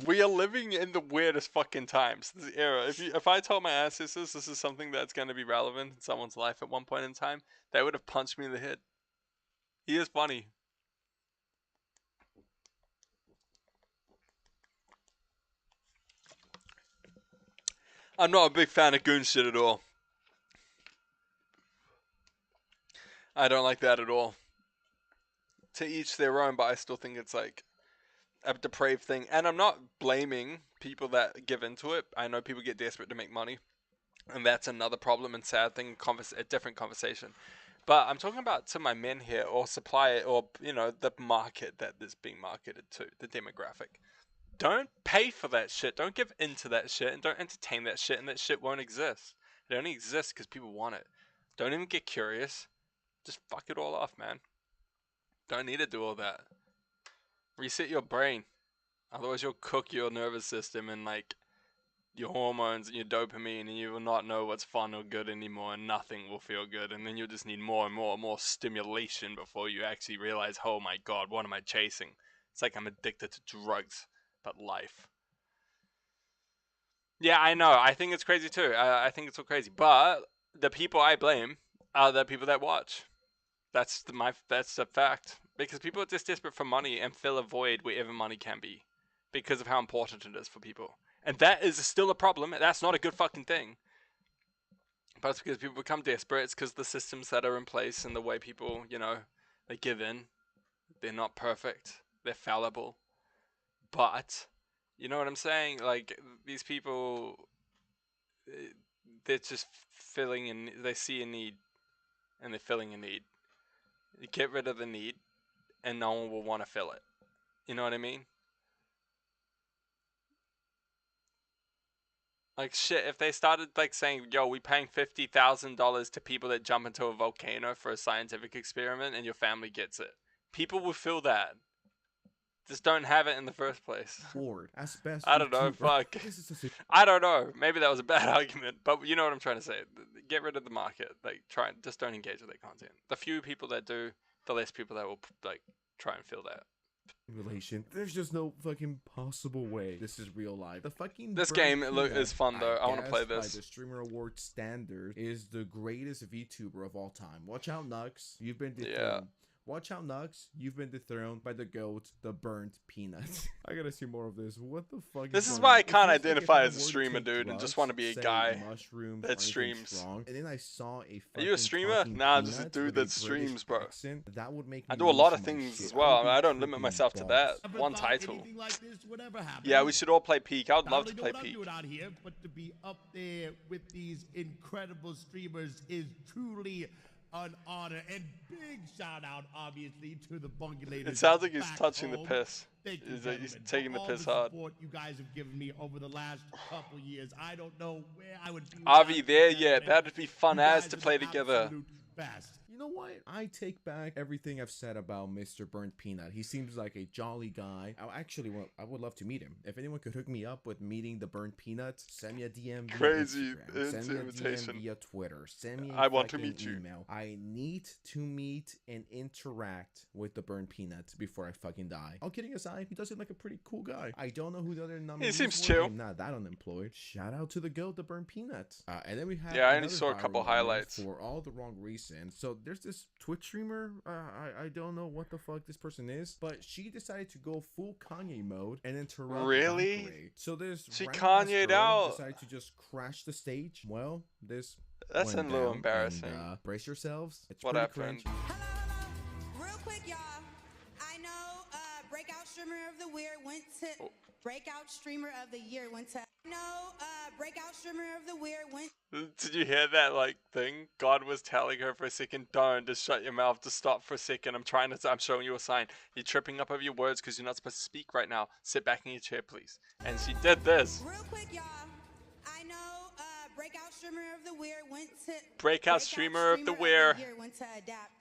We are living in the weirdest fucking times. This era. If I told my ancestors this is something that's going to be relevant in someone's life at one point in time, they would have punched me in the head. He is funny. I'm not a big fan of goon shit at all. I don't like that at all. To each their own, but I still think it's like a depraved thing. And I'm not blaming people that give into it. I know people get desperate to make money. And that's another problem and sad thing, a different conversation. But I'm talking about to my men here, or supply, or, you know, the market that is being marketed to, the demographic. Don't pay for that shit. Don't give into that shit, and don't entertain that shit, and that shit won't exist. It only exists because people want it. Don't even get curious. Just fuck it all off, man. Don't need to do all that. Reset your brain. Otherwise you'll cook your nervous system and like your hormones and your dopamine, and you will not know what's fun or good anymore, and nothing will feel good, and then you'll just need more and more and more stimulation before you actually realize, oh my god, what am I chasing? It's like I'm addicted to drugs. But life. Yeah, I know. I think it's crazy too. I think it's all crazy. But the people I blame are the people that watch. That's the fact. Because people are just desperate for money and fill a void wherever money can be. Because of how important it is for people. And that is still a problem. That's not a good fucking thing. But it's because people become desperate. It's because the systems that are in place and the way people, you know, they give in. They're not perfect. They're fallible. But, you know what I'm saying? Like, these people, they're just filling in, they see a need, and they're filling a need. You get rid of the need, and no one will want to fill it. You know what I mean? Like, shit, if they started, like, saying, yo, we paying $50,000 to people that jump into a volcano for a scientific experiment, and your family gets it. People will feel that. Just don't have it in the first place. I don't know, fuck. I don't know. Maybe that was a bad argument, but you know what I'm trying to say. Get rid of the market. Like, just don't engage with their content. The few people that do, the less people that will, like, try and fill that. Relation. There's just no fucking possible way this is real life. The fucking this game is fun though. I want to play this. By the Streamer Award standard, is the greatest VTuber of all time. Watch out, Nux. You've been dethroned. Yeah. Watch out, Nux. You've been dethroned by the goat, the burnt peanut. I gotta see more of this. What the fuck? This is why I can't identify as a streamer, dude, and just want to be a guy that streams. And then I saw a. Are you a streamer? Nah, I'm just a dude that streams, bro. That would make. I do a lot of things as well. I mean, I don't limit myself to that one title. Yeah, we should all play Peak. I would love to play Peak. Out here, but to be up there with these incredible streamers is truly an honor, and big shout out obviously to the Bungulators. It sounds like he's touching the piss. He's taking the piss hard. Support you guys have given me over the last couple years. I don't know where I would be. Are we there yet? That'd be fun as to play together. Best. You know what? I take back everything I've said about Mr. Burnt Peanut. He seems like a jolly guy. I would love to meet him. If anyone could hook me up with meeting the Burnt Peanut, send me a DM via Crazy Instagram. Send me a invitation DM via Twitter. Send me I want to meet you. Email. I need to meet and interact with the Burnt Peanut before I fucking die. All kidding aside, he does seem like a pretty cool guy. I don't know who the other nominees He seems were. chill. I'm not that unemployed. Shout out to the goat, the Burnt Peanut. And then we have I only saw a couple highlights for all the wrong reasons. So there's this Twitch streamer. I don't know what the fuck this person is, but she decided to go full Kanye mode and interrupt. Really? So this she Kanye'd out. Decided to just crash the stage. Well, that's a little embarrassing. And, brace yourselves. It's what happened? Hello. Real quick, y'all. I know Breakout Streamer of the Year went to. Breakout Streamer of the Year went to. Breakout Streamer of the Year went. Did you hear that thing? God was telling her for a second, don't, just shut your mouth, just stop for a second. I'm showing you a sign. You're tripping up over your words because you're not supposed to speak right now. Sit back in your chair, please. And she did this. Real quick, y'all. I know Breakout Streamer of the Year went to. Breakout Streamer of the Year went to Adapt.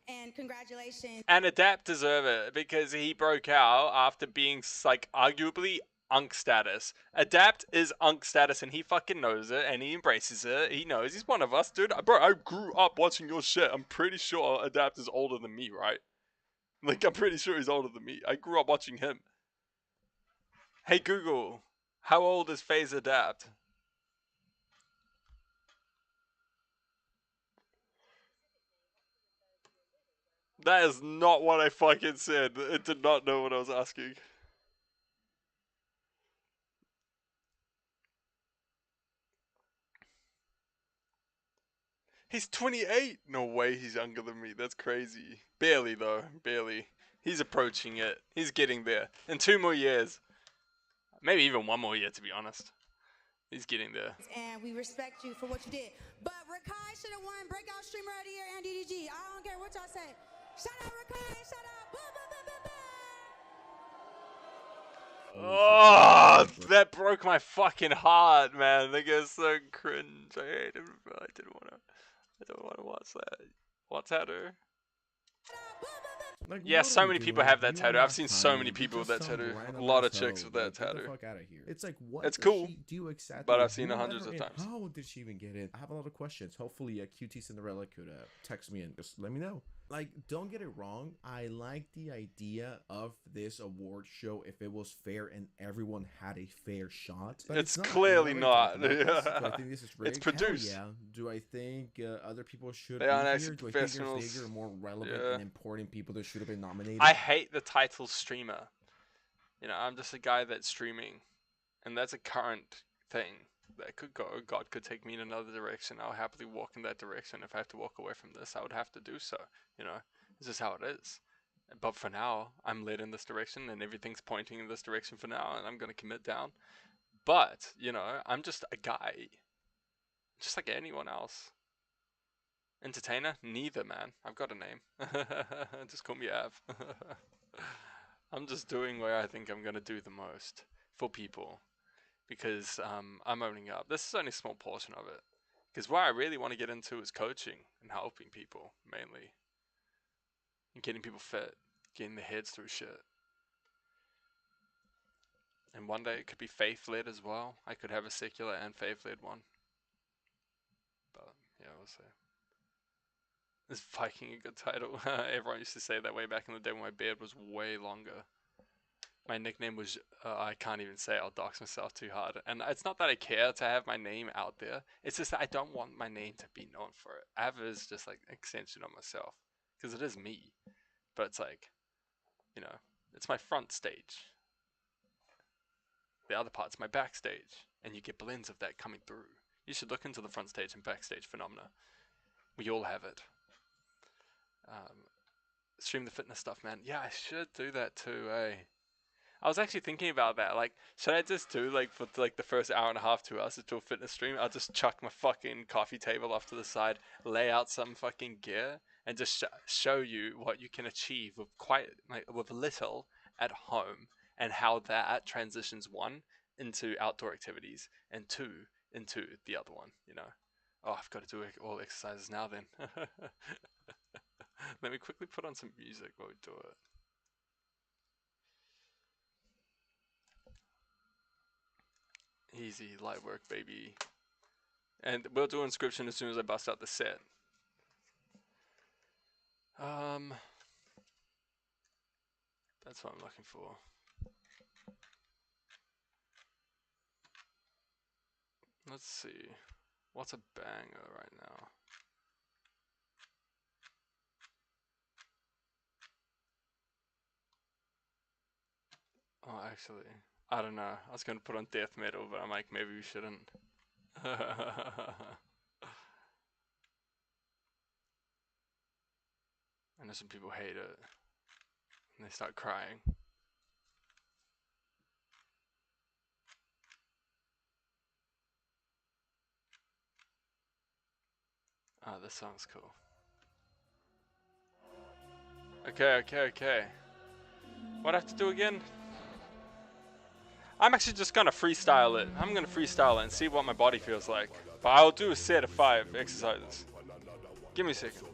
And congratulations. And Adapt deserve it because he broke out after being arguably Unk status. Adapt is Unk status, and he fucking knows it, and he embraces it. He knows he's one of us, dude. Bro, I grew up watching your shit. I'm pretty sure Adapt is older than me, right? Like, I'm pretty sure he's older than me. I grew up watching him. Hey Google, how old is FaZe Adapt? That is not what I fucking said. It did not know what I was asking. He's 28. No way he's younger than me. That's crazy. Barely though. Barely. He's approaching it. He's getting there. In 2 more years. Maybe even 1 more year, to be honest. He's getting there. And we respect you for what you did. But Rakai should have won Breakout Streamer of the Year and DDG. I don't care what y'all say. Shout out Rakai. Shout out. Boom, boom, boom, boom, boom. Oh, that broke my fucking heart, man. That guy's so cringe. I hate him. I don't want to watch that. What's that? Like, yeah, so many people have that tattoo. I've seen so many people with that tattoo. A lot of chicks with that tattoo. Get the fuck out of here. It's like, what? It's cool. Do exactly, but I've seen it hundreds of times. How did she even get it? I have a lot of questions. Hopefully, QT Cinderella could text me and just let me know. Like, don't get it wrong. I like the idea of this award show if it was fair and everyone had a fair shot. But it's clearly not. Do I think this is rigged? It's produced. Hell yeah. Do I think other people should they be aren't here? actually Do I professionals. think there's more relevant and important people that should have been nominated? I hate the title streamer. You know, I'm just a guy that's streaming. And that's a current thing. That could go. God could take me in another direction. I'll happily walk in that direction. If I have to walk away from this, I would have to do so. You know, this is how it is. But for now, I'm led in this direction, and everything's pointing in this direction for now, and I'm gonna commit down. But you know, I'm just a guy, just like anyone else. Entertainer? Neither, man. I've got a name. Just call me Av. I'm just doing what I think I'm gonna do the most for people. Because I'm owning up. This is only a small portion of it. Because what I really want to get into is coaching and helping people, mainly. And getting people fit. Getting their heads through shit. And one day it could be faith-led as well. I could have a secular and faith-led one. But, yeah, we'll see. Is Viking a good title? Everyone used to say that way back in the day when my beard was way longer. My nickname was, I can't even say it, I'll dox myself too hard. And it's not that I care to have my name out there. It's just that I don't want my name to be known for it. Av is just like an extension of myself. Because it is me. But it's like, you know, it's my front stage. The other part's my backstage. And you get blends of that coming through. You should look into the front stage and backstage phenomena. We all have it. Stream the fitness stuff, man. Yeah, I should do that too, eh? I was actually thinking about that. Like, should I just do, like, for, like, the first hour and a half, 2 hours to do a fitness stream? I'll just chuck my fucking coffee table off to the side, lay out some fucking gear, and just show you what you can achieve with with little at home, and how that transitions, 1, into outdoor activities, and 2, into the other one, you know? Oh, I've got to do all exercises now then. Let me quickly put on some music while we do it. Easy, light work, baby. And we'll do inscription as soon as I bust out the set. That's what I'm looking for. Let's see. What's a banger right now? Oh, actually, I don't know. I was going to put on death metal, but I'm like, maybe we shouldn't. I know some people hate it. And they start crying. Oh, this song's cool. Okay. What do I have to do again? I'm actually just gonna freestyle it. I'm gonna freestyle it and see what my body feels like. But I'll do a set of 5 exercises. Give me a second.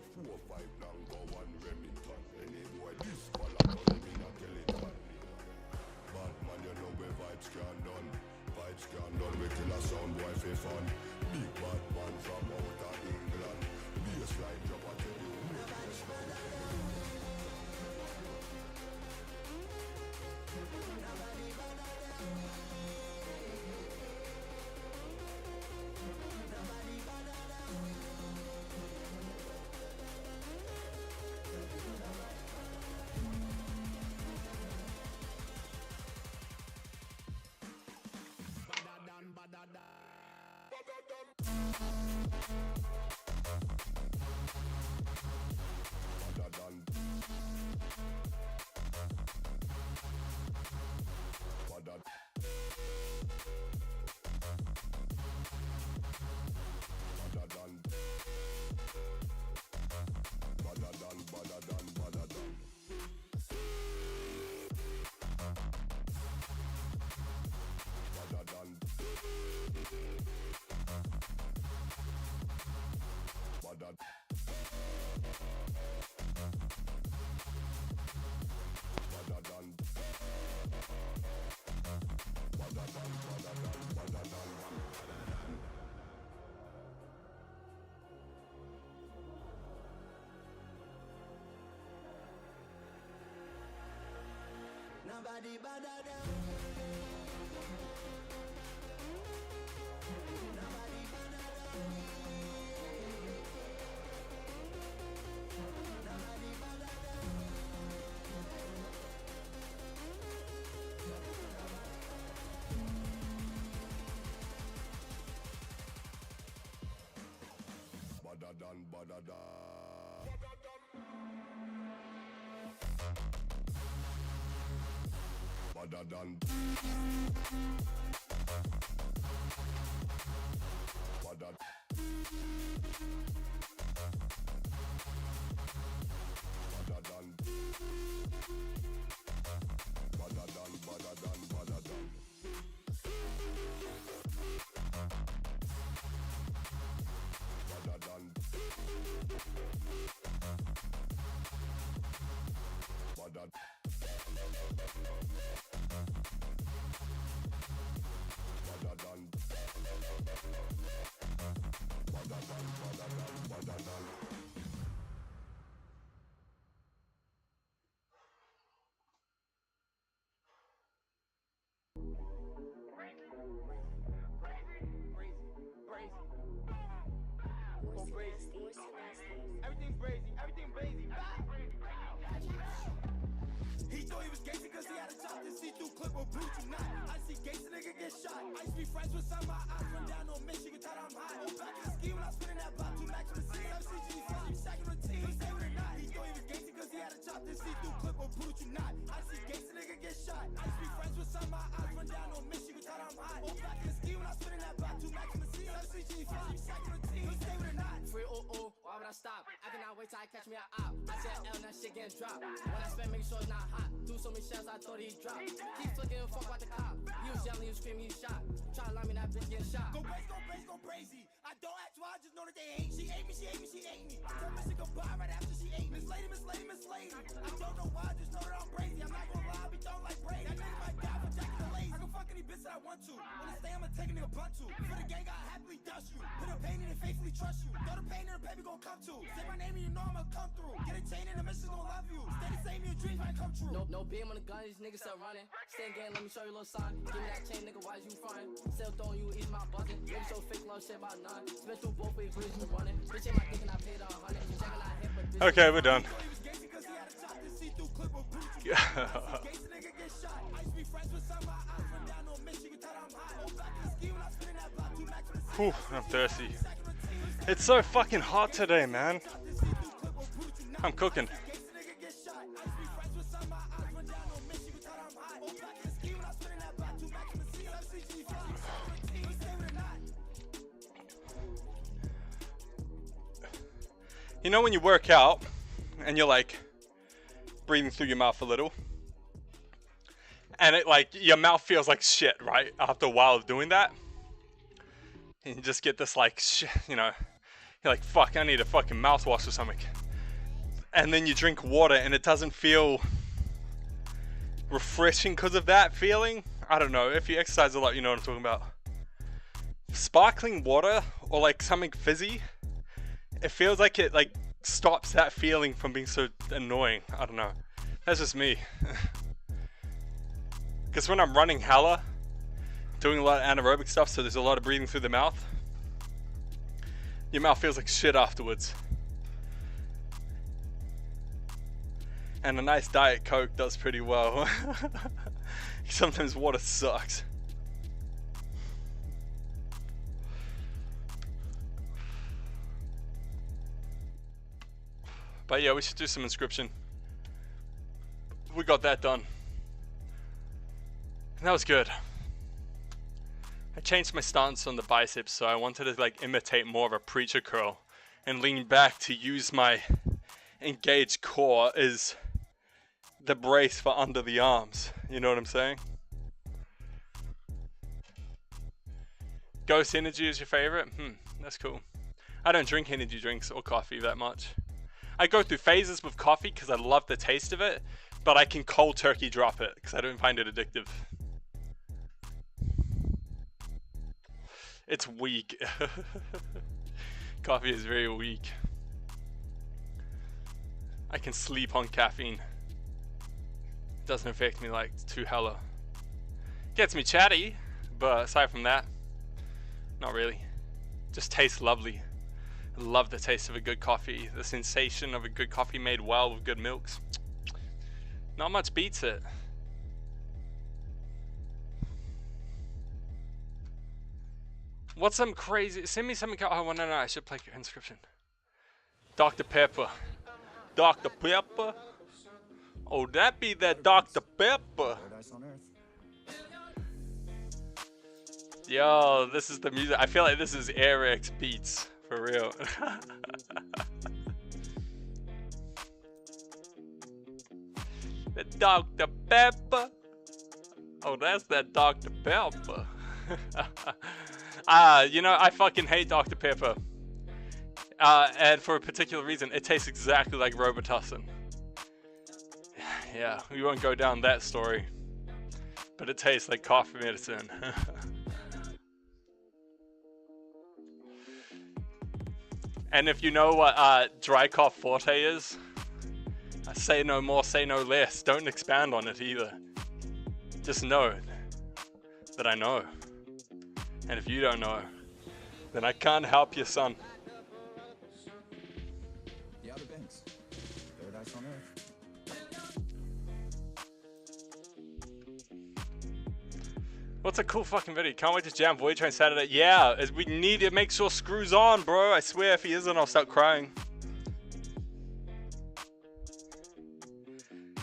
Everything crazy, everything crazy. He thought he was gangster cause he had a chop to see through clip or blue tonight. I see gangster nigga get shot. I used to be friends with some of my eyes. Run down on me, she can tell I'm high. Oh, back in the ski when I was spinning that block, 2 max for the scene. FCG, you stacking the team. Stay with it not. He thought he was gangster cause he had a chop to see through clip or blue tonight. I see gangster nigga get shot. I used to be friends with some of my eyes. Run down on me, she can tell I'm high. Oh, back in the ski when I was spinning that block, 2 max for the scene. FCG, you stacking the team. Stay with it not. Free why would I stop? I cannot wait till I catch me an op. I said L, now shit getting dropped. When I spend, make sure it's not hot. Threw so many shells, I thought he'd drop. Keep flicking and fuck about the cop. He was yelling, he was screaming, he shot. Try to lie me, that bitch getting shot. Go crazy, go crazy, go crazy. I don't act why, I just know that they hate. She ate me, she ate me, she ate me. Tell me she goodbye right after she ate me. Miss Lady, Miss Lady, Miss Lady. I don't know why, I just know that I'm crazy. I'm not gonna lie, I be throwing like Brady. That nigga might die for jacking the lazy. I can fuck any bitch that I want to. When I stay, I'ma take a nigga bunt to. For the gang, I happily dust you. Put a pain in and faithfully trust you. Throw the pain in the baby gon' come to. Say my name and you know I'ma come through. Get a chain and the mission gon' love you. Stay the same, your dreams might come true. No beam on the gun, these niggas still running. Stay in game, let me show you a little sign. Give me that chain, nigga, why is you frying? Still throwing you, eat my buzzing. Nigga so fake love, shit about none. Spit through both ways, bridge you running. Bitch ain't my thinking I paid 100. Checking I hit, but bitch. Okay, we're done. Whew, I'm thirsty. It's so fucking hot today, man. I'm cooking. You know when you work out and you're like breathing through your mouth a little and it like your mouth feels like shit, right? After a while of doing that, and you just get this like shit, you know, you're like, fuck, I need a fucking mouthwash or something. And then you drink water and it doesn't feel refreshing because of that feeling. I don't know, if you exercise a lot, you know what I'm talking about. Sparkling water or like something fizzy, it feels like it like stops that feeling from being so annoying. I don't know. That's just me. Because when I'm running hella, doing a lot of anaerobic stuff, so there's a lot of breathing through the mouth, your mouth feels like shit afterwards. And a nice Diet Coke does pretty well. Sometimes water sucks. But yeah, we should do some inscription. We got that done. And that was good. I changed my stance on the biceps, so I wanted to like imitate more of a preacher curl and lean back to use my engaged core as the brace for under the arms. You know what I'm saying? Ghost Energy is your favorite? That's cool. I don't drink energy drinks or coffee that much. I go through phases with coffee because I love the taste of it, but I can cold turkey drop it because I don't find it addictive. It's weak. Coffee is very weak. I can sleep on caffeine. Doesn't affect me like too hella. Gets me chatty, but aside from that, not really. Just tastes lovely. I love the taste of a good coffee. The sensation of a good coffee made well with good milks. Not much beats it. What's some crazy? Send me something. Oh, no, I should play Inscription. Dr. Pepper. Dr. Pepper. Oh, that be that Dr. Pepper. Yo, this is the music. I feel like this is Eric's beats for real. The Dr. Pepper. Oh, that's that Dr. Pepper. You know, I fucking hate Dr. Pepper. And for a particular reason, it tastes exactly like Robitussin. Yeah, we won't go down that story. But it tastes like cough medicine. And if you know what dry cough forte is, say no more, say no less. Don't expand on it either. Just know that I know. And if you don't know, then I can't help you, son. The Outer Banks. Paradise on Earth. What's a cool fucking video? Can't wait to jam Void Train Saturday. Yeah, we need to make sure Screw's on, bro. I swear if he isn't, I'll start crying.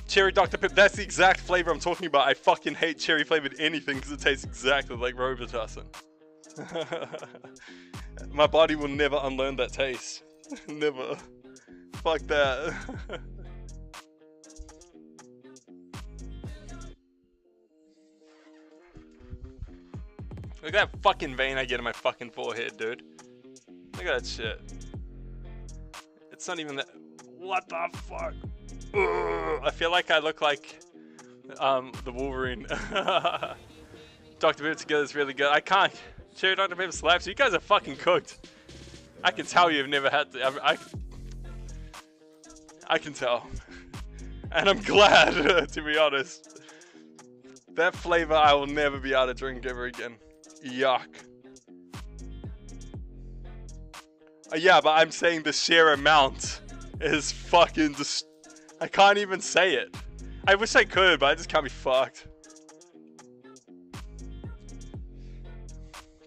Cherry Dr. Pip, that's the exact flavor I'm talking about. I fucking hate cherry flavored anything because it tastes exactly like Robitussin. My body will never unlearn that taste. Never. Fuck that. Look at that fucking vein I get in my fucking forehead, dude. Look at that shit. It's not even that. What the fuck? Ugh. I feel like I look like the Wolverine. Dr. Pepper together is really good. I can't. Cherry Dr. Pepper slaps. You guys are fucking cooked. I can tell you've never had to. I can tell. And I'm glad, to be honest. That flavor I will never be able to drink ever again. Yuck. Yeah, but I'm saying the sheer amount is fucking just. I can't even say it. I wish I could, but I just can't be fucked.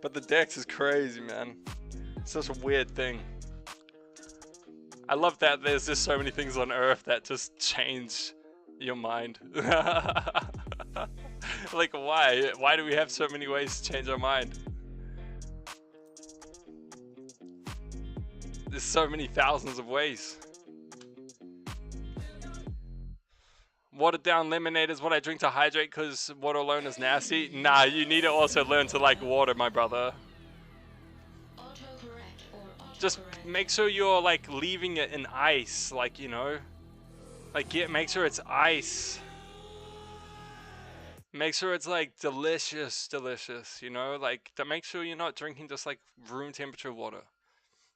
But the Dex is crazy, man. It's such a weird thing. I love that there's just so many things on Earth that just change your mind. Like, why? Why do we have so many ways to change our mind? There's so many thousands of ways. Watered down lemonade is what I drink to hydrate because water alone is nasty. Nah, you need to also learn to like water, my brother. Just make sure you're like leaving it in ice, like, you know. Like, make sure it's ice. Make sure it's like delicious, you know. Like, to make sure you're not drinking just like room temperature water.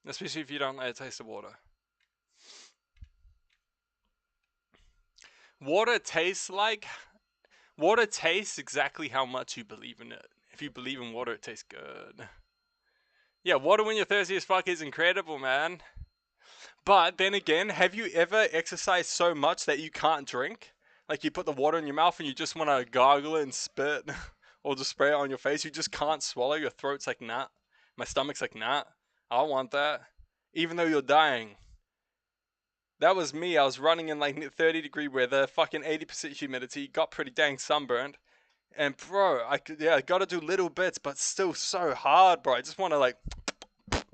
Especially if you don't like the taste of water. Water tastes exactly how much you believe in it. If you believe in water, it tastes good. Yeah, water when you're thirsty as fuck is incredible, man. But then again, have you ever exercised so much that you can't drink? Like you put the water in your mouth and you just want to gargle it and spit. Or just spray it on your face. You just can't swallow. Your throat's like, nah. My stomach's like, nah. I don't want that. Even though you're dying. That was me. I was running in like 30-degree weather, fucking 80% humidity, got pretty dang sunburned. And bro, I gotta do little bits, but still so hard, bro. I just want to like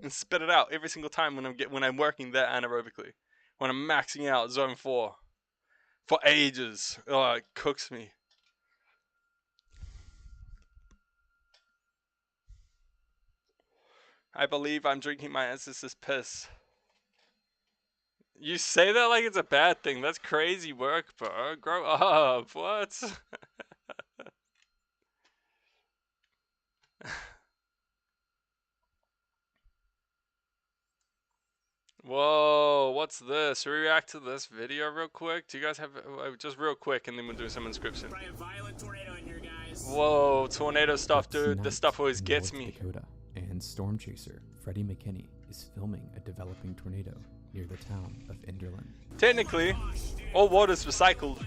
and spit it out every single time when I'm working that anaerobically. When I'm maxing out zone 4 for ages. Oh, it cooks me. I believe I'm drinking my ancestors' piss. You say that like it's a bad thing. That's crazy work, bro. Grow up. What? Whoa, what's this? Should we react to this video real quick? Do you guys have just real quick, and then we'll do some inscription. Probably a violent tornado in here, guys. Whoa, tornado stuff, dude. This stuff always gets me. Dakota and storm chaser Freddie McKinney is filming a developing tornado near the town of Enderlin. Technically, all water's recycled.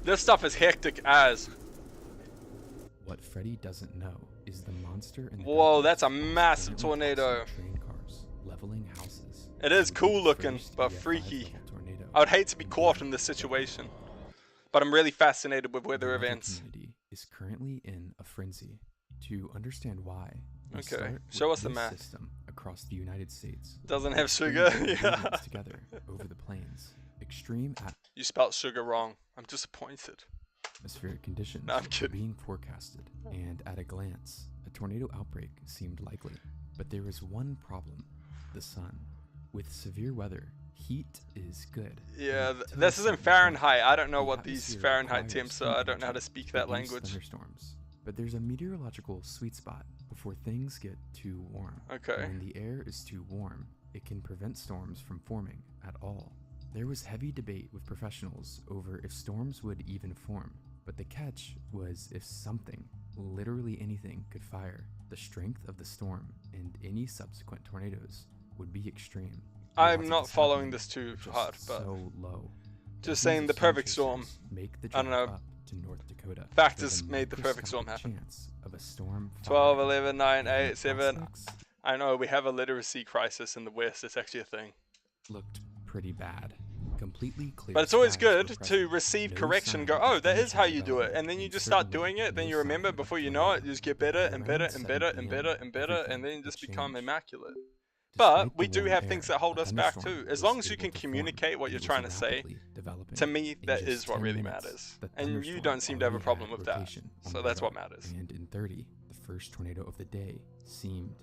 This stuff is hectic as. What Freddie doesn't know is the monster in the whoa, that's a massive tornado. Train cars, leveling houses. It is cool looking, but freaky. I would hate to be caught in this situation, but I'm really fascinated with weather events. The community is currently in a frenzy to understand why. Okay, show us the map. System across the United States doesn't have sugar. Yeah. Together over the plains. Extreme. You spelled sugar wrong. I'm disappointed. Atmospheric conditions no, I'm kidding. Were being forecasted, and at a glance, a tornado outbreak seemed likely. But there was one problem: the sun. With severe weather, heat is good. Yeah, this is in Fahrenheit. I don't know what these Fahrenheit temps are. I don't know how to speak that language. Thunderstorms. But there's a meteorological sweet spot before things get too warm. Okay. When the air is too warm, it can prevent storms from forming at all. There was heavy debate with professionals over if storms would even form, but the catch was if something, literally anything, could fire, the strength of the storm and any subsequent tornadoes would be extreme. I'm not following this too hard, but so low. Just saying the perfect storm. Make the I don't know. Up to North Dakota. Factors made the perfect storm happen. Chance of a storm 12, 11, 9, 8, 7. I know we have a literacy crisis in the West. It's actually a thing. Looked pretty bad. Completely clear. But it's always good to receive correction and go, oh, that is how you do it. And then you just start doing it. Then you remember before you know it, you just get better and better and better and better and better. And then you just become immaculate. But we do have things that hold us back too. As long as you can communicate what you're trying to say, to me, that is what really matters. And you don't seem to have a problem with that. So that's what matters. And in 30, the first tornado of the day seemed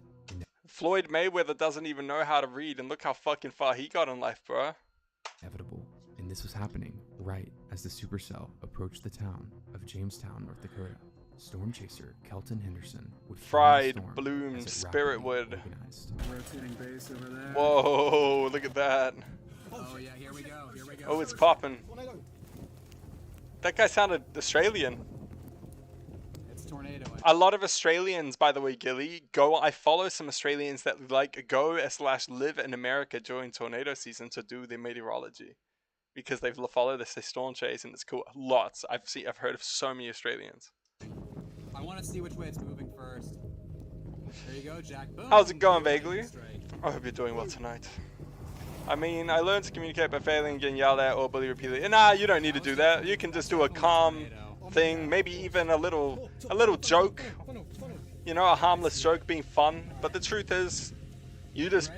Floyd Mayweather doesn't even know how to read, and look how fucking far he got in life, bro. Inevitable. And this was happening right as the supercell approached the town of Jamestown, North Dakota. Storm chaser Kelton Henderson would fried bloom spiritwood. Rotating base over there. Whoa, look at that. Oh yeah, here we go. Here we go. Oh, it's popping. That guy sounded Australian. It's tornado. A lot of Australians, by the way, Gilly, I follow some Australians that like go/live in America during tornado season to do their meteorology, because they follow this storm chase and it's cool. Lots. I've heard of so many Australians. I want to see which way it's moving first. There you go, Jack. Boom. How's it going, Vaguely? I hope you're doing well tonight. I mean, I learned to communicate by failing, getting yelled at, or bullied repeatedly. Nah, you don't need to do that. You can just do a calm thing, maybe even a little joke. You know, a harmless joke being fun. But the truth is, you just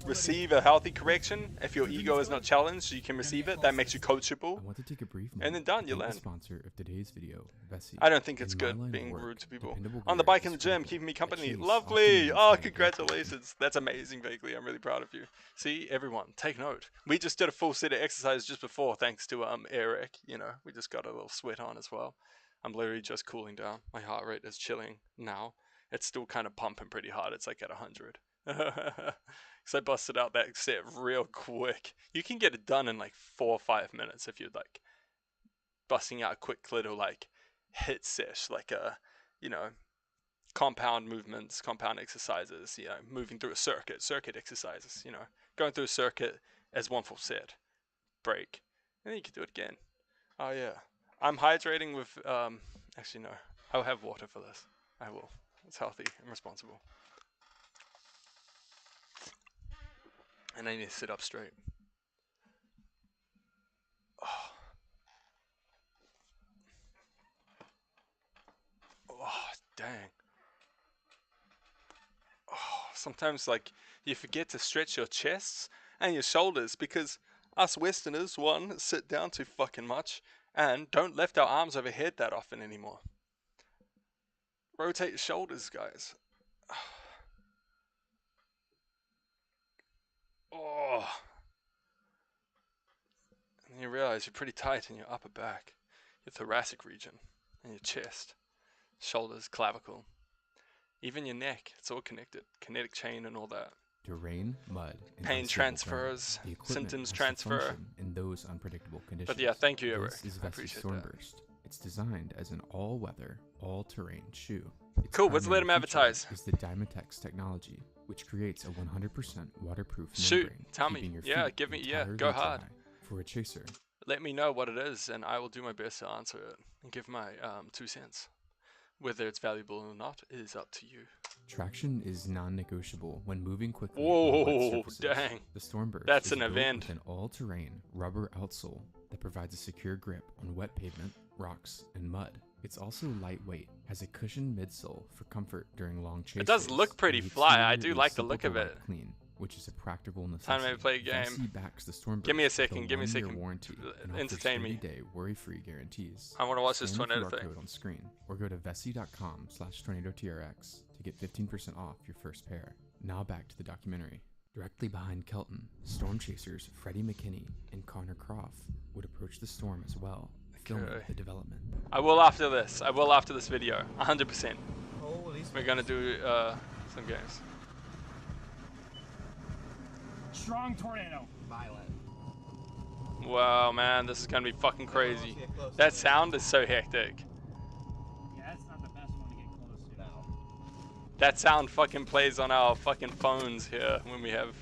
receive a healthy correction. If your ego is not challenged, you can receive it. That makes you coachable. I want to take a brief and then done, you learn. Sponsor of today's video, Vessi. I don't think it's good being rude to people. On the bike in the gym, keeping me company. Lovely. Oh, congratulations. That's amazing, Vaguely. I'm really proud of you. See, everyone, take note. We just did a full set of exercises just before, thanks to Eric. You know, we just got a little sweat on as well. I'm literally just cooling down. My heart rate is chilling now. It's still kind of pumping pretty hard. It's like at 100. So I busted out that set real quick. You can get it done in like 4 or 5 minutes if you're like busting out a quick little like hit sesh, like compound movements, compound exercises, you know, moving through a circuit exercises, you know, going through a circuit as one full set, break, and then you can do it again. Oh yeah, I'm hydrating with actually no, I'll have water for this. I will. It's healthy and responsible. And I need to sit up straight. Oh, dang. Oh, sometimes like you forget to stretch your chests and your shoulders because us Westerners, one, sit down too fucking much and don't lift our arms overhead that often anymore. Rotate your shoulders, guys. Oh. And you realize you're pretty tight in your upper back, your thoracic region, and your chest, shoulders, clavicle. Even your neck, it's all connected. Kinetic chain and all that. Terrain, mud, and pain transfers, symptoms transfer. In those unpredictable conditions. But yeah, thank you, Eric. This is Vessi Stormburst. It's designed as an all-weather, all-terrain shoe. Cool, let's let him advertise. Is the Dymatex technology, which creates a 100% waterproof Shoot, membrane, tell me. Yeah, give me, yeah, go hard. For a chaser. Let me know what it is, and I will do my best to answer it and give my 2 cents. Whether it's valuable or not is up to you. Traction is non-negotiable when moving quickly. Whoa, dang. The Stormburst That's an event. With an all-terrain rubber outsole that provides a secure grip on wet pavement, rocks, and mud. It's also lightweight, has a cushioned midsole for comfort during long chases. It does look pretty fly. I do like the look of it. Clean, which is a practical necessity. Time to play a game. Vessi backs the Stormburst. Give me a second. Give me a second. Warranty and entertain me. 30-day worry-free guarantees. I want to watch this tornado thing. thing. On screen, or go to vessi.com/tornadotrx to get 15% off your first pair. Now back to the documentary. Directly behind Kelton, storm chasers Freddie McKinney and Connor Croft would approach the storm as well, filming the development. I will after this. I will after this video. 100%. We're gonna do some games. Strong tornado. Violent. Wow, man, this is gonna be fucking crazy. That sound is so hectic. Yeah, that's not the best one to get close to. No. That sound fucking plays on our fucking phones here when we have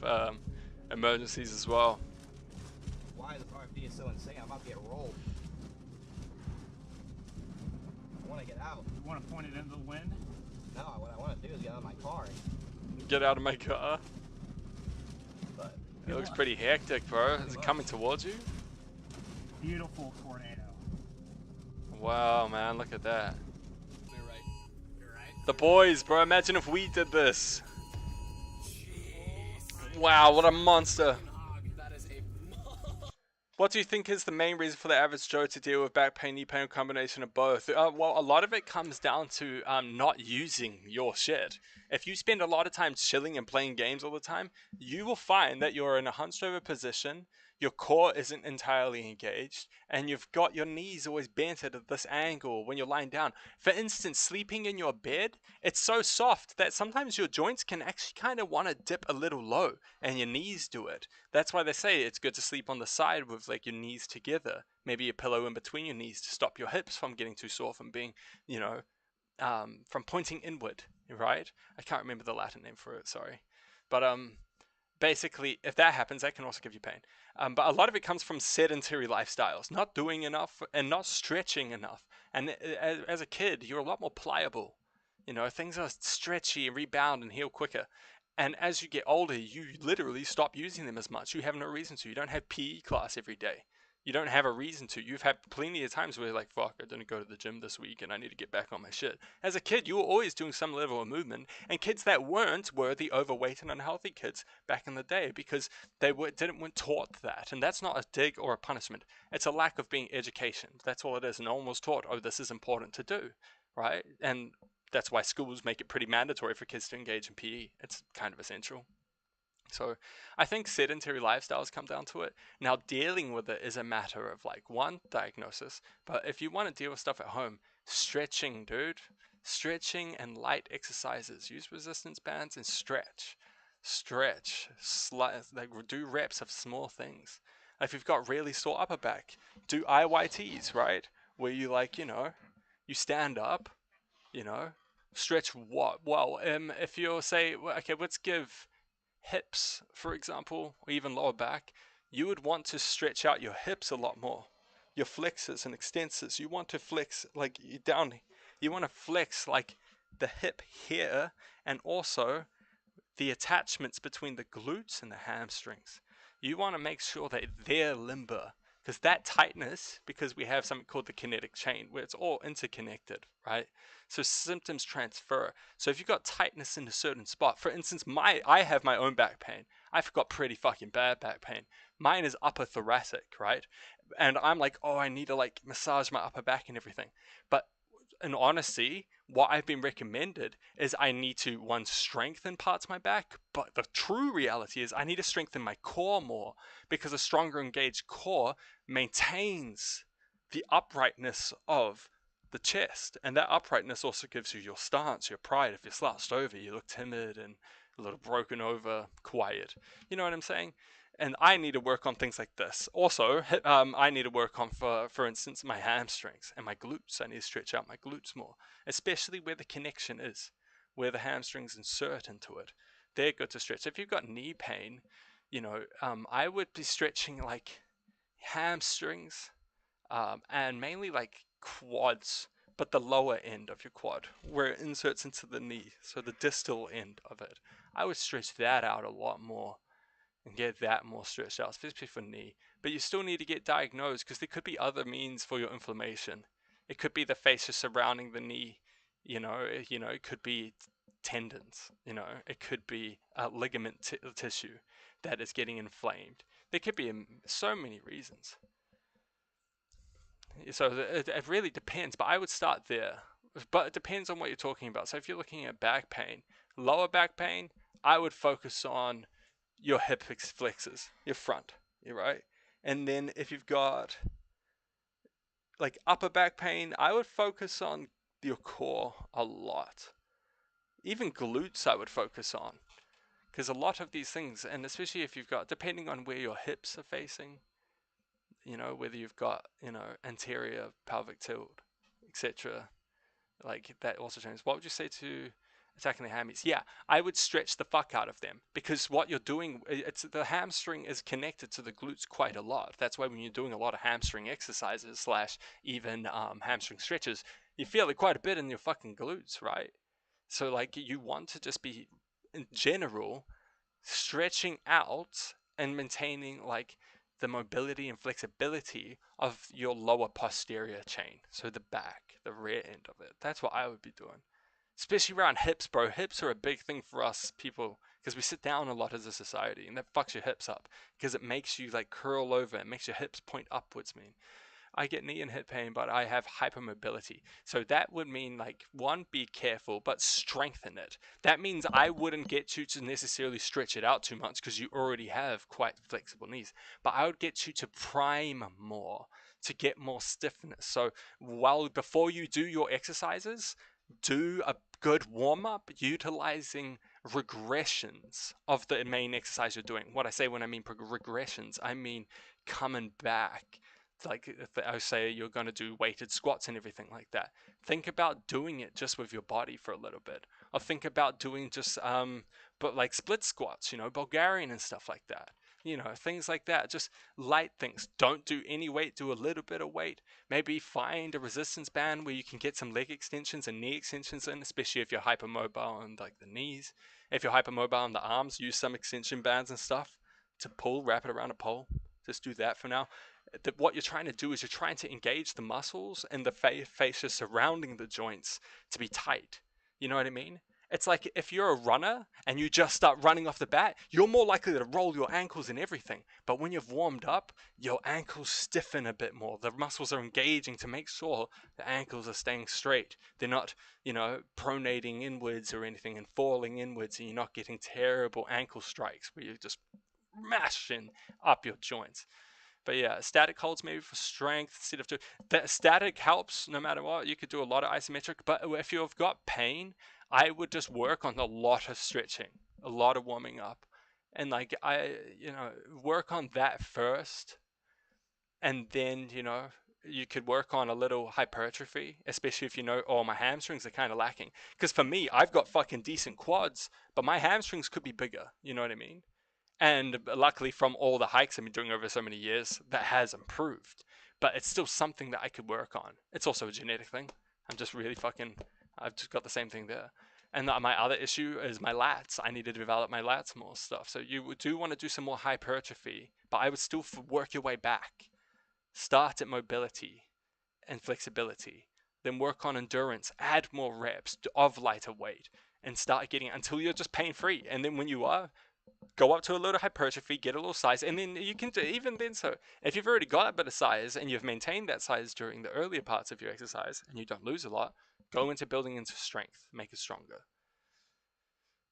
emergencies as well. Why the RFD is so insane? I'm about to get rolled. I want to get out. You want to point it into the wind? No, what I want to do is get out of my car. Get out of my car. But it looks pretty hectic, bro. Is it coming towards you? Beautiful tornado. Wow, man, look at that. You're right. You're right. The boys, bro. Imagine if we did this. Wow, what a monster. What do you think is the main reason for the average Joe to deal with back pain, knee pain, or combination of both? Well, a lot of it comes down to not using your shit. If you spend a lot of time chilling and playing games all the time, you will find that you're in a hunched over position, your core isn't entirely engaged, and you've got your knees always bent at this angle when you're lying down. For instance, sleeping in your bed, it's so soft that sometimes your joints can actually kind of want to dip a little low, and your knees do it. That's why they say it's good to sleep on the side with like your knees together. Maybe a pillow in between your knees to stop your hips from getting too sore from being, you know, from pointing inward, right? I can't remember the Latin name for it, sorry. But basically, if that happens, that can also give you pain. But a lot of it comes from sedentary lifestyles, not doing enough and not stretching enough. And as a kid, you're a lot more pliable. You know, things are stretchy and rebound and heal quicker. And as you get older, you literally stop using them as much. You have no reason to. You don't have PE class every day. You don't have a reason to. You've had plenty of times where you're like, fuck, I didn't go to the gym this week and I need to get back on my shit. As a kid, you were always doing some level of movement, and kids that weren't were the overweight and unhealthy kids back in the day because they weren't taught that. And that's not a dig or a punishment. It's a lack of being education. That's all it is. No one was taught, oh, this is important to do, right? And that's why schools make it pretty mandatory for kids to engage in PE. It's kind of essential. So I think sedentary lifestyles come down to it. Now, dealing with it is a matter of like one, diagnosis, but if you want to deal with stuff at home, stretching, dude. Stretching and light exercises. Use resistance bands and stretch. Stretch. Like do reps of small things. If you've got really sore upper back, do IYTs, right? Where you like, you know, you stand up, you know, stretch what? Well, if you're say, okay, let's give hips, for example, or even lower back, you would want to stretch out your hips a lot more. Your flexors and extensors, you want to flex like down. You want to flex like the hip here, and also the attachments between the glutes and the hamstrings. You want to make sure that they're limber, because that tightness, because we have something called the kinetic chain where it's all interconnected, right? So symptoms transfer. So if you've got tightness in a certain spot, for instance, I have my own back pain. I've got pretty fucking bad back pain. Mine is upper thoracic, right? And I'm like, oh, I need to like massage my upper back and everything. But in honesty, what I've been recommended is I need to, one, strengthen parts of my back, but the true reality is I need to strengthen my core more, because a stronger engaged core maintains the uprightness of the chest. And that uprightness also gives you your stance, your pride. If you're slouched over, you look timid and a little broken over, quiet. You know what I'm saying? And I need to work on things like this. Also, I need to work on, for instance, my hamstrings and my glutes. I need to stretch out my glutes more, especially where the connection is, where the hamstrings insert into it. They're good to stretch. If you've got knee pain, you know, I would be stretching like hamstrings and mainly like quads, but the lower end of your quad, where it inserts into the knee, so the distal end of it. I would stretch that out a lot more and get that more stretched out, especially for knee. But you still need to get diagnosed, because there could be other means for your inflammation. It could be the fascia surrounding the knee, you know, it could be tendons, you know, it could be ligament tissue that is getting inflamed. There could be so many reasons. So it really depends, but I would start there. But it depends on what you're talking about. So if you're looking at back pain, lower back pain, I would focus on your hip flexors, your front, right? And then if you've got like upper back pain, I would focus on your core a lot. Even glutes I would focus on, because a lot of these things, and especially if you've got, depending on where your hips are facing, you know, whether you've got, you know, anterior pelvic tilt, etc., like that also changes. What would you say to attacking the hammies? Yeah, I would stretch the fuck out of them, because what you're doing, it's the hamstring is connected to the glutes quite a lot. That's why when you're doing a lot of hamstring exercises / even hamstring stretches, you feel it quite a bit in your fucking glutes, right? So like you want to just be, in general, stretching out and maintaining like the mobility and flexibility of your lower posterior chain. So the back, the rear end of it. That's what I would be doing. Especially around hips, bro. Hips are a big thing for us people, because we sit down a lot as a society, and that fucks your hips up, because it makes you like curl over. It makes your hips point upwards, man. I get knee and hip pain, but I have hypermobility. So that would mean, like, one, be careful, but strengthen it. That means I wouldn't get you to necessarily stretch it out too much, because you already have quite flexible knees. But I would get you to prime more, to get more stiffness. So before you do your exercises, do a good warm-up utilizing regressions of the main exercise you're doing. What I say when I mean regressions, I mean coming back. Like if I say you're going to do weighted squats and everything like that, think about doing it just with your body for a little bit, or think about doing just but like split squats, you know, Bulgarian and stuff like that, you know, things like that. Just light things. Don't do any weight, do a little bit of weight. Maybe find a resistance band where you can get some leg extensions and knee extensions in, especially if you're hypermobile on like the knees. If you're hypermobile on the arms, use some extension bands and stuff to pull, wrap it around a pole. Just do that for now. What you're trying to do is you're trying to engage the muscles and the fascia surrounding the joints to be tight. You know what I mean? It's like if you're a runner and you just start running off the bat, you're more likely to roll your ankles and everything. But when you've warmed up, your ankles stiffen a bit more. The muscles are engaging to make sure the ankles are staying straight. They're not, you know, pronating inwards or anything and falling inwards, and you're not getting terrible ankle strikes where you're just mashing up your joints. But yeah, static holds maybe for strength instead of that. Static helps no matter what. You could do a lot of isometric, but if you've got pain, I would just work on a lot of stretching, a lot of warming up, and like work on that first, and then you could work on a little hypertrophy, especially if my hamstrings are kind of lacking. Because for me, I've got fucking decent quads, but my hamstrings could be bigger. You know what I mean? And luckily, from all the hikes I've been doing over so many years, that has improved. But it's still something that I could work on. It's also a genetic thing. I've just got the same thing there. And my other issue is my lats. I need to develop my lats more stuff. So you do want to do some more hypertrophy, but I would still work your way back. Start at mobility and flexibility. Then work on endurance. Add more reps of lighter weight. And start getting it until you're just pain-free. And then when you are, go up to a little hypertrophy, get a little size, and then you can do, even then, so if you've already got a bit of size and you've maintained that size during the earlier parts of your exercise and you don't lose a lot, go into building into strength, make it stronger.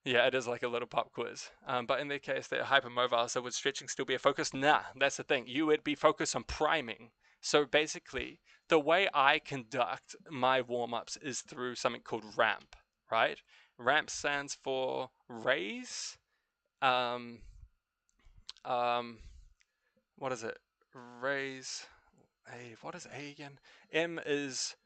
Yeah, it is like a little pop quiz. But in their case, they're hypermobile, so would stretching still be a focus? Nah, that's the thing. You would be focused on priming. So basically, the way I conduct my warm-ups is through something called RAMP, right? RAMP stands for raise, what is it? Raise, A, what is A again? M is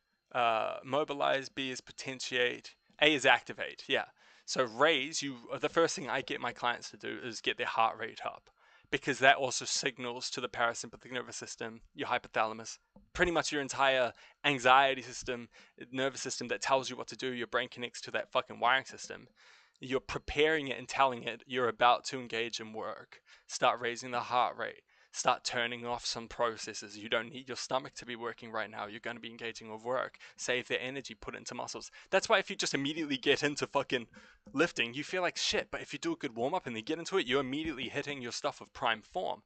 mobilize, B is potentiate, A is activate, yeah. So raise, the first thing I get my clients to do is get their heart rate up, because that also signals to the parasympathetic nervous system, your hypothalamus, pretty much your entire anxiety system, nervous system that tells you what to do. Your brain connects to that fucking wiring system. You're preparing it and telling it you're about to engage in work. Start raising the heart rate. Start turning off some processes. You don't need your stomach to be working right now. You're going to be engaging with work. Save the energy, put it into muscles. That's why if you just immediately get into fucking lifting, you feel like shit. But if you do a good warm-up and then get into it, you're immediately hitting your stuff with prime form.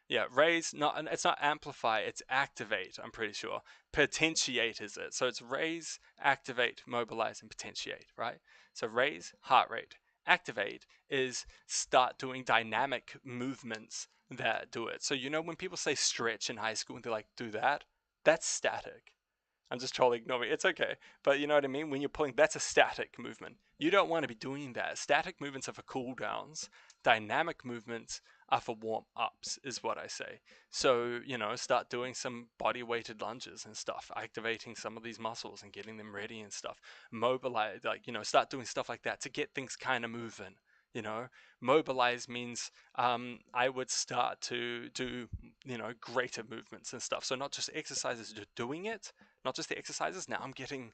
Yeah, raise, it's not amplify, it's activate, I'm pretty sure. Potentiate is it. So it's raise, activate, mobilize, and potentiate, right? So raise, heart rate. Activate is start doing dynamic movements that do it. So you know when people say stretch in high school and they're like, do that? That's static. I'm just trolling, ignore me. It's okay. But you know what I mean? When you're pulling, that's a static movement. You don't want to be doing that. Static movements are for cool downs. Dynamic movements are for warm-ups, is what I say. So, you know, start doing some body-weighted lunges and stuff, activating some of these muscles and getting them ready and stuff. Mobilize, like, you know, start doing stuff like that to get things kind of moving. You know, mobilize means I would start to do, you know, greater movements and stuff. So not just exercises, just doing it, not just the exercises. Now I'm getting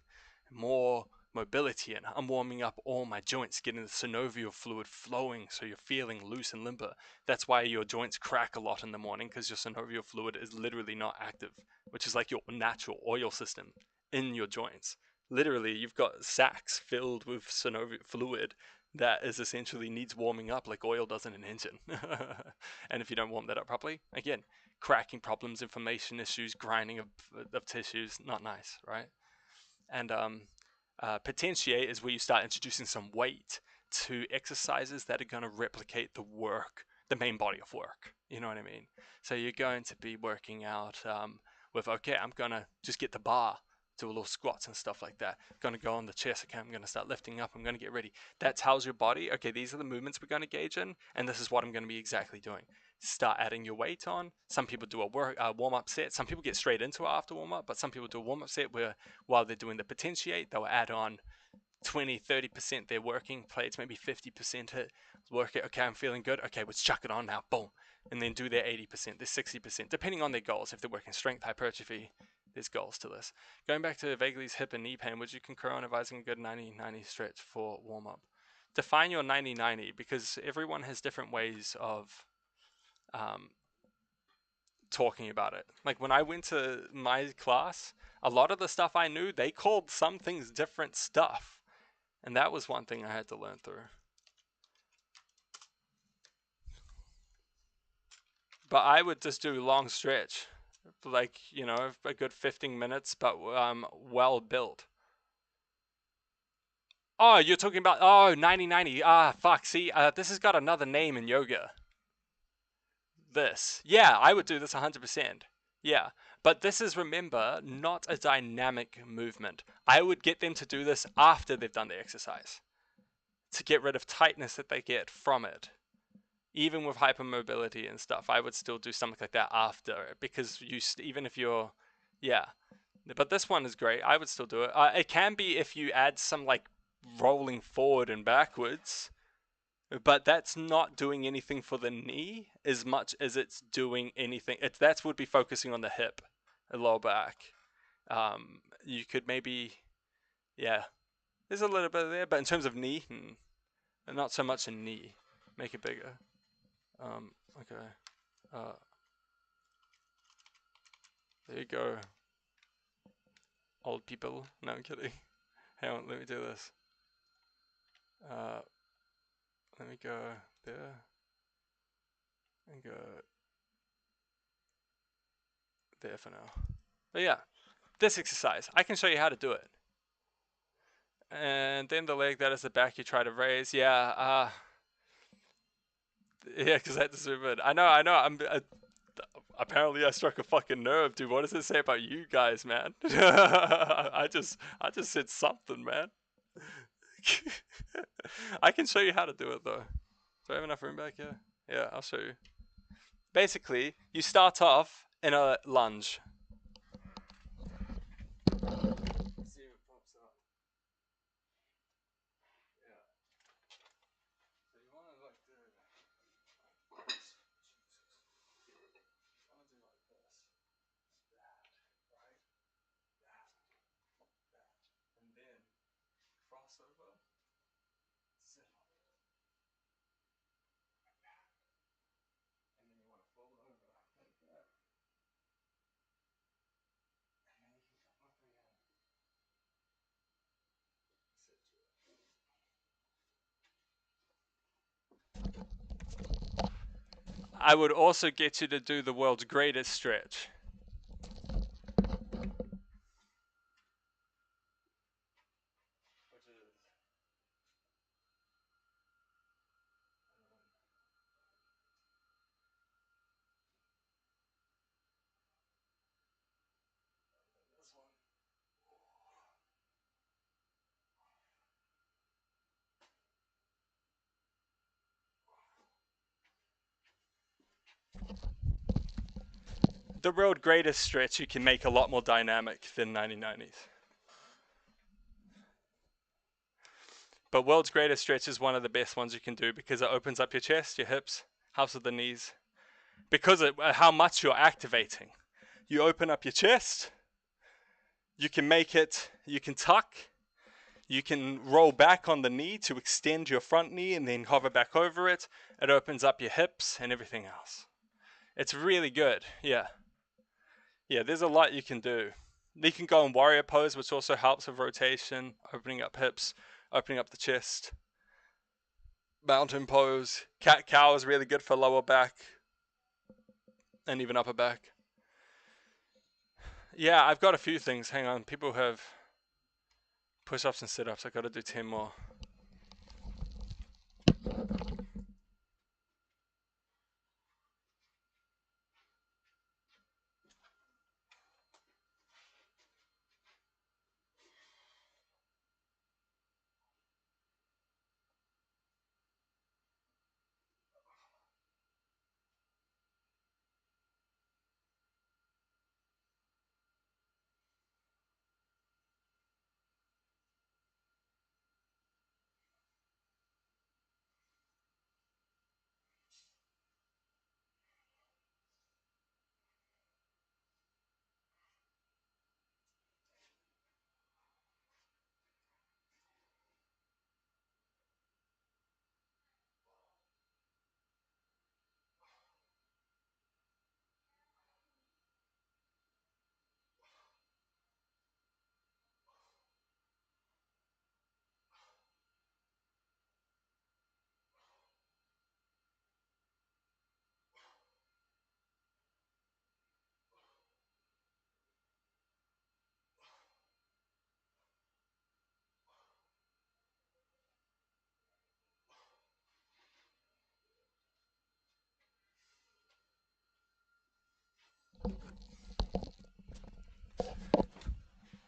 more mobility and I'm warming up all my joints, getting the synovial fluid flowing so you're feeling loose and limber. That's why your joints crack a lot in the morning, because your synovial fluid is literally not active, which is like your natural oil system in your joints. Literally, you've got sacs filled with synovial fluid that is essentially needs warming up like oil does in an engine. And if you don't warm that up properly, again, cracking problems, inflammation issues, grinding of tissues, not nice, right? And potentiate is where you start introducing some weight to exercises that are going to replicate the work, the main body of work. You know what I mean? So you're going to be working out with, okay, I'm going to just get the bar, do a little squats and stuff like that. I'm going to go on the chest. Okay, I'm going to start lifting up. I'm going to get ready. That tells your body, okay, these are the movements we're going to engage in, and this is what I'm going to be exactly doing. Start adding your weight on. Some people do a warm-up set. Some people get straight into it after warm-up, but some people do a warm-up set where while they're doing the potentiate, they'll add on 20, 30% their working plates, maybe 50% it. Work it. Okay, I'm feeling good. Okay, let's chuck it on now. Boom. And then do their 80%, their 60%, depending on their goals. If they're working strength, hypertrophy, there's goals to this. Going back to Vaguely's hip and knee pain, would you concur on advising a good 90-90 stretch for warm-up? Define your 90-90, because everyone has different ways of talking about it. Like when I went to my class, a lot of the stuff I knew, they called some things different stuff. And that was one thing I had to learn through. But I would just do long stretch. Like, you know, a good 15 minutes, but well built. Oh, you're talking about, 90-90. Ah, fuck, see, this has got another name in yoga. This. Yeah, I would do this 100%. Yeah, but this is, remember, not a dynamic movement. I would get them to do this after they've done the exercise to get rid of tightness that they get from it. Even with hypermobility and stuff, I would still do something like that after, because you even if you're, yeah. But this one is great. I would still do it. It can be if you add some like rolling forward and backwards, but that's not doing anything for the knee as much as it's doing anything. That would be focusing on the hip, the lower back. You could maybe, yeah, there's a little bit there, but in terms of knee, not so much in knee. Make it bigger. Okay. There you go. Old people. No, I'm kidding. Hang on, let me do this. Let me go there. And go there for now. But yeah, this exercise, I can show you how to do it. And then the leg that is the back you try to raise. Yeah, yeah, because I had to zoom in. I know. Apparently I struck a fucking nerve, dude. What does it say about you guys, man? I just said something, man. I can show you how to do it though. Do I have enough room back here? Yeah, I'll show you. Basically, you start off in a lunge. I would also get you to do the world's greatest stretch. The world's greatest stretch you can make a lot more dynamic than 90/90s. But world's greatest stretch is one of the best ones you can do because it opens up your chest, your hips, helps with the knees. Because of how much you're activating. You open up your chest, you can make it, you can tuck, you can roll back on the knee to extend your front knee and then hover back over it. It opens up your hips and everything else. It's really good, yeah. Yeah, there's a lot you can do. You can go in warrior pose, which also helps with rotation, opening up hips, opening up the chest. Mountain pose. Cat-cow is really good for lower back and even upper back. Yeah, I've got a few things. Hang on. People have push-ups and sit-ups. I've got to do 10 more.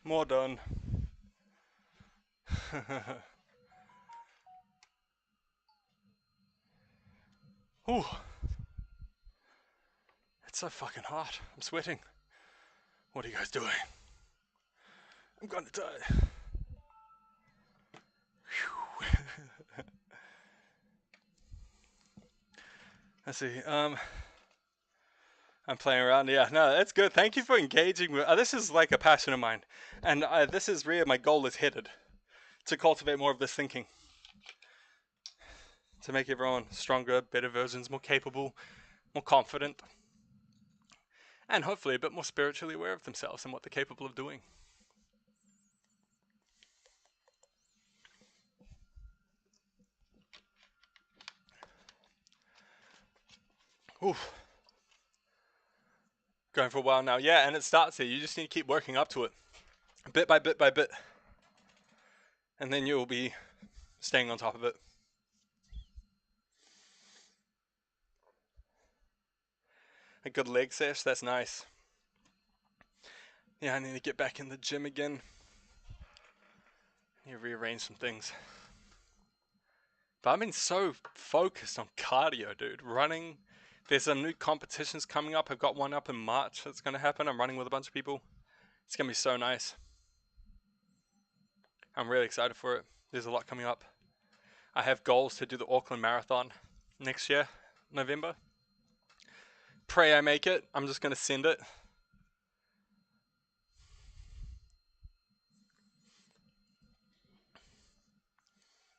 More done. Ooh. It's so fucking hot. I'm sweating. What are you guys doing? I'm gonna die. Let's see. I'm playing around. Yeah, no, that's good. Thank you for engaging with. This is like a passion of mine, and this is where my goal is headed, to cultivate more of this thinking, to make everyone stronger, better versions, more capable, more confident, and hopefully a bit more spiritually aware of themselves and what they're capable of doing. Oof. Going for a while now. Yeah, and it starts here. You just need to keep working up to it. Bit by bit by bit. And then you'll be staying on top of it. A good leg sesh, that's nice. Yeah, I need to get back in the gym again. I need to rearrange some things. But I've been so focused on cardio, dude. Running. There's some new competitions coming up. I've got one up in March that's going to happen. I'm running with a bunch of people. It's going to be so nice. I'm really excited for it. There's a lot coming up. I have goals to do the Auckland Marathon next year, November. Pray I make it. I'm just going to send it.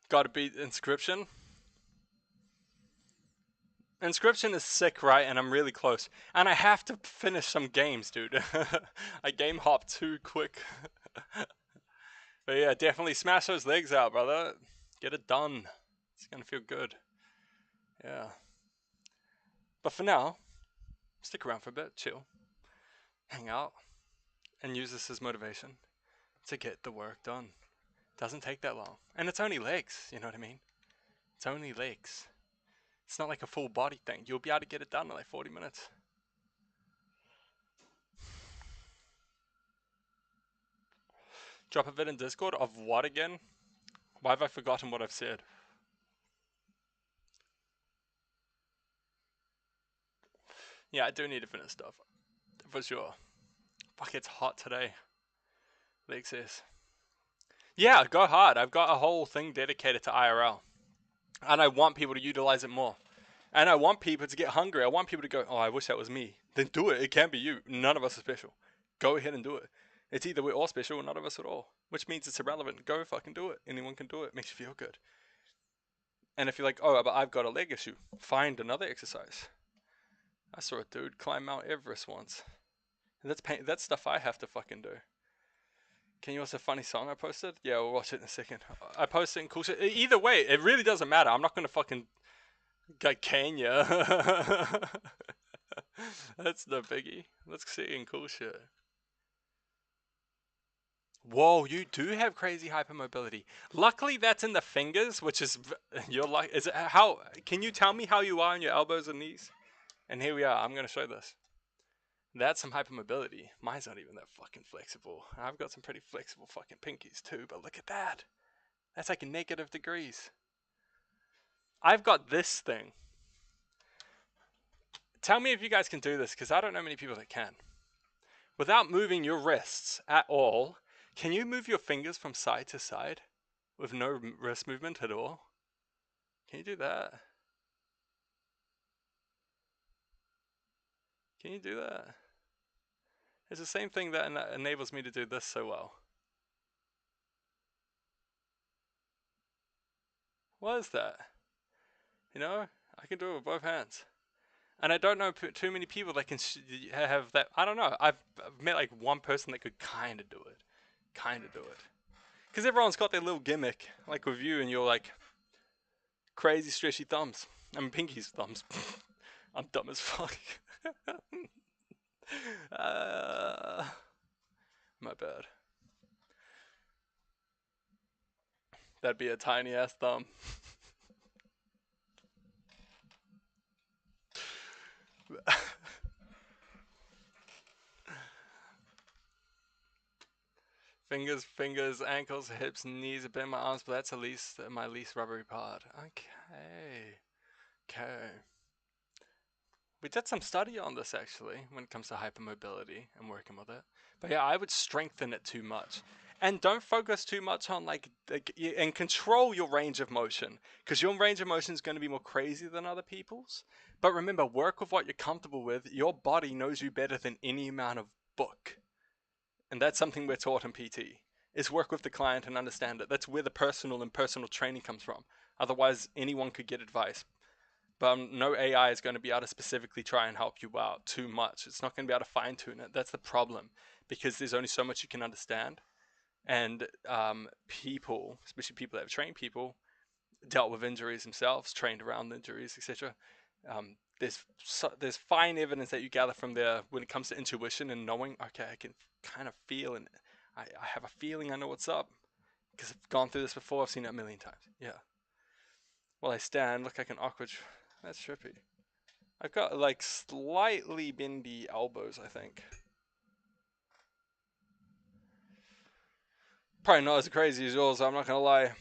Got to beat Inscription. Inscription is sick, right? And I'm really close. And I have to finish some games, dude. I game hop too quick. But yeah, definitely smash those legs out, brother. Get it done. It's going to feel good. Yeah. But for now, stick around for a bit, chill, hang out, and use this as motivation to get the work done. Doesn't take that long. And it's only legs, you know what I mean? It's only legs. It's not like a full body thing. You'll be able to get it done in like 40 minutes. Drop a vid in Discord of what again? Why have I forgotten what I've said? Yeah, I do need to finish stuff. For sure. Fuck, it's hot today. Leg says. Yeah, go hard. I've got a whole thing dedicated to IRL. And I want people to utilize it more. And I want people to get hungry. I want people to go, oh, I wish that was me. Then do it. It can be you. None of us are special. Go ahead and do it. It's either we're all special or none of us at all. Which means it's irrelevant. Go fucking do it. Anyone can do it. Makes you feel good. And if you're like, oh, but I've got a leg issue. Find another exercise. I saw a dude climb Mount Everest once. That's stuff I have to fucking do. Can you watch a funny song I posted? Yeah, we'll watch it in a second. I posted in cool shit. Either way, it really doesn't matter. I'm not going to fucking can ya. That's no biggie. Let's see in cool shit. Whoa, you do have crazy hypermobility. Luckily, that's in the fingers, which is you're like. Is it how? Can you tell me how you are on your elbows and knees? And here we are. I'm going to show this. That's some hypermobility. Mine's not even that fucking flexible. I've got some pretty flexible fucking pinkies too, but look at that. That's like negative degrees. I've got this thing. Tell me if you guys can do this, because I don't know many people that can. Without moving your wrists at all, can you move your fingers from side to side with no wrist movement at all? Can you do that? Can you do that? It's the same thing that enables me to do this so well. What is that? You know, I can do it with both hands. And I don't know too many people that can have that. I don't know. I've met like one person that could kind of do it. Kind of do it. Because everyone's got their little gimmick. Like with you and your like crazy stretchy thumbs. I mean pinkies thumbs. I'm dumb as fuck. My bad. That'd be a tiny ass thumb. Fingers, ankles, hips, knees, a bit in my arms, but that's at least my least rubbery part. Okay. We did some study on this actually when it comes to hypermobility and working with it. But yeah, I would strengthen it too much. And don't focus too much on and control your range of motion, because your range of motion is going to be more crazy than other people's. But remember, work with what you're comfortable with. Your body knows you better than any amount of book. And that's something we're taught in PT, is work with the client and understand it. That's where the personal training comes from. Otherwise, anyone could get advice. But no AI is going to be able to specifically try and help you out too much. It's not going to be able to fine tune it. That's the problem, because there's only so much you can understand. And people, especially people that have trained people, dealt with injuries themselves, trained around injuries, etc. There's fine evidence that you gather from there when it comes to intuition and knowing, okay, I can kind of feel, and I have a feeling I know what's up, because I've gone through this before, I've seen it a million times. Yeah. While I stand, look like an awkward... That's trippy. I've got like slightly bendy elbows, I think. Probably not as crazy as yours, I'm not gonna lie.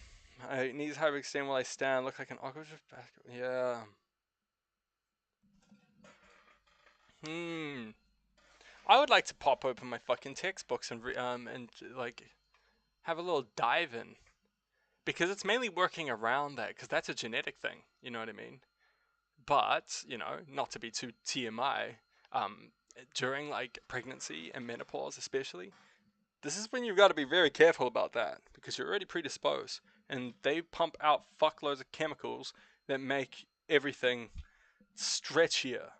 My knees hyperextend while I stand, look like an awkward back. Yeah. I would like to pop open my fucking textbooks and like have a little dive in, because it's mainly working around that, because that's a genetic thing, you know what I mean? But, you know, not to be too TMI, during like pregnancy and menopause especially, this is when you've got to be very careful about that, because you're already predisposed, and they pump out fuckloads of chemicals that make everything stretchier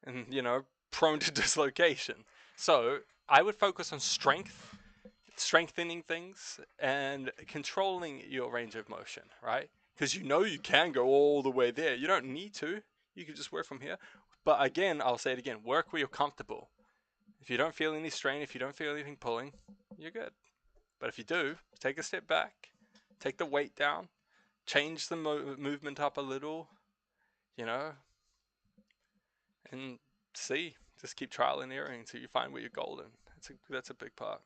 and, you know, prone to dislocation. So I would focus on strengthening things and controlling your range of motion, right? Because you know you can go all the way there. You don't need to. You can just work from here. But again, I'll say it again, work where you're comfortable. If you don't feel any strain, if you don't feel anything pulling, you're good. But if you do, take a step back, take the weight down, change the movement up a little, you know, and see. Just keep trial and erroring until you find where you're golden. That's a big part,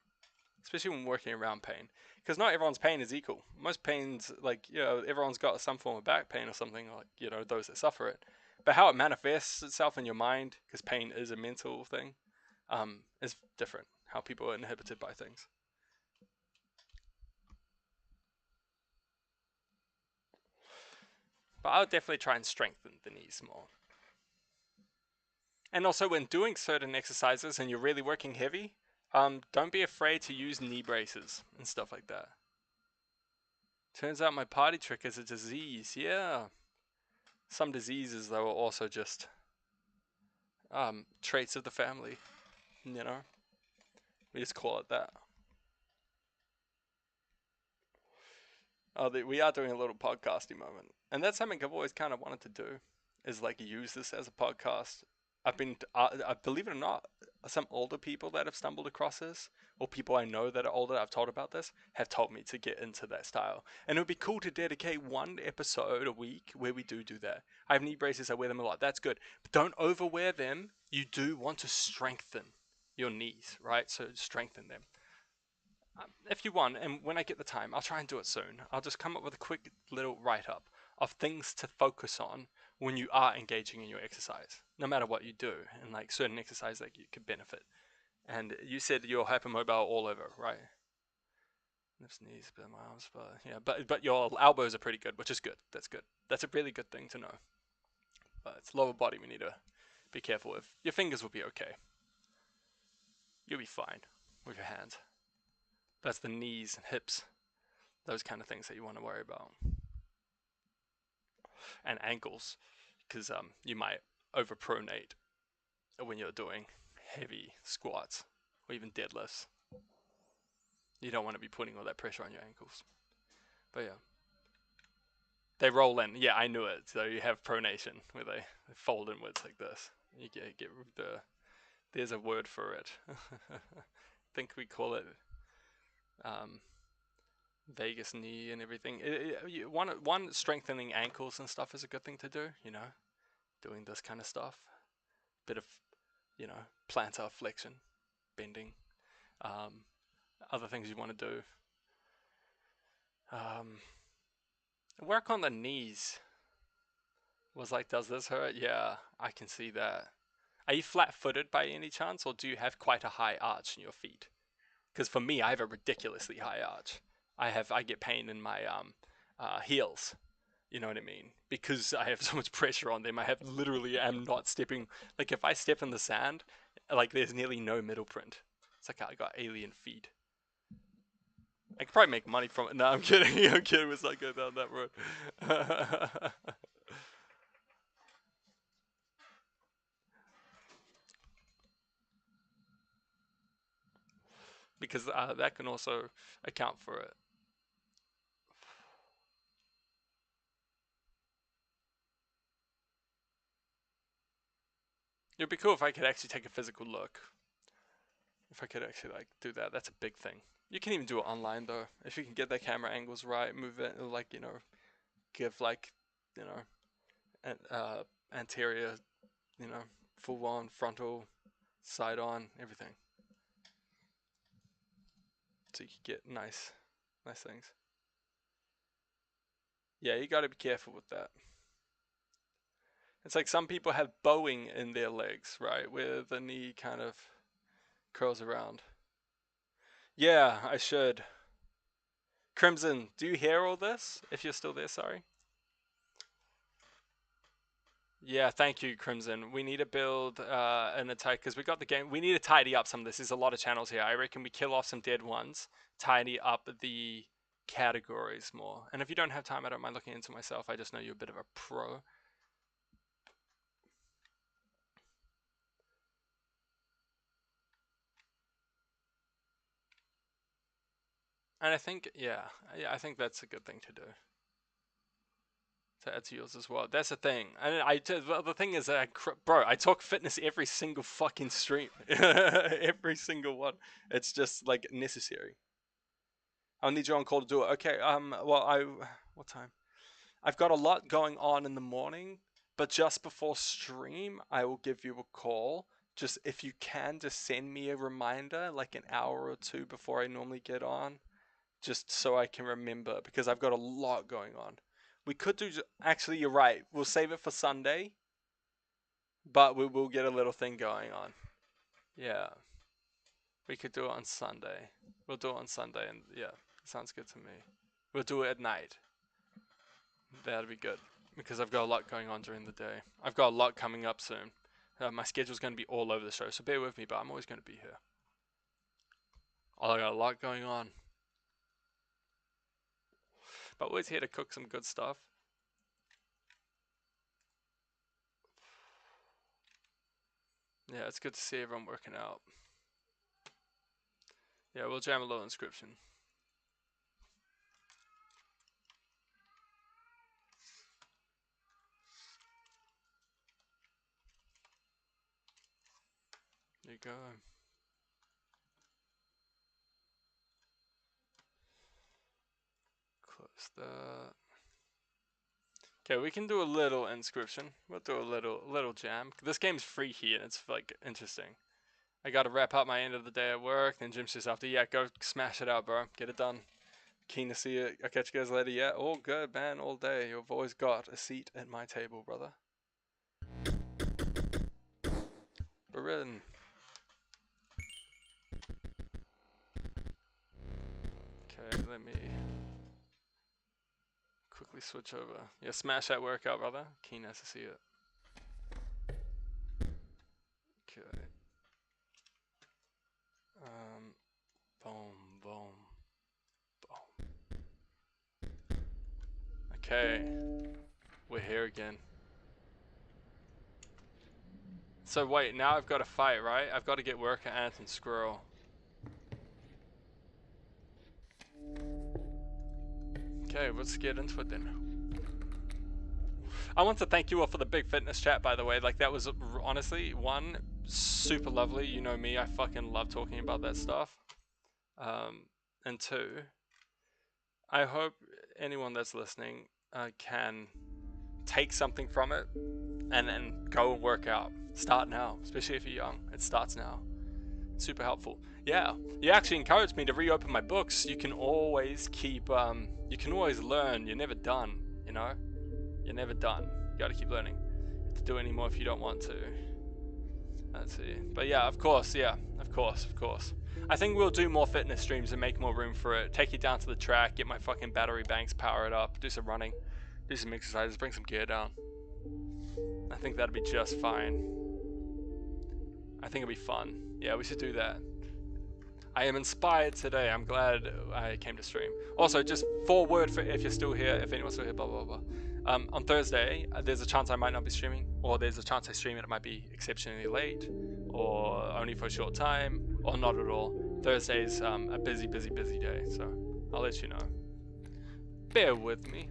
especially when working around pain. Because not everyone's pain is equal. Most pains, like, you know, everyone's got some form of back pain or something, like, you know, those that suffer it. But how it manifests itself in your mind, because pain is a mental thing, is different. How people are inhibited by things. But I would definitely try and strengthen the knees more. And also when doing certain exercises and you're really working heavy, don't be afraid to use knee braces and stuff like that. Turns out my party trick is a disease. Yeah. Some diseases, though, are also just traits of the family. You know? We just call it that. Oh, we are doing a little podcasty moment. And that's something I've always kind of wanted to do, is like use this as a podcast. I've been, believe it or not, some older people that have stumbled across this, or people I know that are older that I've told about this, have told me to get into that style. And it would be cool to dedicate one episode a week where we do that. I have knee braces, I wear them a lot, that's good. But don't overwear them. You do want to strengthen your knees, right? So strengthen them. If you want, and when I get the time, I'll try and do it soon. I'll just come up with a quick little write-up of things to focus on when you are engaging in your exercise, no matter what you do, and like certain exercise that you could benefit. And you said you're hypermobile all over, right? Lips, knees, my arms, but yeah, but your elbows are pretty good, which is good. That's good. That's a really good thing to know. But it's lower body we need to be careful with. Your fingers will be okay. You'll be fine with your hands. That's the knees and hips, those kind of things that you want to worry about. And ankles, because you might overpronate when you're doing heavy squats or even deadlifts. You don't want to be putting all that pressure on your ankles. But yeah, they roll in. Yeah, I knew it. So you have pronation where they fold inwards like this. You get the. There's a word for it. I think we call it Vegas knee and everything. One strengthening ankles and stuff is a good thing to do, you know, doing this kind of stuff. Bit of, you know, plantar flexion, bending. Other things you want to do. Work on the knees. Was like, does this hurt? Yeah, I can see that. Are you flat-footed by any chance, or do you have quite a high arch in your feet? Because for me, I have a ridiculously high arch. I get pain in my heels. You know what I mean? Because I have so much pressure on them. I am not stepping. Like if I step in the sand, like there's nearly no middle print. It's like I got alien feet. I could probably make money from it. No, I'm kidding. I'm kidding. Let's not go down that road. Because that can also account for it. It would be cool if I could actually take a physical look. If I could actually like do that, that's a big thing. You can even do it online though. If you can get the camera angles right, move it, like, you know, give like, you know, and anterior, you know, full on, frontal, side on, everything. So you can get nice things. Yeah, you got to be careful with that. It's like some people have bowing in their legs, right, where the knee kind of curls around. Yeah, I should. Crimson, do you hear all this? If you're still there, sorry. Yeah, thank you, Crimson. We need to build an attack because we got the game. We need to tidy up some of this. There's a lot of channels here. I reckon we kill off some dead ones, tidy up the categories more. And if you don't have time, I don't mind looking into myself. I just know you're a bit of a pro. And I think, yeah, I think that's a good thing to do. To add to yours as well. That's the thing. And the thing is that, bro, I talk fitness every single fucking stream. Every single one. It's just, like, necessary. I'll need you on call to do it. Okay, well, what time? I've got a lot going on in the morning, but just before stream, I will give you a call. Just, if you can, just send me a reminder, like an hour or two before I normally get on. Just so I can remember, because I've got a lot going on. We could do, actually, you're right. We'll save it for Sunday, but we will get a little thing going on. Yeah. We could do it on Sunday. We'll do it on Sunday, and yeah, sounds good to me. We'll do it at night. That'd be good, because I've got a lot going on during the day. I've got a lot coming up soon. My schedule's going to be all over the show, so bear with me, but I'm always going to be here. I got a lot going on. But always here to cook some good stuff. Yeah, it's good to see everyone working out. Yeah, we'll jam a little inscription. There you go. Close that. Okay, we can do a little inscription. We'll do a little jam. This game's free here, and it's like interesting. I gotta wrap up my end of the day at work, then Jim's just after. Yeah, go smash it out, bro. Get it done. Keen to see it. I'll catch you guys later. Yeah, all good, man. All day. You've always got a seat at my table, brother. Barin. Okay, let me quickly switch over. Yeah, smash that workout, brother. Keen to see it. Okay. Boom, boom, boom. Okay, we're here again. So wait, now I've got to fight, right? I've got to get worker ant and squirrel. Okay, let's get into it then. I want to thank you all for the big fitness chat, by the way. Like, that was honestly, one, super lovely. You know me, I fucking love talking about that stuff. And two, I hope anyone that's listening can take something from it and go and work out. Start now, especially if you're young. It starts now. Super helpful. Yeah, you actually encouraged me to reopen my books. You can always keep, you can always learn. You're never done, you know? You're never done. You gotta keep learning. You have to do any more if you don't want to. Let's see. But yeah, of course, yeah. Of course. I think we'll do more fitness streams and make more room for it. Take you down to the track, get my fucking battery banks powered up, do some running, do some exercises, bring some gear down. I think that'd be just fine. I think it'd be fun. Yeah, we should do that. I am inspired today. I'm glad I came to stream. Also, just forward for if you're still here, if anyone's still here, blah, blah, blah. On Thursday, there's a chance I might not be streaming, or there's a chance I stream it might be exceptionally late, or only for a short time, or not at all. Thursday's a busy day, so I'll let you know. Bear with me.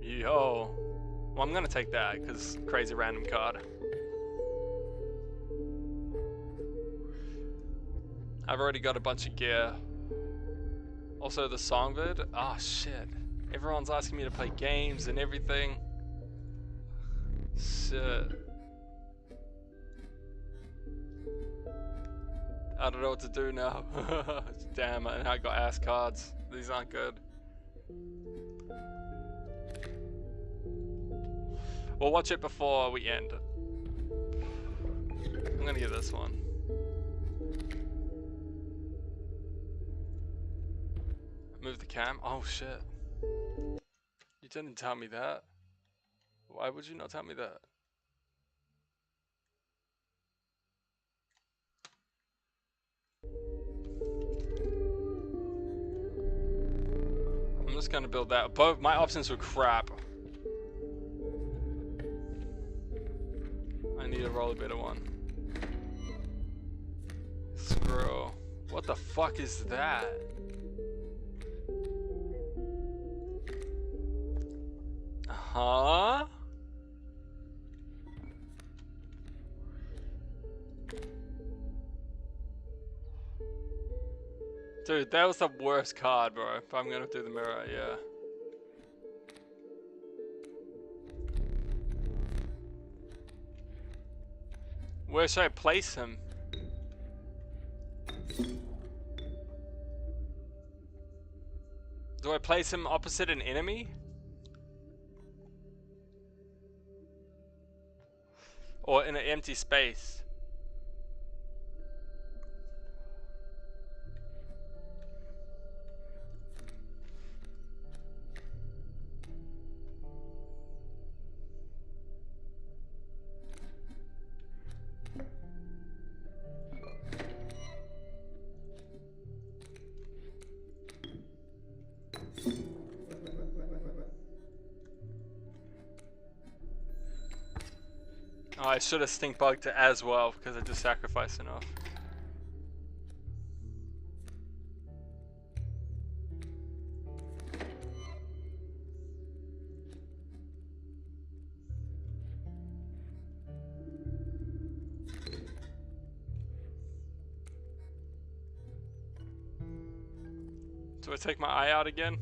Yo. Well, I'm gonna take that, because crazy random card. I've already got a bunch of gear. Also the song vid. Ah, shit. Everyone's asking me to play games and everything. Shit. I don't know what to do now. Damn, and I got ass cards. These aren't good. We'll watch it before we end. I'm gonna get this one. Move the cam. Oh shit. You didn't tell me that. Why would you not tell me that? I'm just gonna build that. Both my options were crap. I need a roller better one. Screw. What the fuck is that? Huh? Dude, that was the worst card, bro. If I'm gonna do the mirror, yeah. Where should I place him? Do I place him opposite an enemy? Or in an empty space? Oh, I should have stink bugged it as well because I just sacrificed enough. Do I take my eye out again?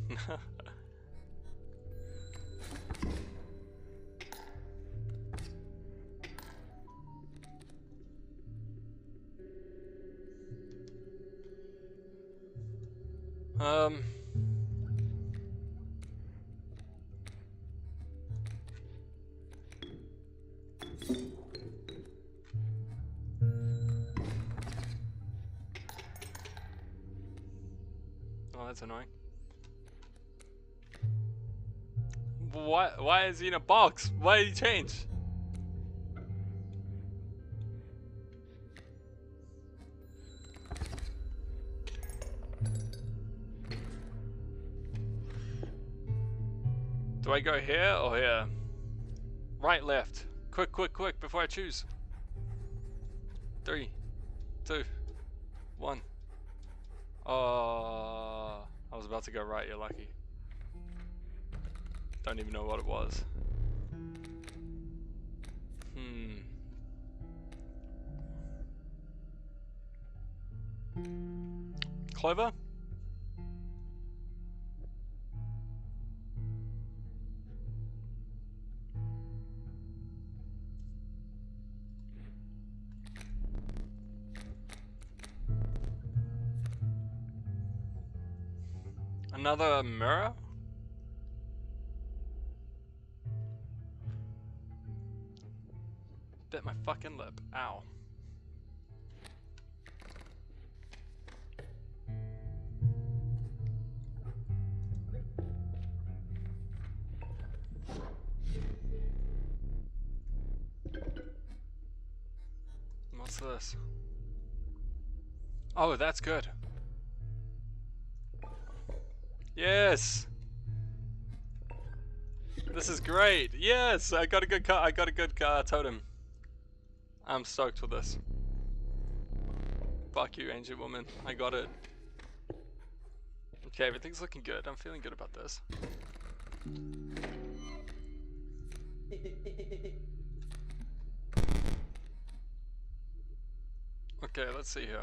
Oh, that's annoying. Why is he in a box? Why did he change? Do I go here or here? Right, left. Quick, quick, quick before I choose. 3, 2, 1. Oh, I was about to go right, you're lucky. Don't even know what it was. Clover? Another mirror? Bit my fucking lip. Ow. What's this? Oh, that's good. Yes. This is great. Yes, I got a good car. I got a good totem. I'm stoked with this. Fuck you, Ancient Woman. I got it. Okay, everything's looking good. I'm feeling good about this. Okay, let's see here.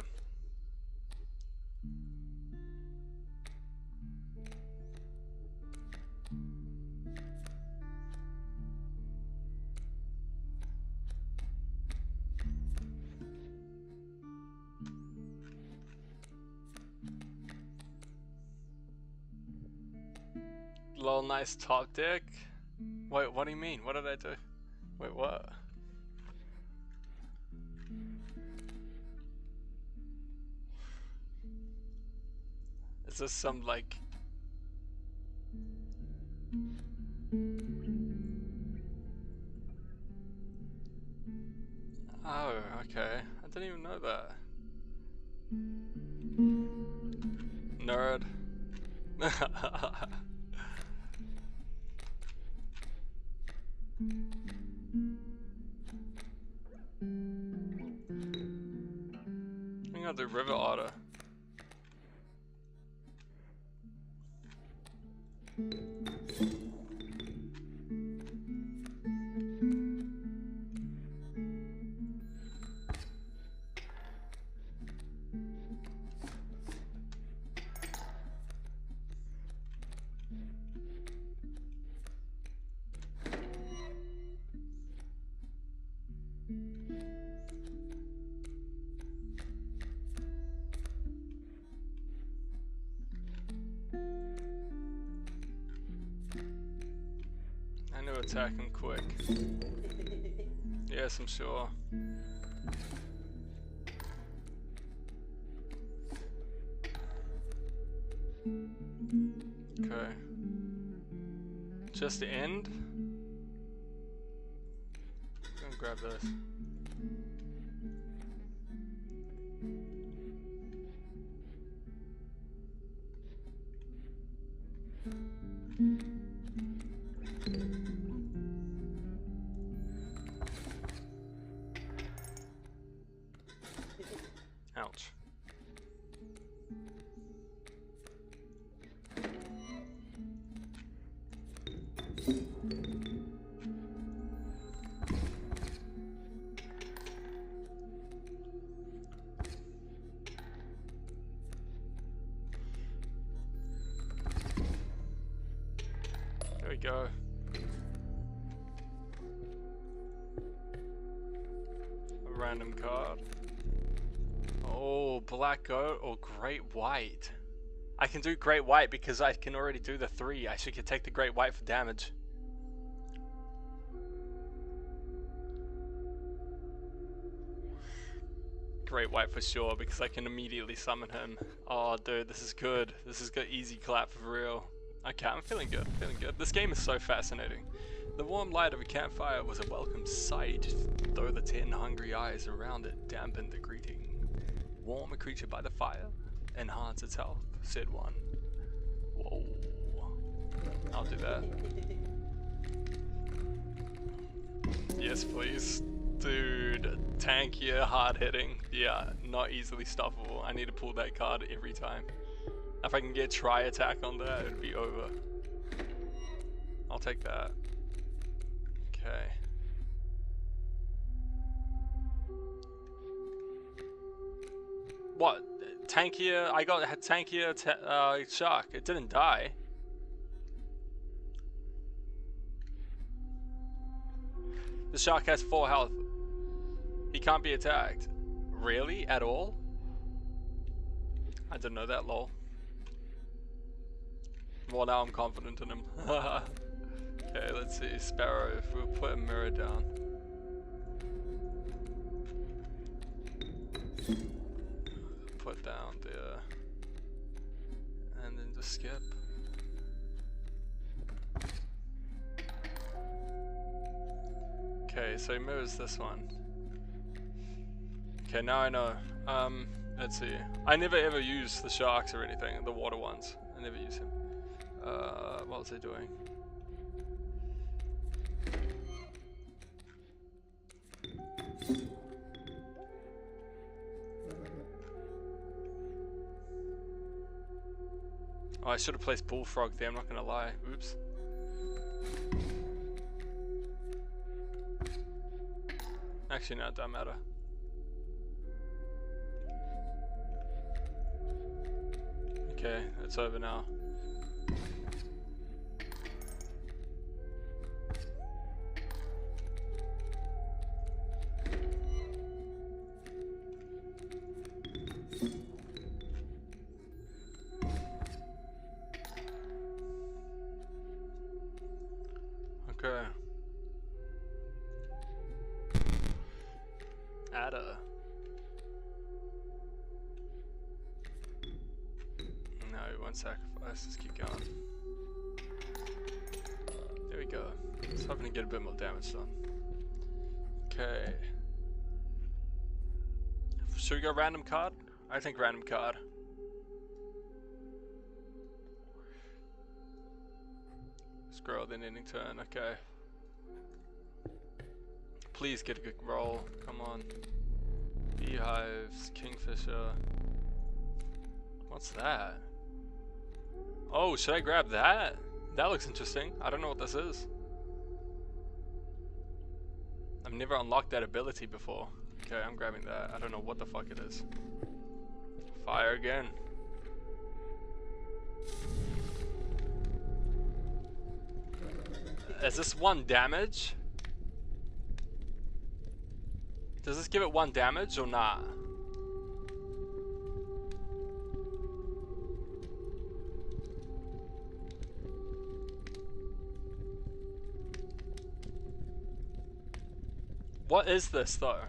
Lol, nice top deck. Wait, what do you mean? What did I do? Wait, what? Is this some like... Oh, okay. I didn't even know that. Nerd. I got the River Otter. Attack him quick. Yes, I'm sure. Okay. Just the end? I'm gonna grab this. Ouch. There we go. A random card. Oh, black goat or great white. I can do great white because I can already do the 3. I should take the great white for damage. Great white for sure because I can immediately summon him. Oh, dude, this is good. This is good. Easy clap for real. Okay, I'm feeling good. I'm feeling good. This game is so fascinating. The warm light of a campfire was a welcome sight, though the 10 hungry eyes around it dampened the greeting. Warm a creature by the fire, enhance its health, said one. Whoa. I'll do that. Yes, please. Dude, tankier, hard hitting. Yeah, not easily stoppable. I need to pull that card every time. If I can get try attack on that, it'd be over. I'll take that. Okay. What? Tankier? I got a tankier shark. It didn't die. The shark has 4 health. He can't be attacked. Really? At all? I didn't know that, lol. Well, now I'm confident in him. Okay, let's see. Sparrow, if we'll put a mirror down. Put down there. And then just skip. Okay, so he mirrors this one. Okay, now I know. Let's see. I never ever use the sharks or anything, the water ones. I never use him. What was I doing? Oh, I should have placed Bullfrog there, I'm not gonna lie. Oops. Actually, no, it doesn't matter. Okay, it's over now. won't sacrifice. Let's keep going. There we go. Let's hoping to get a bit more damage done. Okay. Should we go random card? I think random card. Scroll then ending turn, okay. Please get a good roll, come on. Beehives, Kingfisher. What's that? Oh, should I grab that? That looks interesting. I don't know what this is. I've never unlocked that ability before. Okay, I'm grabbing that. I don't know what the fuck it is. Fire again. Is this 1 damage? Does this give it 1 damage or not? What is this though?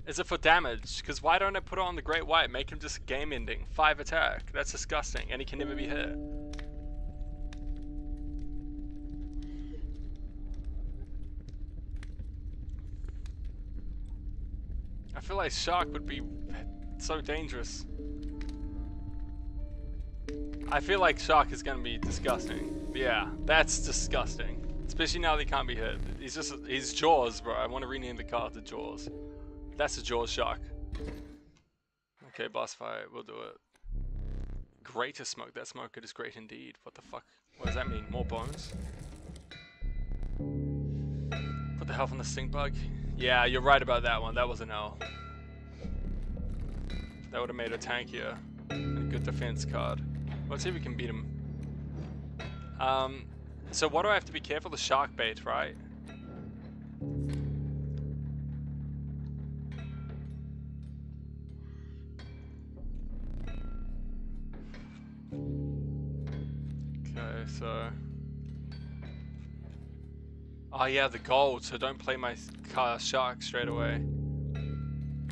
Is it for damage? Because why don't I put it on the Great White? Make him just game ending. 5 attack. That's disgusting. And he can never be hit. I feel like Shark would be so dangerous. I feel like Shark is going to be disgusting. Yeah, that's disgusting. Especially now they can't be hit. He's Jaws, bro. I want to rename the card to Jaws. That's a Jaws Shark. Okay, boss fight. We'll do it. Greater smoke. That smoke is great indeed. What the fuck? What does that mean? More bones? Put the health on the stink bug. Yeah, you're right about that one. That was an L. That would have made a tankier. And a good defense card. Let's see if we can beat him. So what do I have to be careful? The shark bait, right? Okay, so... Oh yeah, the gold, so don't play my shark straight away.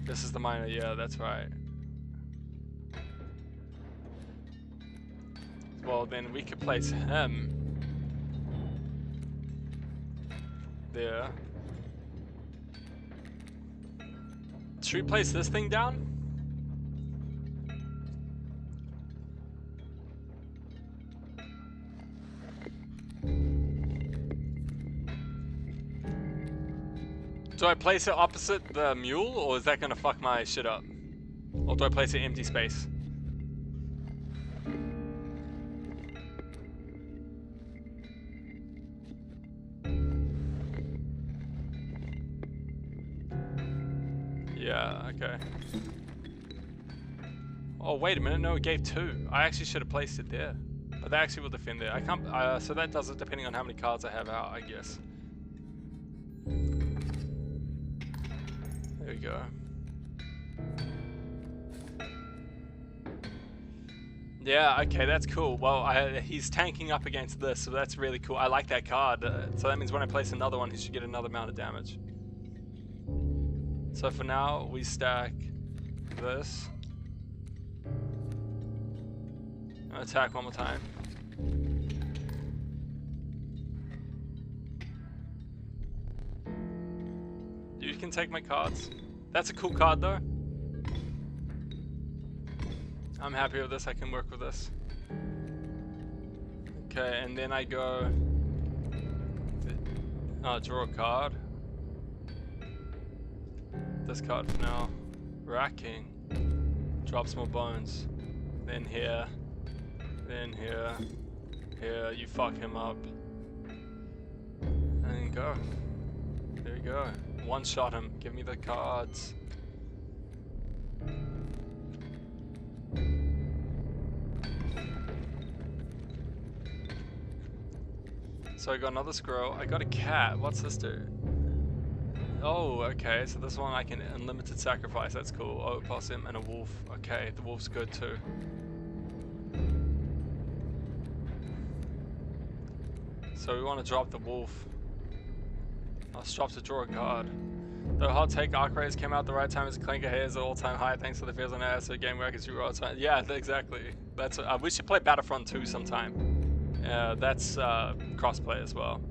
This is the minor, yeah, that's right. Well, then we could place him there. Should we place this thing down? Do I place it opposite the mule, or is that gonna fuck my shit up? Or do I place it empty space? Yeah, okay. Oh, wait a minute, no, it gave 2. I actually should have placed it there. But that actually will defend there. I can't, so that does it depending on how many cards I have out, I guess. There we go. Yeah, okay, that's cool. Well, he's tanking up against this, so that's really cool. I like that card. So that means when I place another one, he should get another amount of damage. So for now, we stack this. Attack one more time. You can take my cards. That's a cool card though. I'm happy with this, I can work with this. Okay, and then I go... draw a card. This card for now. Racking. Drops more bones. Then here. Then here. Here, you fuck him up. And then go. There you go. One shot him. Give me the cards. So I got another squirrel. I got a cat. What's this do? Oh, okay. So this one I can unlimited sacrifice. That's cool. Oh, possum and a wolf. Okay, the wolf's good too. So we want to drop the wolf. I'll stop to draw a card. The hot take, Arc Raiders came out the right time as Clanker here is an all-time high thanks to the feels on air, so game records you all the time. Yeah, exactly. That's we should play Battlefront 2 sometime. That's crossplay as well.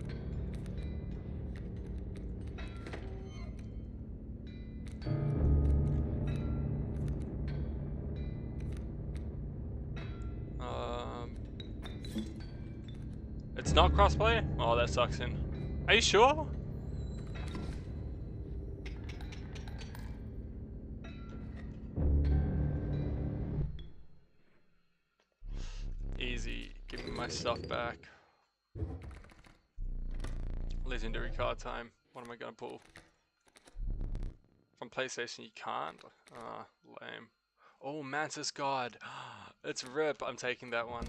It's not crossplay? Oh, that sucks in. Are you sure? Easy. Give me my stuff back. Legendary card time. What am I gonna pull? From PlayStation you can't? Ah, lame. Oh, Mantis God. It's RIP. I'm taking that one.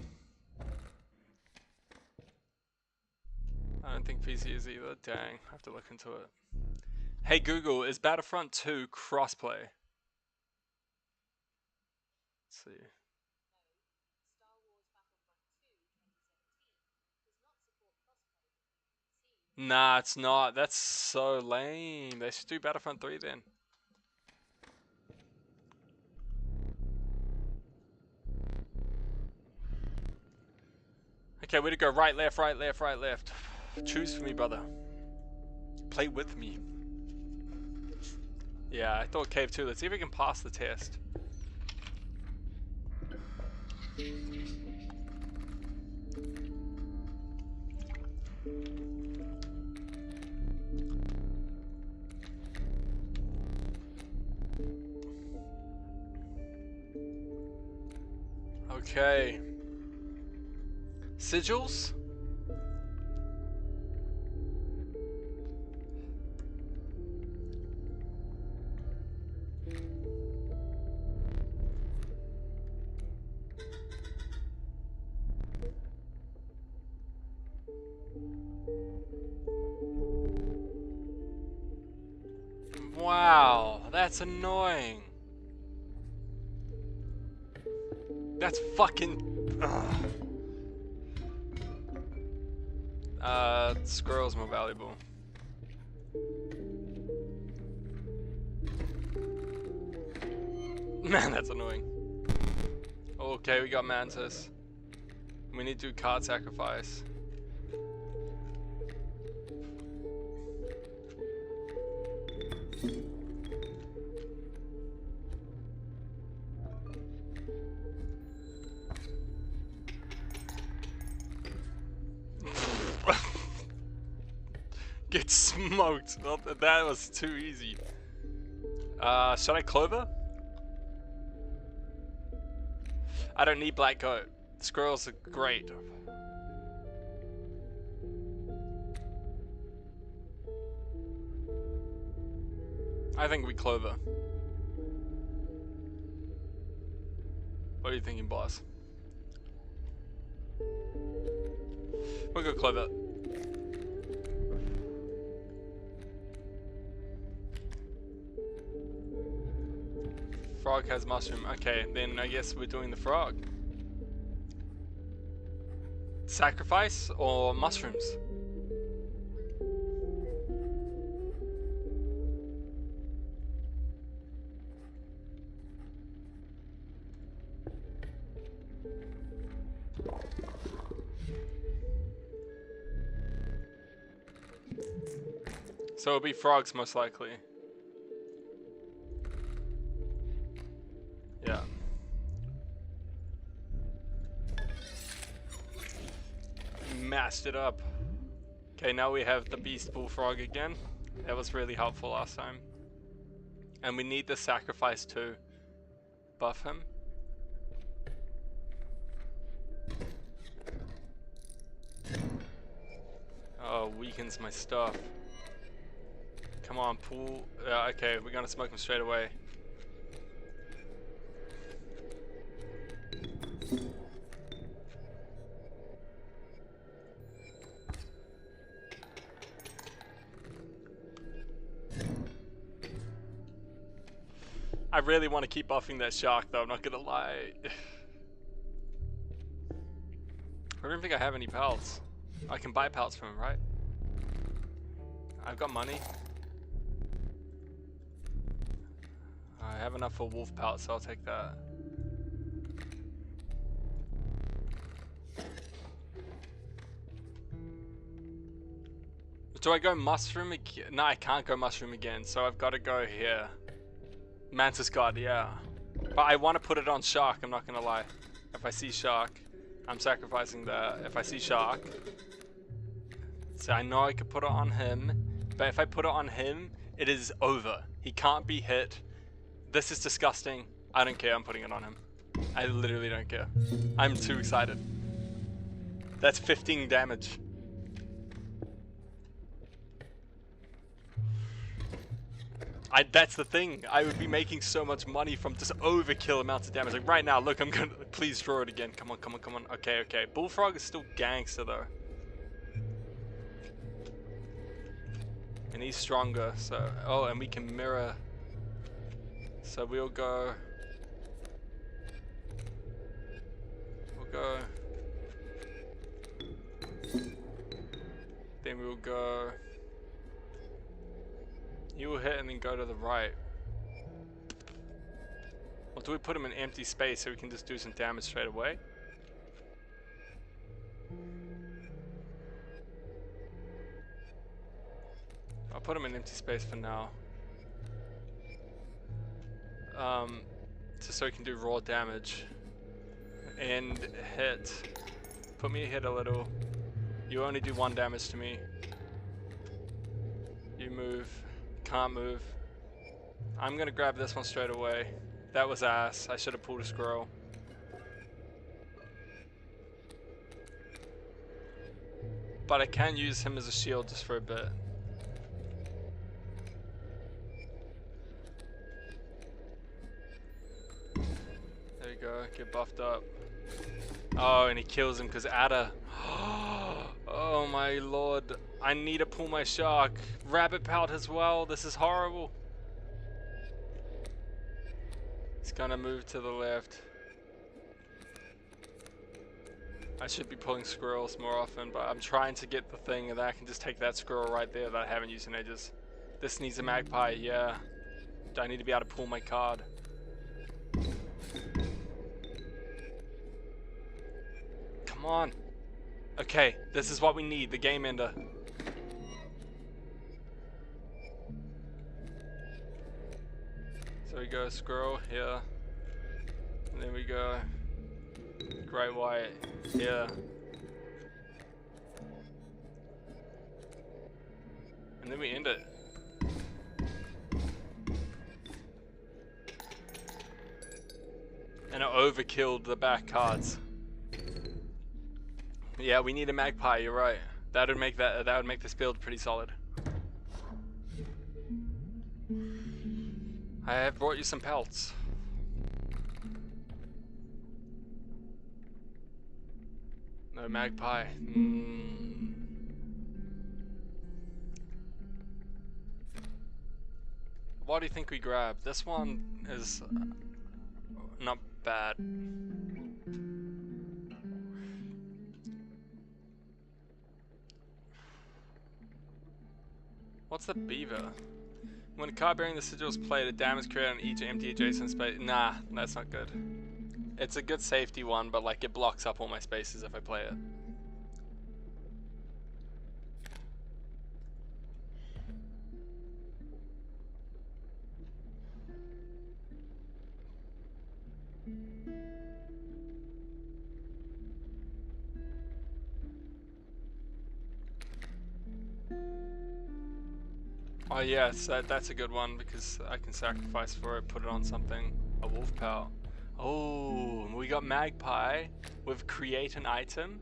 I don't think PC is either. Dang, I have to look into it. Hey Google, is Battlefront 2 crossplay? Let's see. Nah, it's not. That's so lame. They should do Battlefront 3 then. Okay, way to go. Right, left, right, left, right, left. Choose for me, brother. Play with me. Yeah, I thought Cave 2. Let's see if we can pass the test. Okay. Sigils? Wow, that's annoying. That's fucking... Squirrel's more valuable. Man, that's annoying. Okay, we got Mantis. We need to do card sacrifice. Get smoked. That was too easy. Should I Clover? I don't need Black Goat. Squirrels are great. I think we Clover. What are you thinking, boss? We'll go Clover. Frog has mushroom. Okay, then I guess we're doing the frog. Sacrifice or mushrooms? So it'll be frogs most likely. Yeah. Mashed it up. Okay, now we have the Beast Bullfrog again. That was really helpful last time. And we need the sacrifice to buff him. Oh, weakens my stuff. Come on, pull. Okay, we're gonna smoke him straight away. I really want to keep buffing that shark though, I'm not gonna lie. I don't think I have any pelts. I can buy pelts from him, right? I've got money. have enough for wolf pelt, so I'll take that. Do I go mushroom again? No, I can't go mushroom again, so I've got to go here. Mantis God, yeah. But I want to put it on shark, I'm not going to lie. If I see shark, I'm sacrificing that. If I see shark. So I know I could put it on him, but if I put it on him, it is over. He can't be hit. This is disgusting. I don't care, I'm putting it on him. I literally don't care. I'm too excited. That's 15 damage. That's the thing. I would be making so much money from just overkill amounts of damage. Like right now, look, I'm gonna please draw it again. Come on, come on, come on. Okay, okay. Bullfrog is still gangster though. And he's stronger, so oh, and we can mirror. So we'll go. Then we'll go. You will hit and then go to the right. Or do we put him in empty space so we can just do some damage straight away? I'll put him in empty space for now. Just so he can do raw damage. And hit. Put me hit a little. You only do 1 damage to me. You move. Can't move. I'm gonna grab this one straight away. That was ass. I should have pulled a squirrel. But I can use him as a shield just for a bit. There you go. Get buffed up. Oh, and he kills him because Ada. Oh my lord. I need to pull my shark. Rabbit pelt as well. This is horrible. It's gonna move to the left. I should be pulling squirrels more often, but I'm trying to get the thing and then I can just take that squirrel right there that I haven't used in ages. This needs a magpie, yeah. I need to be able to pull my card. Come on. Okay, this is what we need, the game ender. So we go squirrel here. And then we go great white here. And then we end it. And it overkilled the back cards. Yeah, we need a magpie, you're right. That would make this build pretty solid. I have brought you some pelts. No magpie. What do you think we grab? This one is not bad. What's the beaver? When a card bearing the sigil is played, a damage created on each empty adjacent space. Nah, that's not good. It's a good safety one, but like it blocks up all my spaces if I play it. Oh yes, that's a good one because I can sacrifice for it, put it on something. A wolf pelt. Oh, we got magpie with create an item.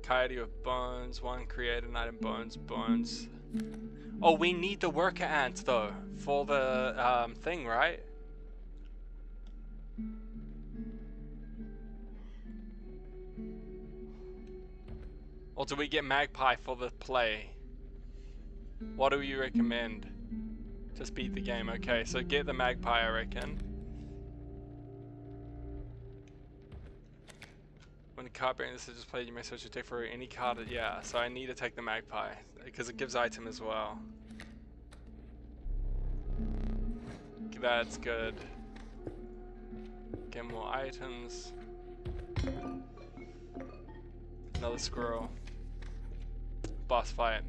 Coyote of bones, 1 create an item, bones. Oh, we need the worker ant though for the thing, right? Or do we get magpie for the play? What do you recommend? Just beat the game. Okay, so get the magpie, I reckon. When the card bearing this is just played, you may search your deck for any card. Yeah, so I need to take the magpie because it gives item as well. Give That's good. Get more items. Another squirrel. Boss fight.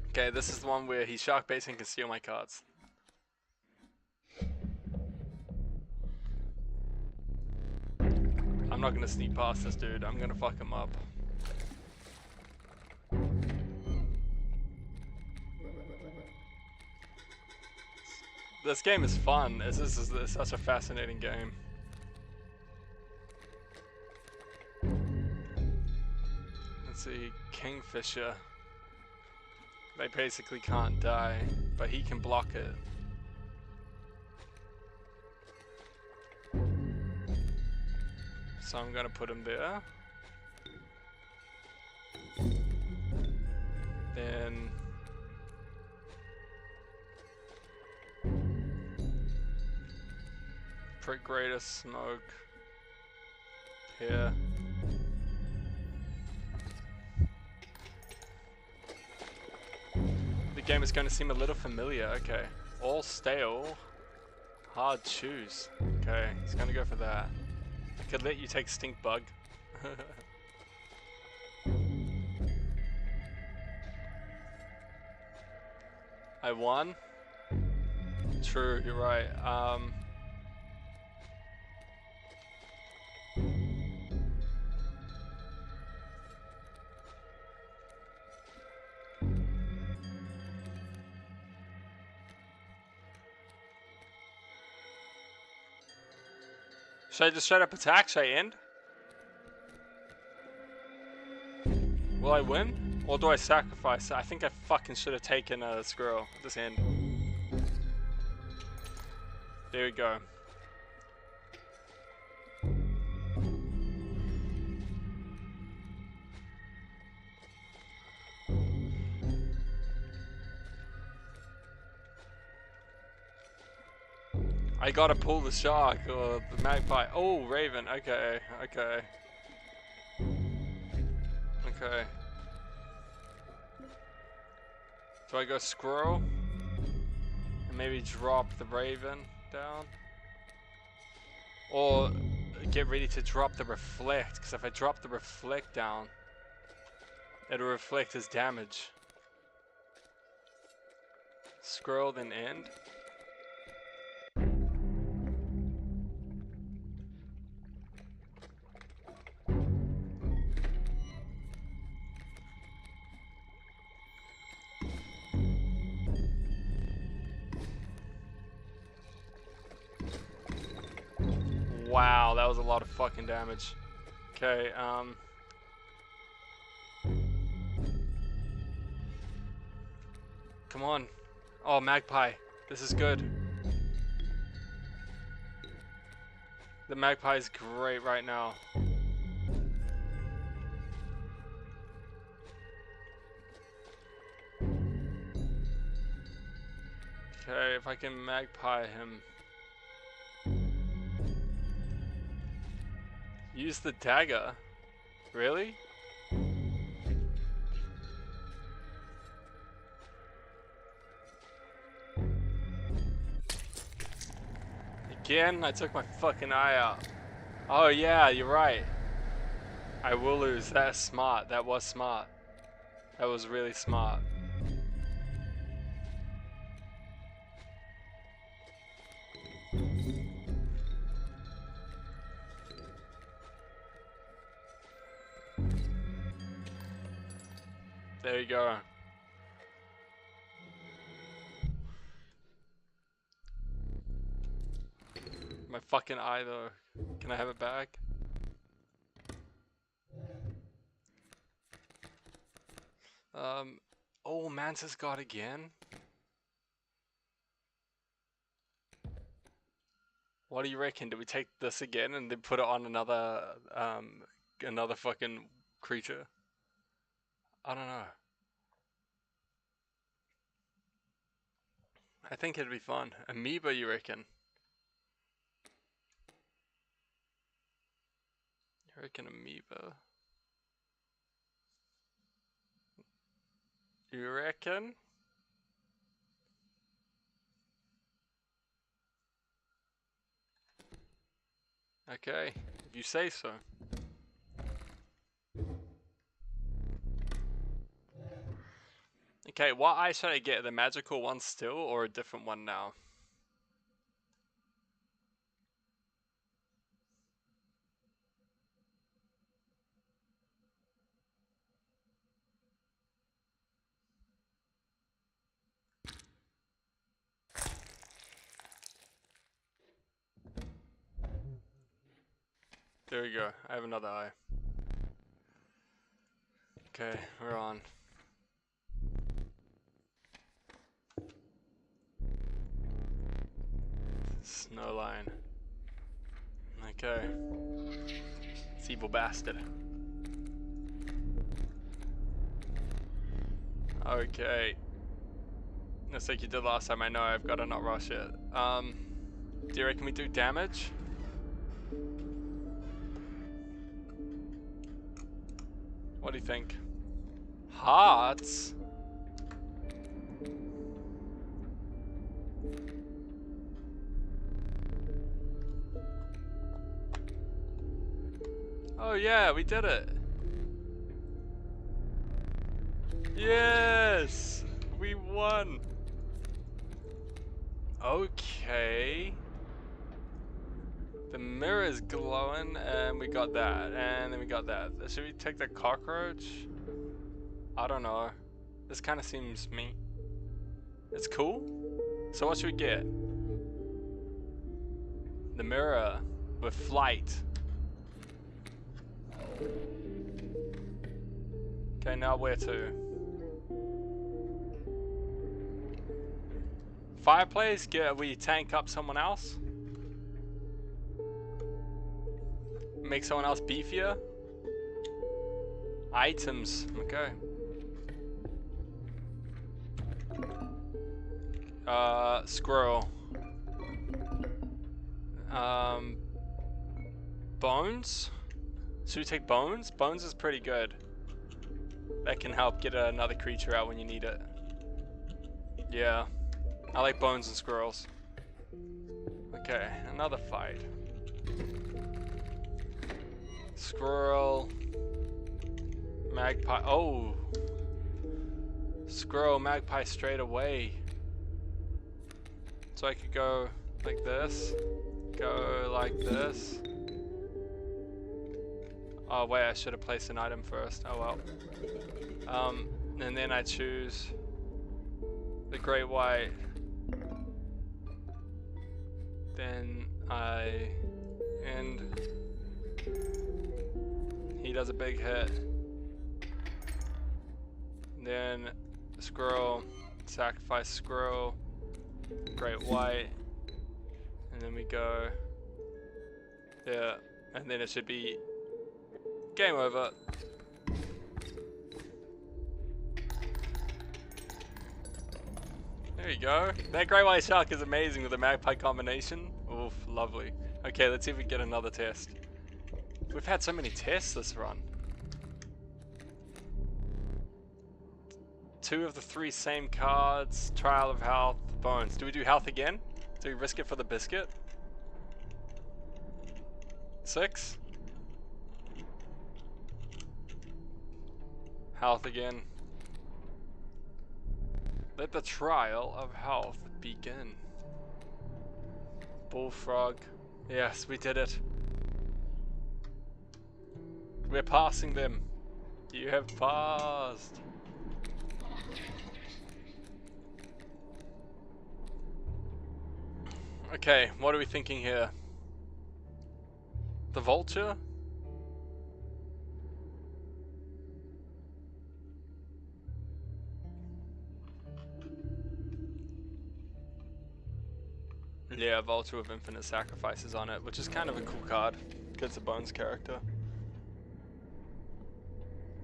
Okay, this is the one where he shark baits and can steal my cards. I'm not gonna sneak past this dude. I'm gonna fuck him up. This game is fun. This is such a fascinating game. Let's see, Kingfisher. They basically can't die, but he can block it. So I'm gonna put him there. Then put greater smoke here. The game is going to seem a little familiar. Okay, all stale, hard choose. Okay, he's gonna go for that. I could let you take stink bug. I won. True, you're right. Should I just straight up attack? Should I end? Will I win? Or do I sacrifice? I think I fucking should have taken a squirrel at this end. There we go. I gotta pull the shark or the magpie. Oh, raven. Okay, okay. Okay. Do I go squirrel? And maybe drop the raven down? Or get ready to drop the reflect, because if I drop the reflect down, it'll reflect his damage. Squirrel, then end. Wow, that was a lot of fucking damage. Okay, come on. Oh, magpie. This is good. The magpie is great right now. Okay, if I can magpie him. Use the dagger. Really? Again? I took my fucking eye out. Oh yeah, you're right. I will lose. That's smart. That was smart. That was really smart. There you go. My fucking eye though. Can I have it back? Oh, Mantis God again? What do you reckon? Do we take this again and then put it on another fucking creature? I don't know. I think it'd be fun. Amoeba, you reckon? You reckon amoeba? You reckon? Okay, if you say so. Okay, what eye should I get? The magical one still, or a different one now? There we go. I have another eye. Okay, we're on. Snowline. Okay. It's evil bastard. Okay. Just like you did last time, I know I've got to not rush it. Do you reckon we do damage? What do you think? Hearts? Oh yeah, we did it. Yes! We won! Okay. The mirror is glowing, and we got that, and then we got that. Should we take the cockroach? I don't know. This kind of seems me. It's cool. So what should we get? The mirror with flight. Okay, now where to? Fireplace? We tank up someone else? Make someone else beefier? Items, okay. Squirrel. Bones? Should we take bones? Bones is pretty good. That can help get another creature out when you need it. Yeah. I like bones and squirrels. Okay, another fight. Squirrel. Magpie. Oh! Squirrel, magpie straight away. So I could go like this. Go like this. Oh wait, I should have placed an item first. Oh well. And then I choose the great white. Then I end. He does a big hit. Then squirrel, sacrifice squirrel, great white, and then we go. Yeah, and then it should be game over. There you go. That great white shark is amazing with the magpie combination. Oof, lovely. Okay, let's see if we can get another test. We've had so many tests this run. 2 of the 3 same cards. Trial of health, bones. Do we do health again? Do we risk it for the biscuit? 6. Health again. Let the trial of health begin. Bullfrog. Yes, we did it. We're passing them. You have passed. Okay, what are we thinking here? The vulture? Yeah, vulture with infinite sacrifices on it, which is kind of a cool card. Gets a bones character.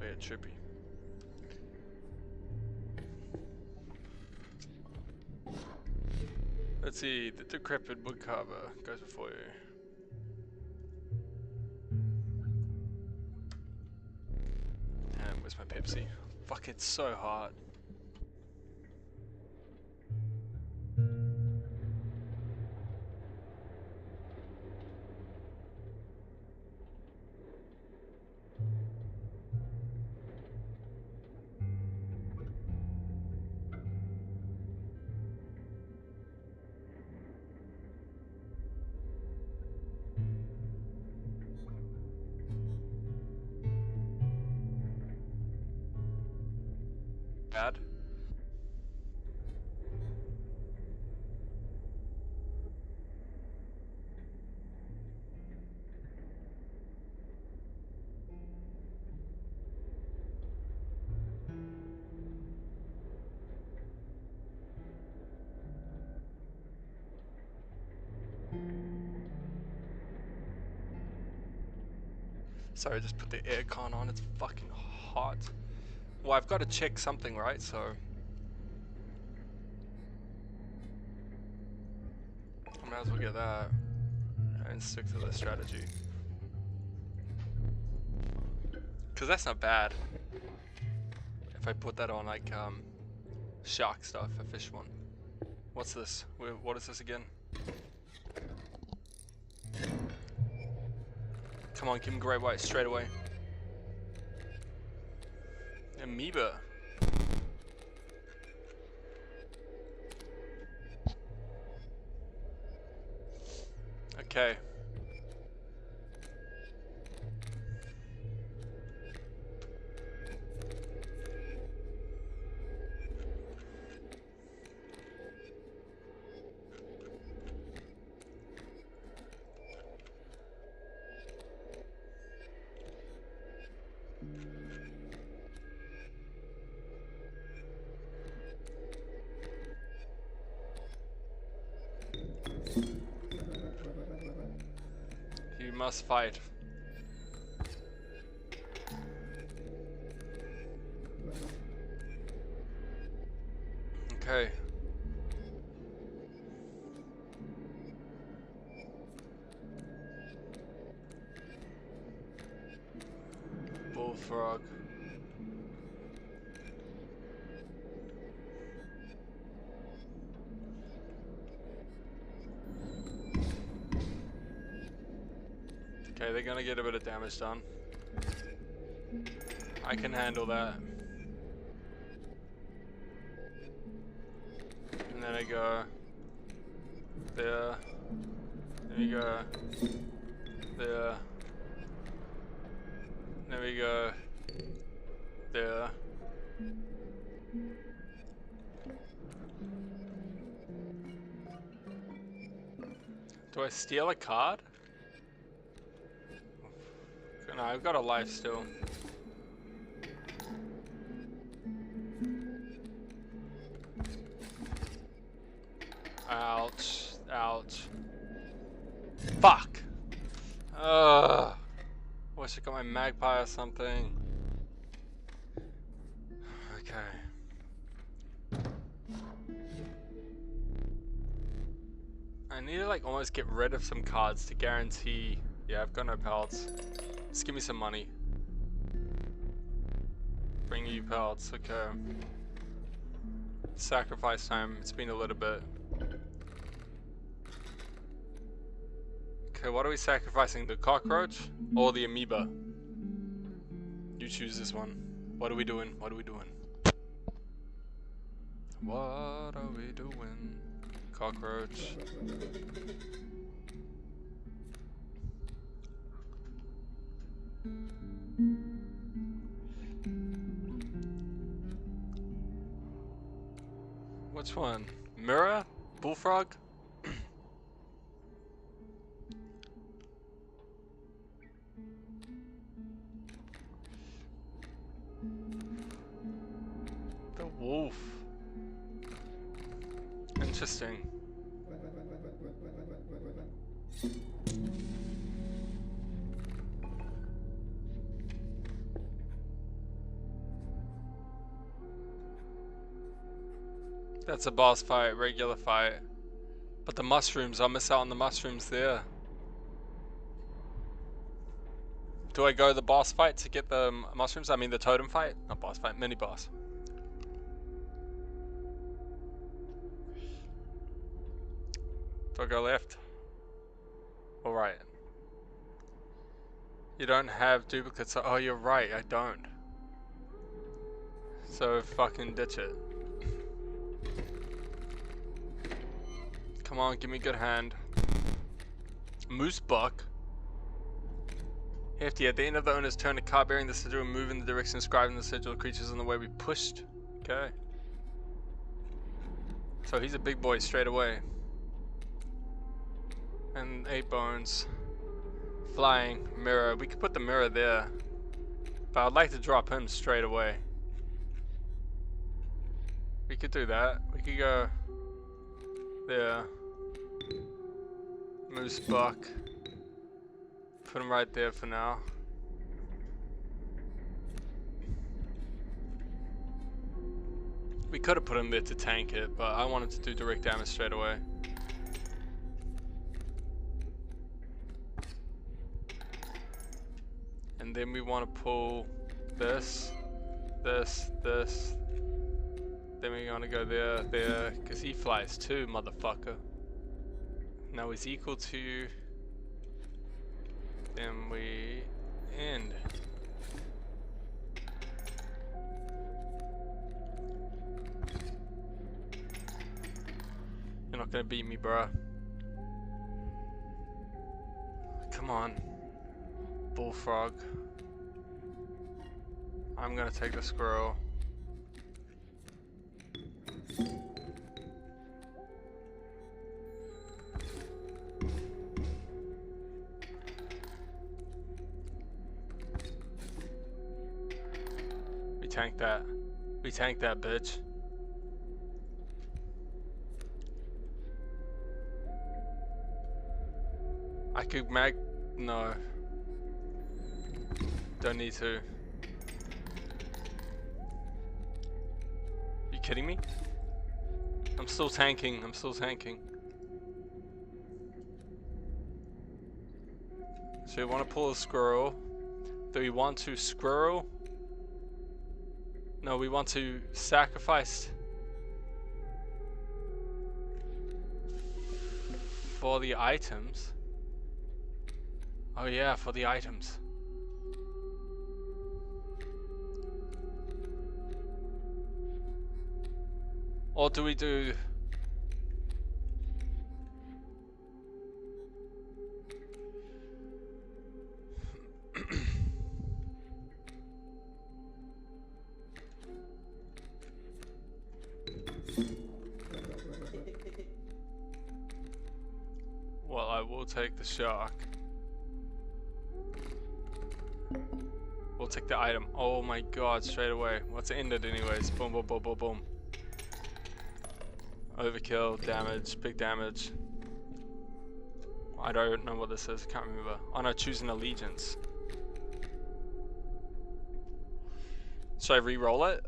Yeah, trippy. Let's see, the decrepit woodcarver goes before you. Damn, where's my Pepsi? Fuck, it's so hot. bad. Sorry, I just put the aircon on, it's fucking hot. Well, I've got to check something, right? So I might as well get that and stick to the strategy. Cause that's not bad. If I put that on like shark stuff, a fish one. What's this? What is this again? Come on, give him great white straight away. Amoeba. Okay. You must fight. Okay. Bullfrog. Okay, they're gonna get a bit of damage done. I can handle that. And then I go there. Then we go there. Then we go there. Do I steal a card? No, I've got a life still. Ouch. Ouch. Fuck! Wish I got my magpie or something. Okay. I need to like almost get rid of some cards to guarantee. Yeah, I've got no pelts. Just give me some money. Bring you pelts, okay. Sacrifice time, it's been a little bit. Okay, what are we sacrificing? The cockroach or the amoeba? You choose this one. What are we doing? What are we doing? What are we doing? Cockroach. Which one? Mirror? Bullfrog? The wolf. Interesting. That's a boss fight, regular fight. But the mushrooms, I'll miss out on the mushrooms there. Do I go the boss fight to get the mushrooms? I mean the totem fight? Not boss fight, mini boss. Do I go left? Or right? You don't have duplicates. Oh, you're right, I don't. So fucking ditch it. Come on, give me a good hand. Moose buck. Hefty. At the end of the owner's turn, a card bearing the sigil will move in the direction described in the sigil. Creatures in the way we pushed. Okay. So he's a big boy straight away. And 8 bones. Flying. Mirror. We could put the mirror there. But I'd like to drop him straight away. We could do that. We could go there. Moose Buck. Put him right there for now. We could have put him there to tank it, but I wanted to do direct damage straight away. And then we want to pull this, this, this. Then we're gonna go there, there, because he flies too, motherfucker. Now he's equal to. Then we end. You're not gonna beat me, bruh. Come on. Bullfrog. I'm gonna take the squirrel. We tanked that. We tanked that, bitch. I could no. Don't need to. You kidding me? I'm still tanking. I'm still tanking. So we want to pull a squirrel. Do we want to squirrel? No, we want to sacrifice for the items. Oh yeah, for the items. Or do we do... Well, I will take the shark. We'll take the item. Oh my god, straight away. What's it ended anyways? Boom, boom, boom, boom, boom. Overkill, damage, big damage. I don't know what this is, can't remember. Oh no, choose an allegiance. Should I re-roll it?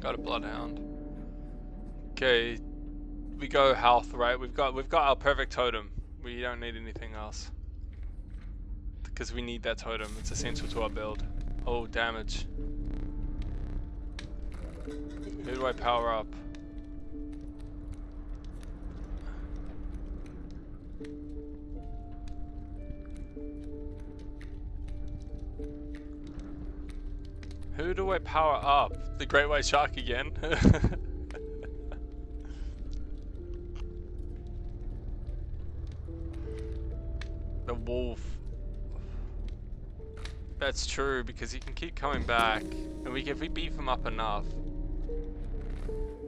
Got a bloodhound. Okay, we go health, right? We've got our perfect totem. We don't need anything else because we need that totem. It's essential to our build. Oh, damage. Who do I power up? Who do I power up? The Great White Shark again? The wolf. That's true, because he can keep coming back. And if we beef him up enough,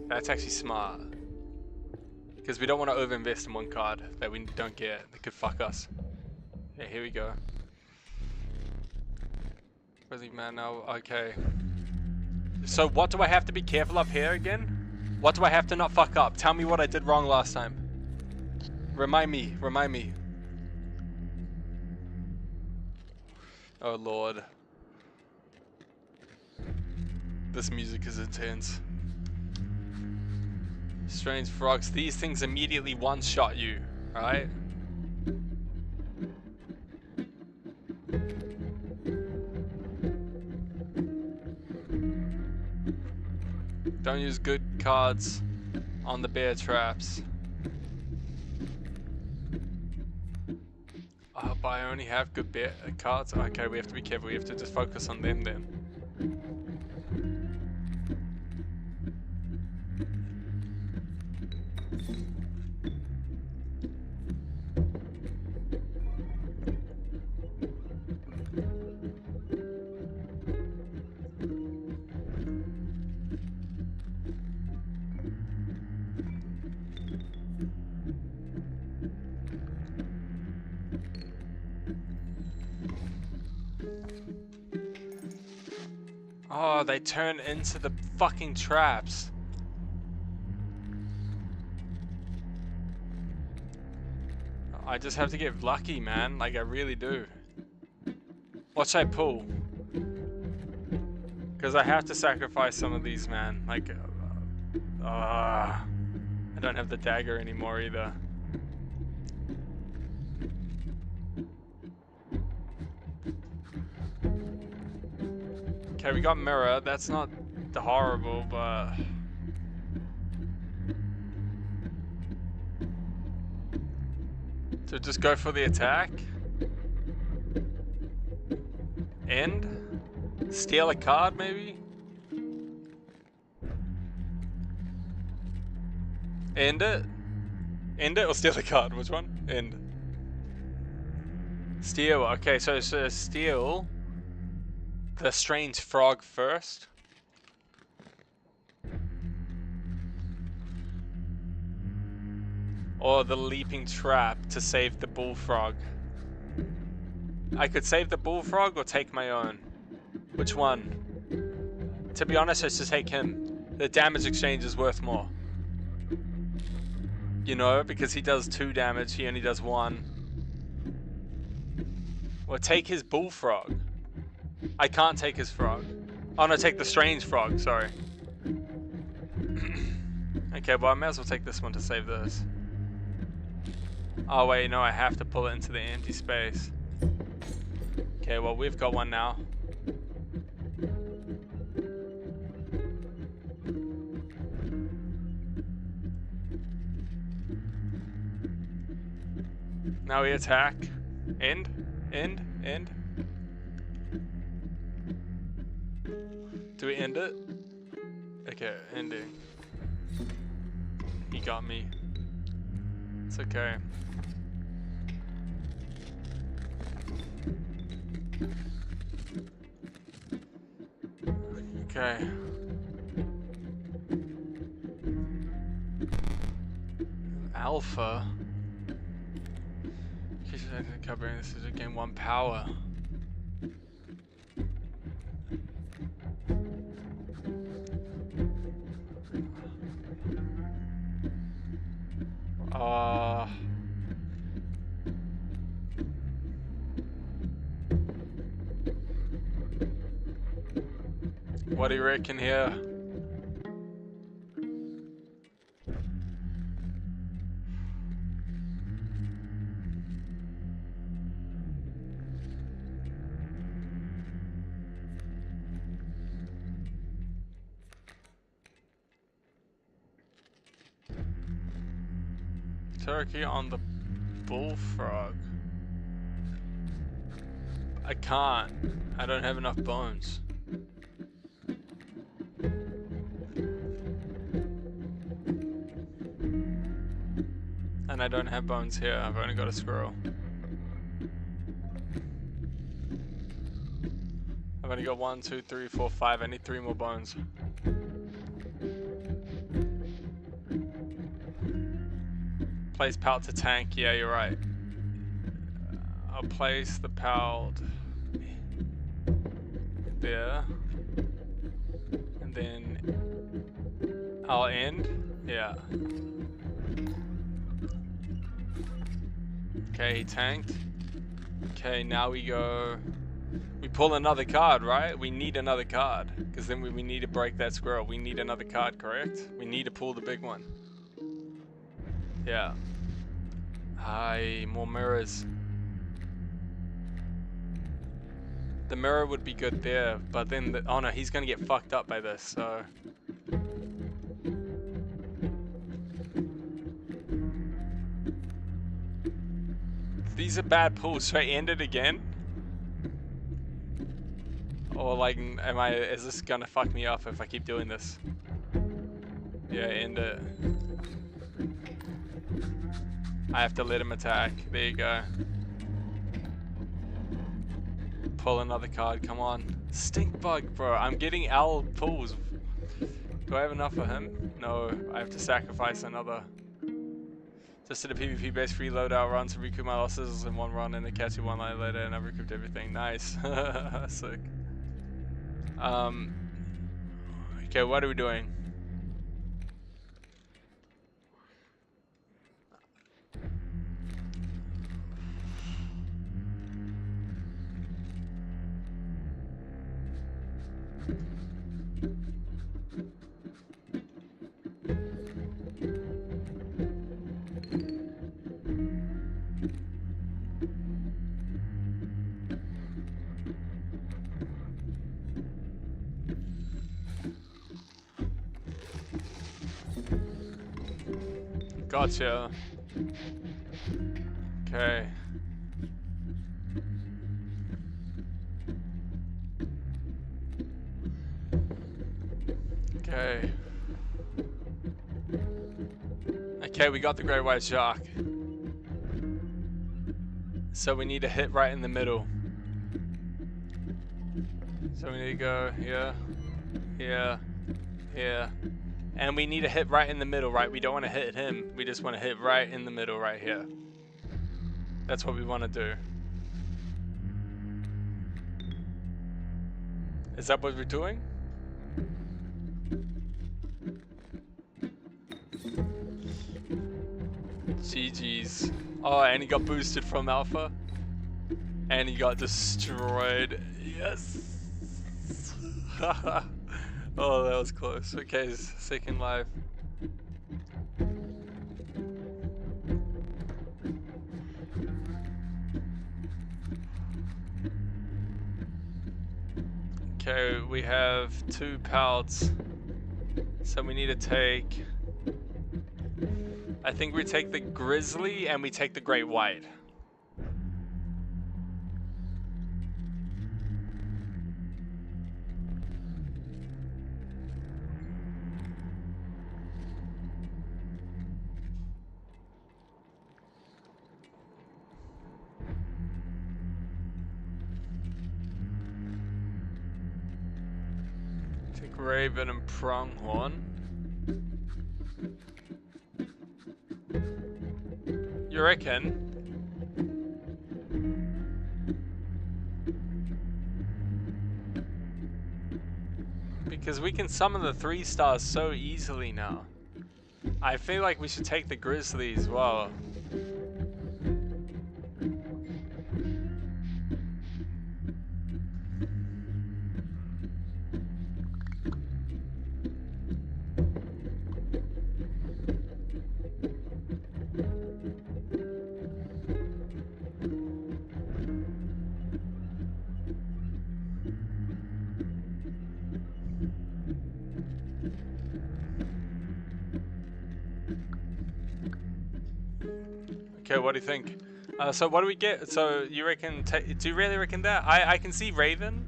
that's actually smart. Because we don't want to overinvest in one card that we don't get. That could fuck us. Yeah, here we go. Where's he, man? No, okay. So what do I have to be careful of here again? What do I have to not fuck up? Tell me what I did wrong last time. Remind me, remind me. Oh lord. This music is intense. Strange frogs. These things immediately one-shot you, right? Don't use good cards on the bear traps. I only have good cards. Okay, we have to be careful. We have to just focus on them then. Oh, they turn into the fucking traps. I just have to get lucky, man. Like, I really do. What should I pull? Because I have to sacrifice some of these, man. Like, I don't have the dagger anymore either. Okay, we got mirror. That's not the horrible, but... So just go for the attack. End? Steal a card, maybe? End it? End it or steal a card? Which one? End. Steal. Okay, so steal the strange frog first. Or the leaping trap to save the bullfrog. I could save the bullfrog or take my own. Which one? To be honest, let's just take him. The damage exchange is worth more. You know, because he does 2 damage, he only does 1. Or take his bullfrog. I can't take his frog. Oh no, take the strange frog, sorry. Okay, well I may as well take this one to save this. Oh wait, no, I have to pull it into the empty space. Okay, well we've got one now. Now we attack. End. End. End. Do we end it? Okay, ending. He got me. It's okay. Okay. Alpha. Covering this is again 1 power. What do you reckon here? Turkey on the bullfrog. I can't. I don't have enough bones. And I don't have bones here. I've only got a squirrel. I've only got 1, 2, 3, 4, 5. I need 3 more bones. Place pal to tank. Yeah, you're right. I'll place the pal there. And then I'll end. Yeah. Okay, he tanked. Okay, now we go. We pull another card, right? We need another card. Because then we need to break that squirrel. We need another card, correct? We need to pull the big one. Yeah. Hi, more mirrors. The mirror would be good there, but then, oh no, he's gonna get fucked up by this, so. These are bad pulls. Should I end it again? Or like, is this gonna fuck me up if I keep doing this? Yeah, end it. I have to let him attack. There you go. Pull another card, come on. Stink bug, bro. I'm getting owl pulls. Do I have enough for him? No, I have to sacrifice another. Just did a PvP based free loadout run to recoup my losses in one run and then catch you one night later, and I've recouped everything. Nice. Sick. Okay, what are we doing? Gotcha. Okay. Okay. Okay, we got the great white shark. So we need to hit right in the middle. So we need to go here, here, here. And we need to hit right in the middle, right? We don't want to hit him. We just want to hit right in the middle right here. That's what we want to do. Is that what we're doing? GG's. Oh, and he got boosted from Alpha. And he got destroyed. Yes! Oh, that was close. Okay, second life. Okay, we have 2 pelts. So we need to take... I think we take the grizzly and we take the great white. Raven and Pronghorn. You reckon? Because we can summon the 3 stars so easily now. I feel like we should take the Grizzly as well. Okay, what do you think? So what do we get? So you reckon, do you really reckon that? I can see Raven,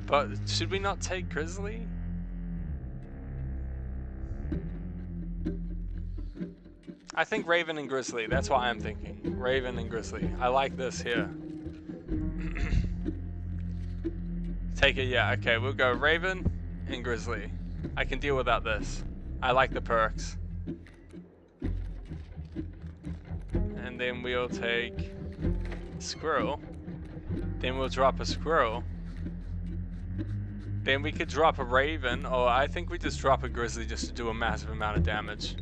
but should we not take Grizzly? I think Raven and Grizzly, that's what I'm thinking. Raven and Grizzly. I like this here. Take it, yeah, okay, we'll go Raven and Grizzly. I can deal without this. I like the perks. And then we'll take Squirrel. Then we'll drop a Squirrel. Then we could drop a Raven, or I think we just drop a Grizzly just to do a massive amount of damage.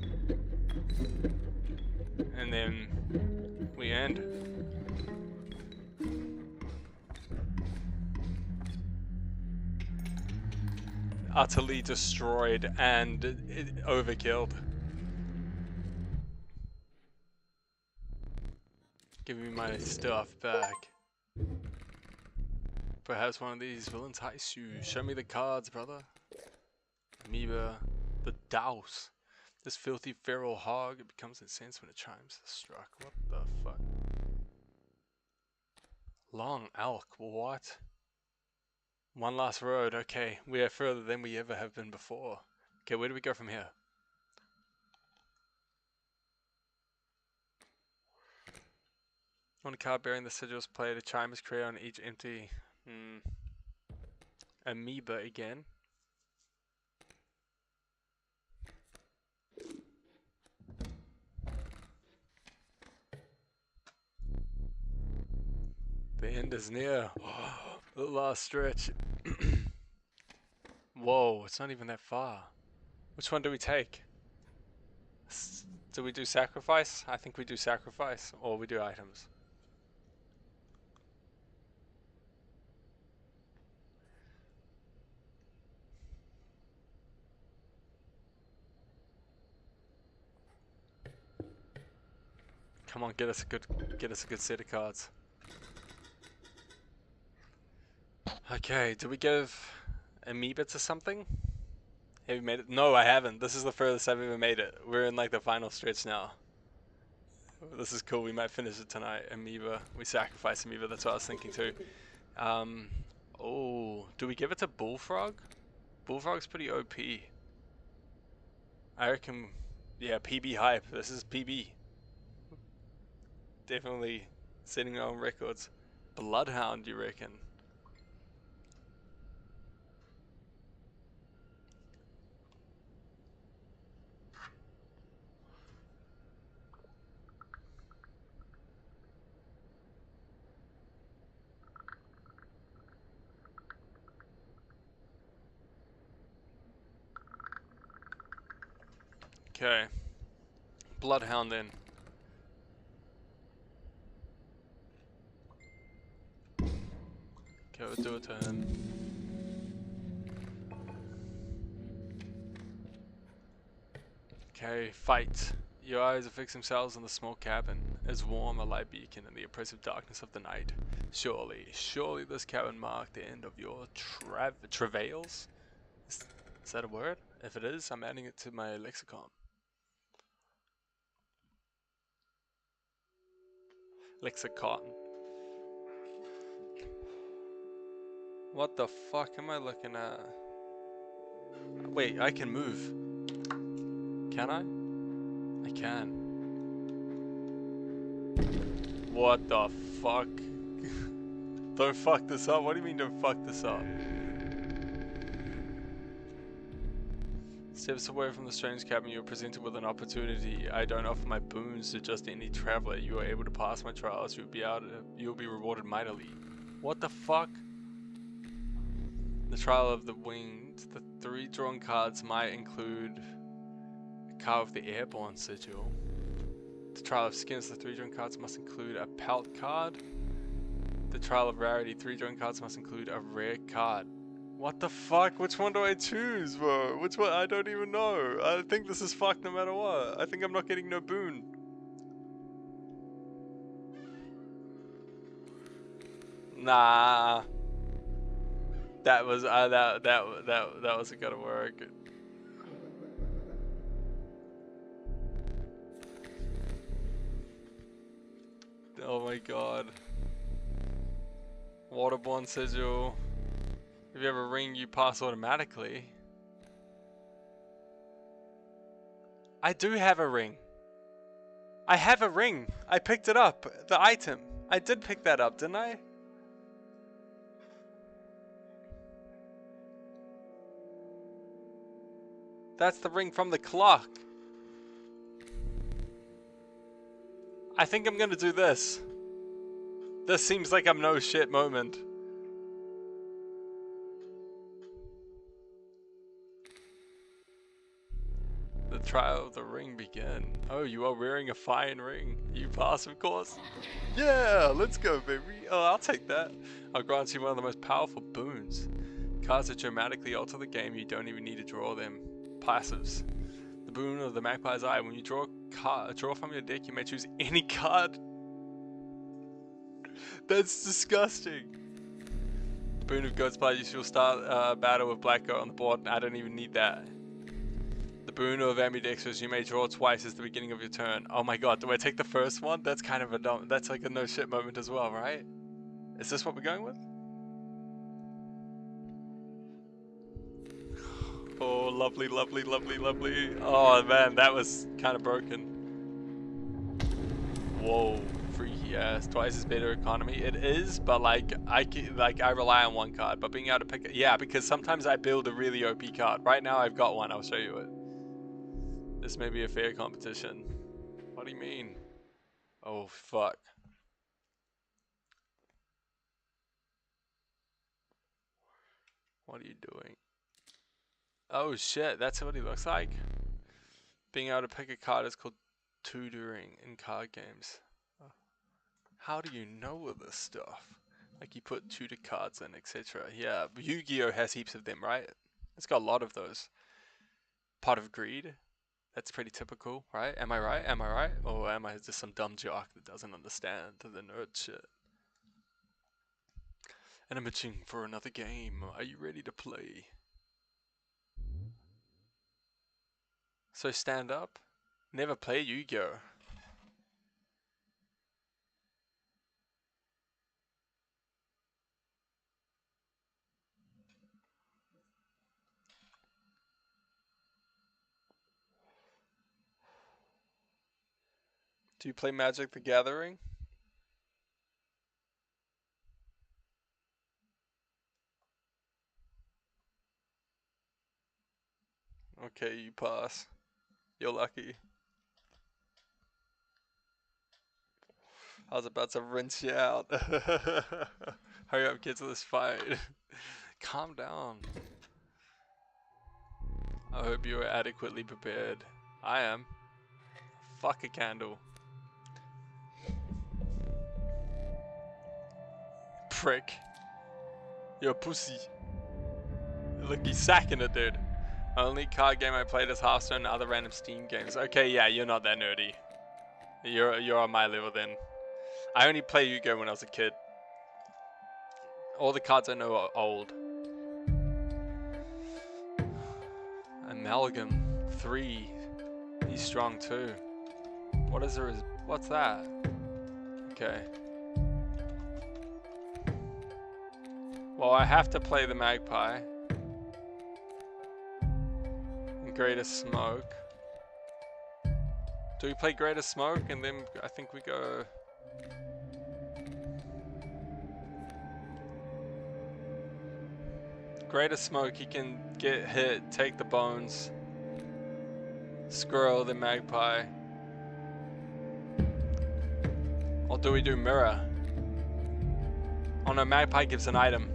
And then we end. Utterly destroyed and overkilled. Give me my stuff back. Perhaps one of these will entice you. Show me the cards, brother. Amoeba, the Douse. This filthy feral hog, it becomes incensed when it chimes struck. What the fuck? Long elk, what? One last road, okay. We are further than we ever have been before. Okay, where do we go from here? On a card bearing the sigils played, a chime is created on each empty amoeba again. The end is near. The last stretch. Whoa, it's not even that far. Which one do we take? Do we do sacrifice? I think we do sacrifice, or we do items. Come on, get us a good set of cards. Okay, do we give amoeba to something? Have you made it? No, I haven't. This is the furthest I've ever made it. We're in like the final stretch now. This is cool. We might finish it tonight. Amoeba. We sacrifice amoeba. That's what I was thinking too. Oh, do we give it to Bullfrog? Bullfrog's pretty OP. I reckon, yeah, PB hype. This is PB. Definitely setting our own records. Bloodhound, you reckon? Okay. Bloodhound then. Okay, we'll do it to him. Okay, fight. Your eyes affix themselves on the small cabin, as warm a light beacon in the oppressive darkness of the night. Surely this cabin marked the end of your travails? Is that a word? If it is, I'm adding it to my lexicon. Lexicon. What the fuck am I looking at? Wait, I can move. Can I? I can. What the fuck? Don't fuck this up. What do you mean don't fuck this up? Steps away from the strange cabin, you are presented with an opportunity. I don't offer my boons to just any traveler. You are able to pass my trials. You'll be rewarded mightily. What the fuck? The trial of the winged. The 3 drawn cards might include a card with the airborne sigil. The trial of skins. The 3 drawn cards must include a pelt card. The trial of rarity. 3 drawn cards must include a rare card. What the fuck? Which one do I choose, bro? Which one? I don't even know. I think this is fucked no matter what. I think I'm not getting no boon. Nah. That was that wasn't gonna work. Oh my god. Waterborne sigil. If you have a ring, you pass automatically. I do have a ring. I have a ring. I picked it up. The item. I did pick that up, didn't I? That's the ring from the clock. I think I'm gonna do this. This seems like a no shit moment. The trial of the ring began. Oh, you are wearing a fine ring. You pass, of course. Yeah, let's go, baby. Oh, I'll take that. I'll grant you one of the most powerful boons. Cards that dramatically alter the game. You don't even need to draw them. Passives. The boon of the Magpie's Eye. When you draw from your deck, you may choose any card. That's disgusting. The boon of Goat's Blood. You shall start a battle with Black Goat on the board. I don't even need that. The boon of ambidextrous, you may draw twice as the beginning of your turn. Oh my god, do I take the first one? That's kind of a dumb, that's like a no shit moment as well, right? Is this what we're going with? Oh, lovely, lovely, lovely, lovely. Oh man, that was kind of broken. Whoa, freaky ass. Twice as better economy. It is, but like I rely on one card, but being able to pick it, yeah, because sometimes I build a really OP card. Right now I've got one. I'll show you it. This may be a fair competition. What do you mean? Oh fuck. What are you doing? Oh shit, that's what he looks like? Being able to pick a card is called tutoring in card games. How do you know all this stuff? Like you put tutor cards in, etc. Yeah, Yu-Gi-Oh has heaps of them, right? It's got a lot of those. Pot of Greed. That's pretty typical, right? Am I right? Am I right? Or am I just some dumb jock that doesn't understand the nerd shit? And I'm itching for another game. Are you ready to play? So stand up? Never play Yu-Gi-Oh! Do you play Magic the Gathering? Okay, you pass. You're lucky. I was about to rinse you out. Hurry up, get to this fight. Calm down. I hope you are adequately prepared. I am. Fuck a candle. Prick. You're a pussy. Look, he's sacking it, dude. Only card game I played is Hearthstone and other random Steam games. Okay, yeah, you're not that nerdy. You're on my level then. I only play Yu-Gi-Oh when I was a kid. All the cards I know are old. Amalgam 3. He's strong too. What is there? What's that? Okay. Well, I have to play the Magpie. And Greatest Smoke. Do we play Greatest Smoke and then I think we go... Greatest Smoke, he can get hit, take the bones. Squirrel, the Magpie. Or do we do Mirror? Oh no, Magpie gives an item.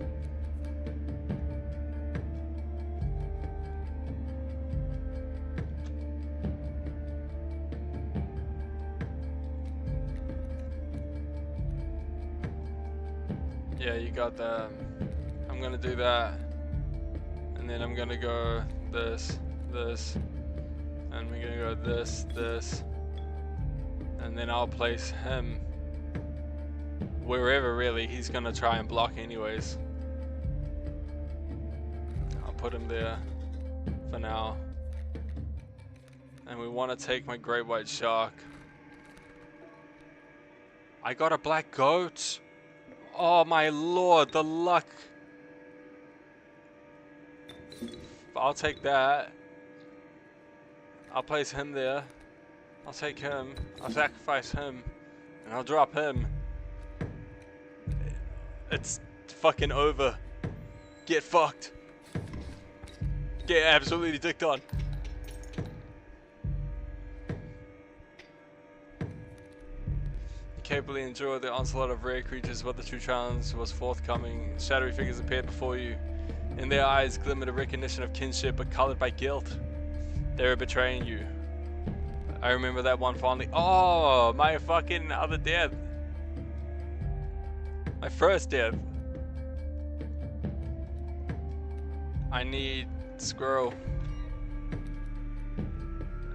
Yeah, you got that. I'm gonna do that. And then I'm gonna go this, this. And we're gonna go this, this. And then I'll place him wherever really. He's gonna try and block anyways. I'll put him there for now. And we wanna take my great white shark. I got a black goat. Oh my lord, the luck. I'll take that. I'll place him there. I'll take him. I'll sacrifice him. And I'll drop him. It's fucking over. Get fucked. Get absolutely dicked on. Capably endure the onslaught of rare creatures, but the true challenge was forthcoming. Shadowy figures appeared before you. In their eyes glimmered a recognition of kinship, but colored by guilt. They were betraying you. I remember that one fondly. Oh, my fucking other death. My first death. I need Squirrel.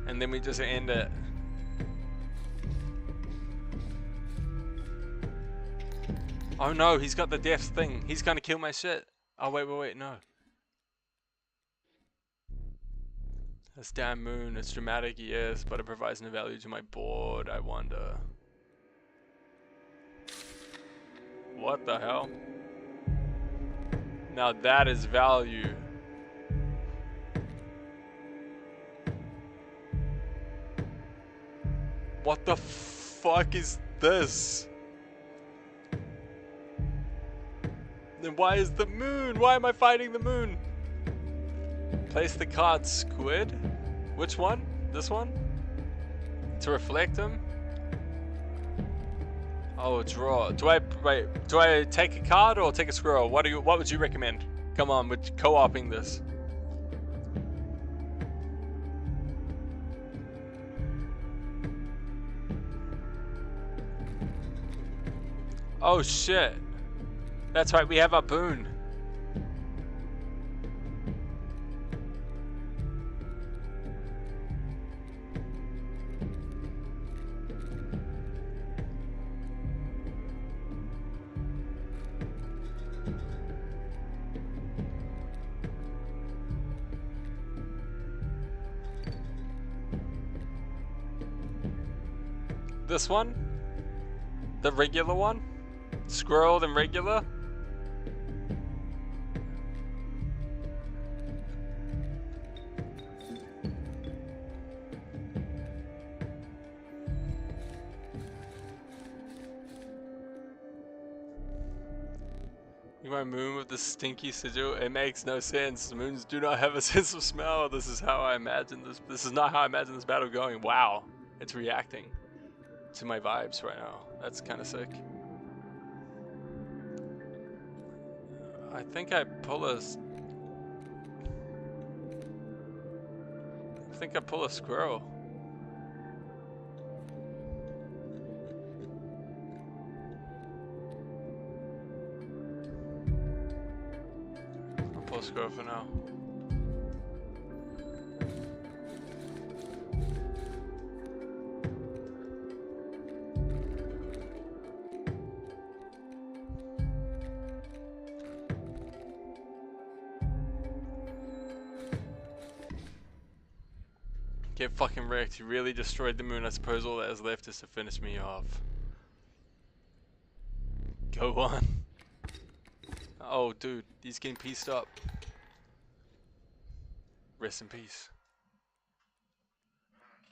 And then we just end it. Oh no, he's got the death thing. He's gonna kill my shit. Oh wait, no. This damn moon, it's dramatic, yes, but it provides no value to my board, I wonder. What the hell? Now that is value. What the fuck is this? Then why is the moon? Why am I fighting the moon? Place the card squid. Which one? This one? To reflect them? Oh, draw. Do I take a card or take a squirrel? What would you recommend? Come on, we're co-oping this. Oh shit. That's right, we have our boon. This one? The regular one? Squirrel and regular? You my moon with the stinky sigil? It makes no sense. Moons do not have a sense of smell. This is how I imagine this. This is not how I imagine this battle going. Wow. It's reacting to my vibes right now. That's kind of sick. I think I pull a squirrel. I'll pull a squirrel for now. Get fucking wrecked. You really destroyed the moon. I suppose all that is left is to finish me off. Go on. Oh, dude. He's getting pieced up. Rest in peace.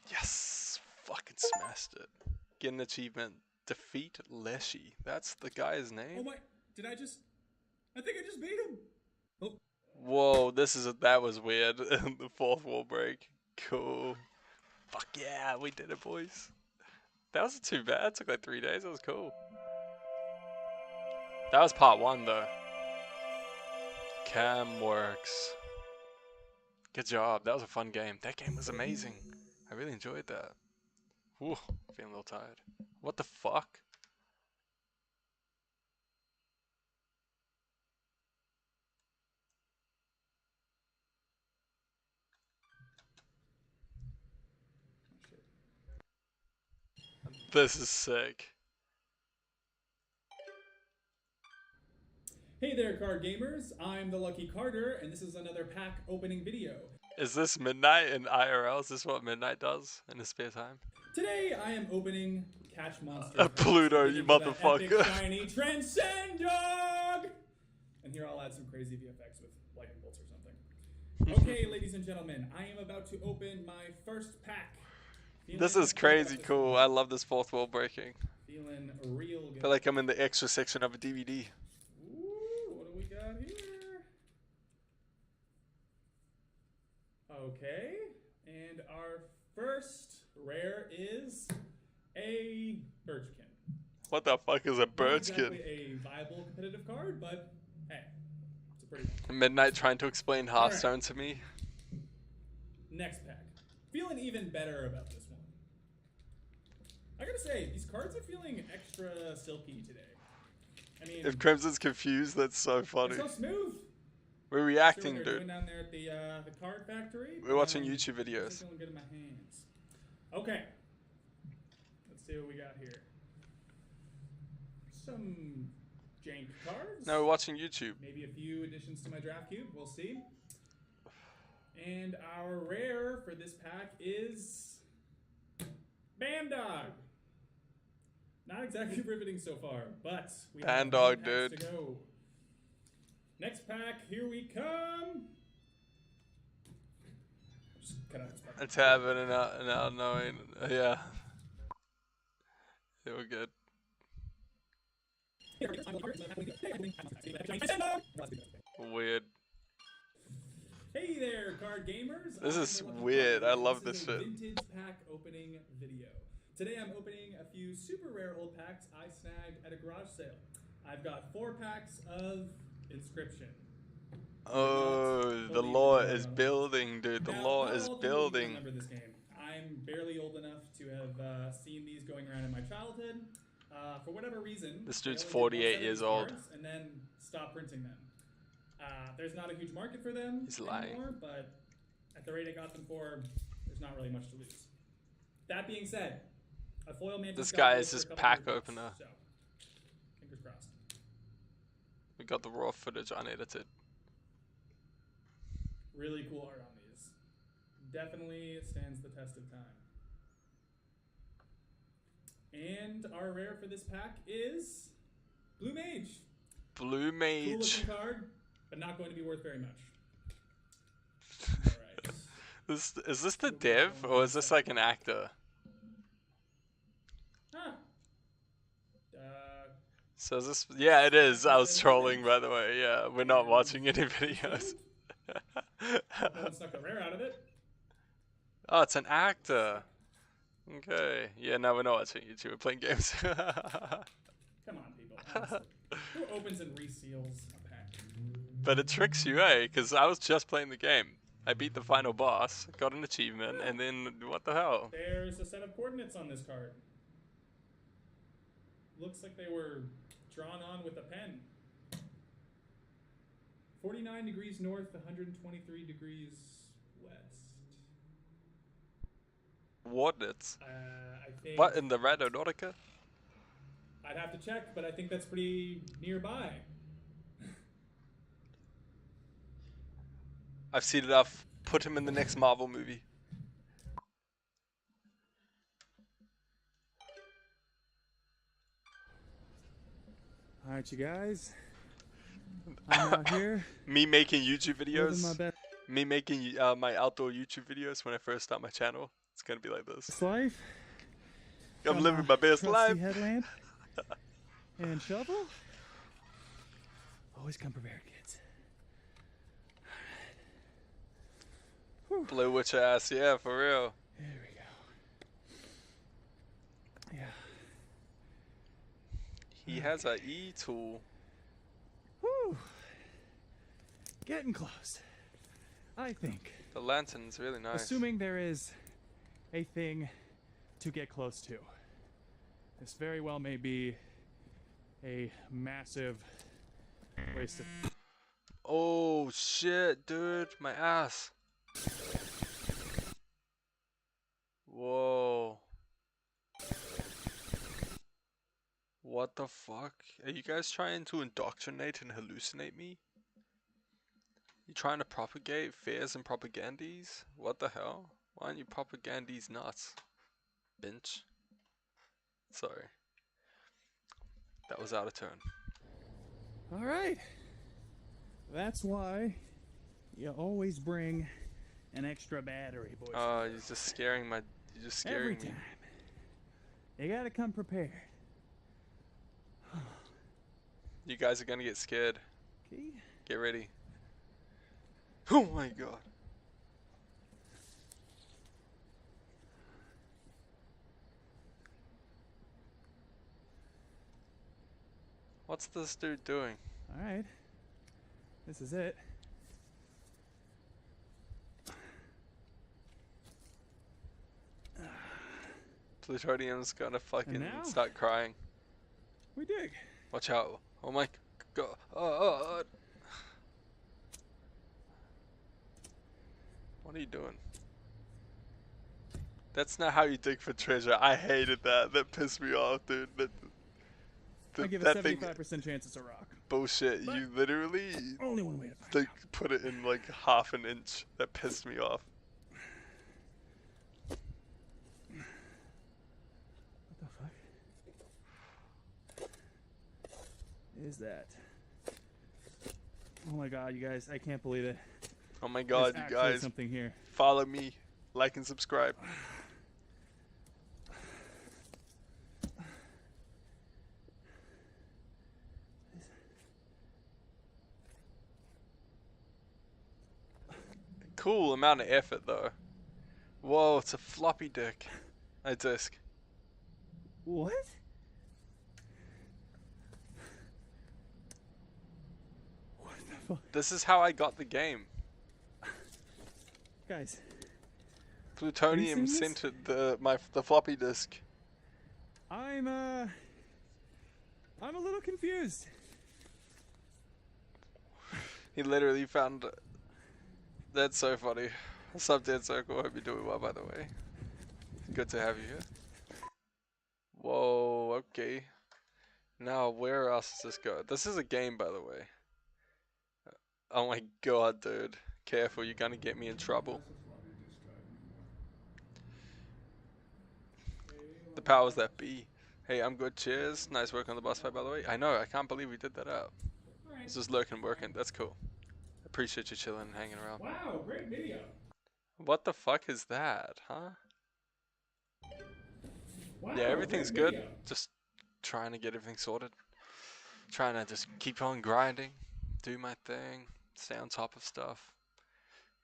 Yes! Fucking smashed it. Get an achievement. Defeat Leshy. That's the guy's name? Oh my... I think I just beat him! Oh. Whoa, that was weird. The fourth wall break. Cool. Fuck yeah, we did it, boys. That wasn't too bad. It took like 3 days. That was cool. That was part 1 though. Cam works. Good job. That was a fun game. That game was amazing. I really enjoyed that. Whew, feeling a little tired. What the fuck? This is sick. Hey there, card gamers. I'm the Lucky Carter, and this is another pack opening video. Is this Midnight in IRL? Is this what Midnight does in his spare time? Today, I am opening Catch Monster. Pluto, you motherfucker. Epic, shiny Transcend Dog! And here I'll add some crazy VFX with lightning bolts or something. Okay, ladies and gentlemen, I am about to open my first pack. This is crazy cool. I love this fourth wall breaking. Feeling real good. I feel like I'm in the extra section of a DVD. Ooh, what do we got here? Okay, and our first rare is a Birchkin. What the fuck is a Birchkin? Not exactly a viable competitive card, but hey, it's a pretty. Midnight trying to explain Hearthstone to me. Next pack. Feeling even better about this one. I gotta say, these cards are feeling extra silky today. I mean, if Crimson's confused, that's so funny. So smooth. We're reacting, dude. Doing down there at the card factory. We're watching YouTube videos. Feeling good in my hands. Okay. Let's see what we got here. Some jank cards. No, we're watching YouTube. Maybe a few additions to my draft cube. We'll see. And our rare for this pack is Bandog. Not exactly riveting so far, but we Pan have dog, packs dude. to go. Next pack, here we come. Just cut out this part. It's happening now knowing. Yeah. They were good. Weird. Hey there, card gamers. This is weird. I love this shit. Vintage pack opening video. Today I'm opening a few super rare old packs I snagged at a garage sale. I've got 4 packs of Inscription. Oh, the lore is building, dude. The lore is building. I remember this game. I'm barely old enough to have seen these going around in my childhood. For whatever reason, This dude's 48 years old. And then stop printing them. There's not a huge market for them He's lying. anymore, but at the rate I got them for, there's not really much to lose. That being said, a foil man. This guy is his pack opener. So, fingers crossed. We got the raw footage unedited. Really cool art on these. Definitely stands the test of time. And our rare for this pack is Blue Mage. Blue Cool Mage. looking card, but not going to be worth very much. Is this the dev or is this like an actor? Huh. So is this? Yeah, it is. I was trolling, by the way. Yeah, we're not watching any videos. Someone snuck the rare out of it. Oh, it's an actor. Okay. Yeah, no, we're not watching YouTube. We're playing games. Come on, people. Honestly. Who opens and reseals a pack? But it tricks you, eh? Because I was just playing the game. I beat the final boss, got an achievement, and then what the hell? There's a set of coordinates on this card. Looks like they were drawn on with a pen. 49 degrees north, 123 degrees west. Coordinates? I think. What, in the Radonautica? I'd have to check, but I think that's pretty nearby. I've seen enough. Put him in the next Marvel movie. Alright, you guys. I'm out here. Me making YouTube living videos. my best Me making my outdoor YouTube videos when I first start my channel. It's gonna be like this. life. I'm living my best life. Headlamp and shovel. Always come prepared, kids. Blue witch ass, yeah, for real. There we go. Yeah. He has a E tool. Whew. Getting close. I think. The lantern's really nice. Assuming there is a thing to get close to. This very well may be a massive waste of. Oh shit, dude, my ass. Whoa. What the fuck? Are you guys trying to indoctrinate and hallucinate me? You trying to propagate fears and propagandies? What the hell? Why aren't you propagandies nuts? Bitch. Sorry. That was out of turn. Alright. That's why you always bring an extra battery, boys. Oh, you're just scaring my. You're just scaring Every me. time. You gotta come prepared. You guys are gonna get scared. Okay. Get ready. Oh my god. What's this dude doing? Alright. This is it. Plutonium's gonna fucking now? start crying. We dig. Watch out. Oh my god. What are you doing? That's not how you dig for treasure. I hated that. That pissed me off, dude. I give a that thing, 75% chance it's a rock. bullshit. But you literally only one way to find like put it in like half an inch. That pissed me off. What the fuck? is that? Oh my god, you guys, I can't believe it. Oh my god, There's you guys. something here. Follow me, like and subscribe. Cool amount of effort though. Whoa, it's a floppy disk. A disk. What? What the fuck? This is how I got the game. Guys. Plutonium centered the floppy disk. I'm a little confused. He literally found. That's so funny. What's up, Dead Circle? Hope you're doing well, by the way. Good to have you here. Whoa, okay. Now, where else does this go? This is a game, by the way. Oh my god, dude. Careful, you're gonna get me in trouble. The powers that be. Hey, I'm good, cheers. Nice work on the boss fight, by the way. I know, I can't believe we did that out. This is lurking, working. That's cool. Appreciate you chilling and hanging around. Wow, great video. What the fuck is that, huh? Wow, yeah, everything's great good. video. Just trying to get everything sorted. Trying to just keep on grinding, do my thing, stay on top of stuff,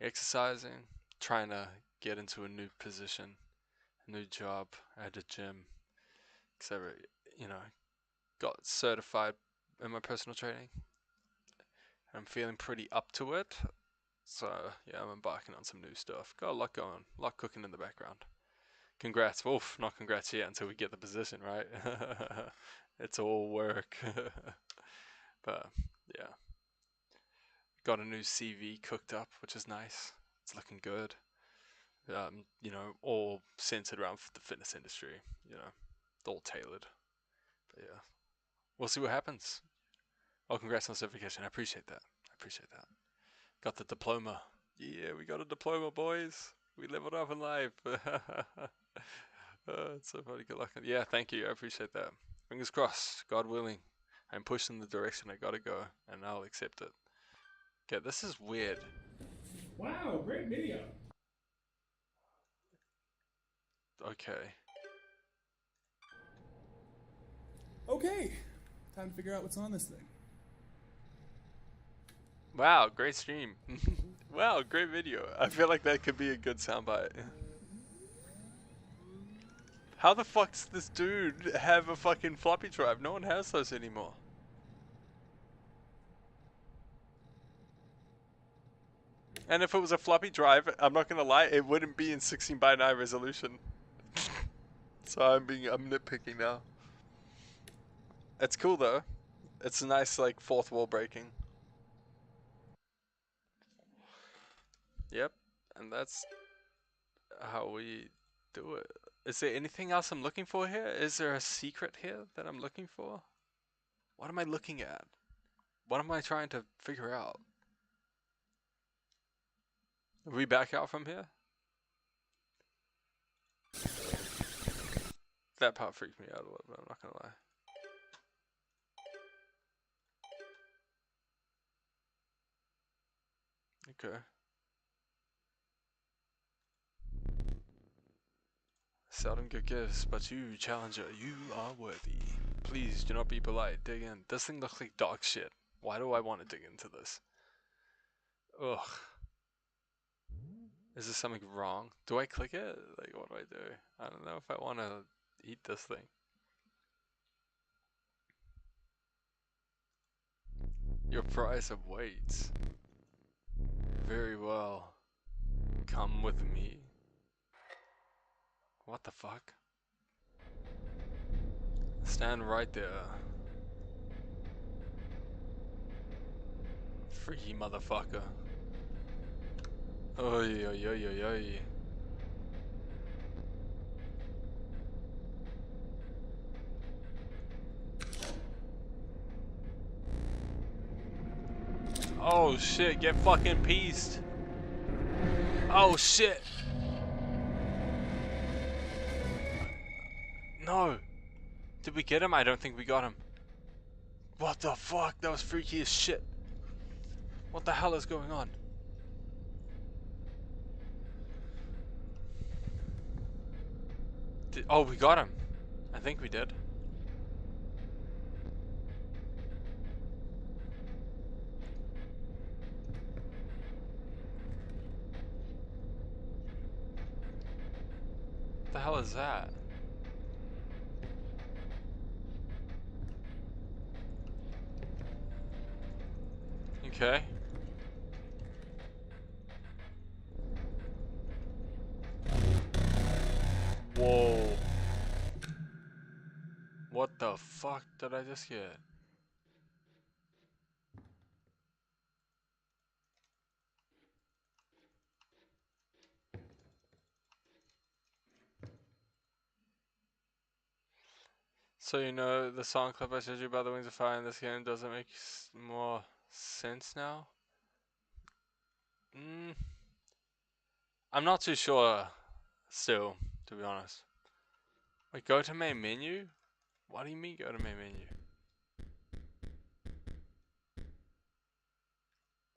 exercising, trying to get into a new position, a new job at a gym. Because I, got certified in my personal training. I'm feeling pretty up to it. So, yeah, I'm embarking on some new stuff. Got a lot going, a lot cooking in the background. Congrats. Oof, not congrats yet until we get the position, right? It's all work. But, yeah. Got a new CV cooked up, which is nice. It's looking good. All centered around the fitness industry. All tailored. But, yeah. We'll see what happens. Oh, congrats on certification. I appreciate that. Got the diploma. Yeah, we got a diploma, boys. We leveled up in life. It's so funny. Good luck. Yeah, thank you. I appreciate that. Fingers crossed. God willing. I'm pushing the direction I gotta go, and I'll accept it. Okay, this is weird. Wow, great video. Okay. Okay, time to figure out what's on this thing. Wow, great stream. Wow, great video. I feel like that could be a good soundbite. How the fuck does this dude have a fucking floppy drive? No one has those anymore. And if it was a floppy drive, I'm not gonna lie, it wouldn't be in 16:9 resolution. So I'm nitpicking now. It's cool though. It's a nice like fourth wall breaking. Yep, and that's how we do it. Is there anything else I'm looking for here? Is there a secret here that I'm looking for? What am I looking at? What am I trying to figure out? Are we back out from here? That part freaked me out a little bit, I'm not gonna lie. Okay. Seldom get gifts, but you, challenger, you are worthy. Please do not be polite. Dig in. This thing looks like dog shit. Why do I want to dig into this? Ugh. Is there something wrong? Do I click it? Like, what do I do? I don't know if I want to eat this thing. Your price of weights. Very well. Come with me. What the fuck? Stand right there. Freaky motherfucker. Oi, oi, oi, oi, oi. Oh shit, get fucking pieced. Oh shit. No. Did we get him? I don't think we got him. What the fuck? That was freaky as shit. What the hell is going on? Oh, we got him. I think we did. What the hell is that? Okay. Whoa. What the fuck did I just get? So you know the song clip I showed you about the Wings of Fire in this game doesn't make more sense now? I'm not too sure still, to be honest. Wait, go to main menu? What do you mean go to main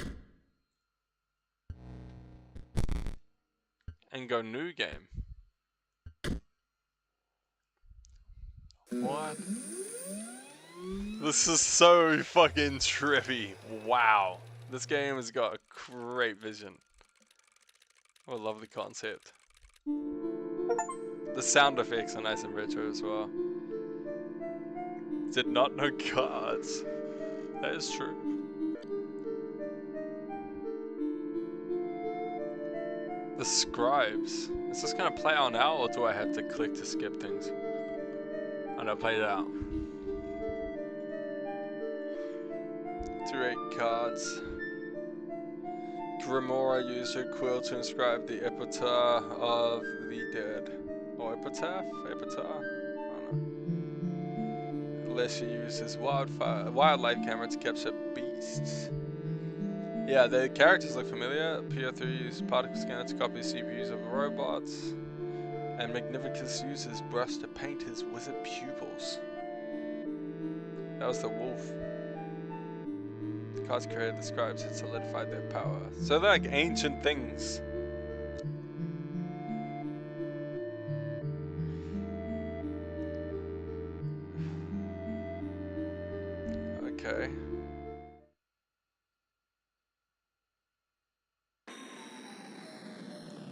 menu? And go new game. What? This is so fucking trippy. Wow. This game has got a great vision. What a lovely concept. The sound effects are nice and retro as well. Did not know cards. That is true. The scribes. Is this gonna play out now, or do I have to click to skip things? Oh no, play it out. 2 8 cards. Grimoire used her quill to inscribe the epitaph of the dead. Or epitaph? Epitaph? I don't know. Leshy used his wildlife camera to capture beasts. Yeah, the characters look familiar. PO3 used particle scanner to copy CPUs of robots. And Magnificus used his brush to paint his wizard pupils. That was the wolf. The cards created the scribes had solidified their power. So they're like ancient things. Okay.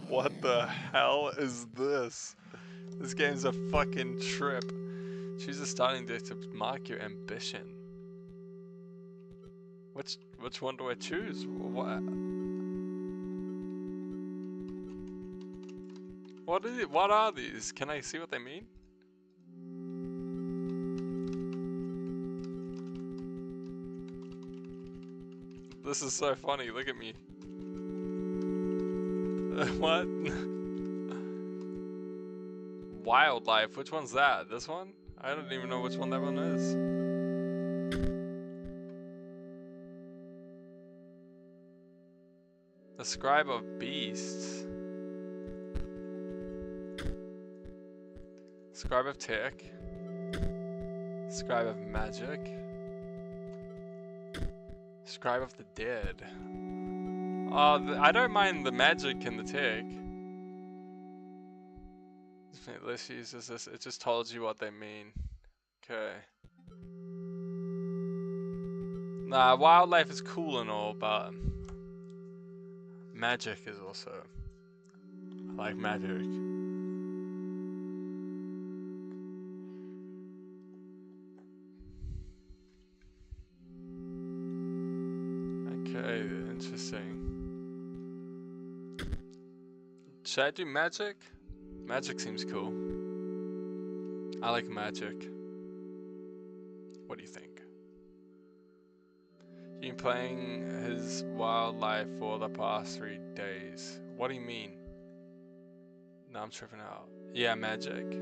What the hell is this? This game's a fucking trip. Choose a starting deck to mark your ambition. Which one do I choose? What is it? What are these? Can I see what they mean? This is so funny. Look at me. What? Wildlife. Which one's that? This one? I don't even know which one that one is. The Scribe of Beasts. Scribe of Tech. Scribe of Magic. Scribe of the Dead. I don't mind the magic and the tech. Let's use this. It just told you what they mean. Okay. Nah, wildlife is cool and all, but magic is also. I like magic. Okay, interesting. Should I do magic? Magic seems cool. I like magic. What do you think? You've been playing his wildlife for the past 3 days. What do you mean? No, I'm tripping out. Yeah, magic.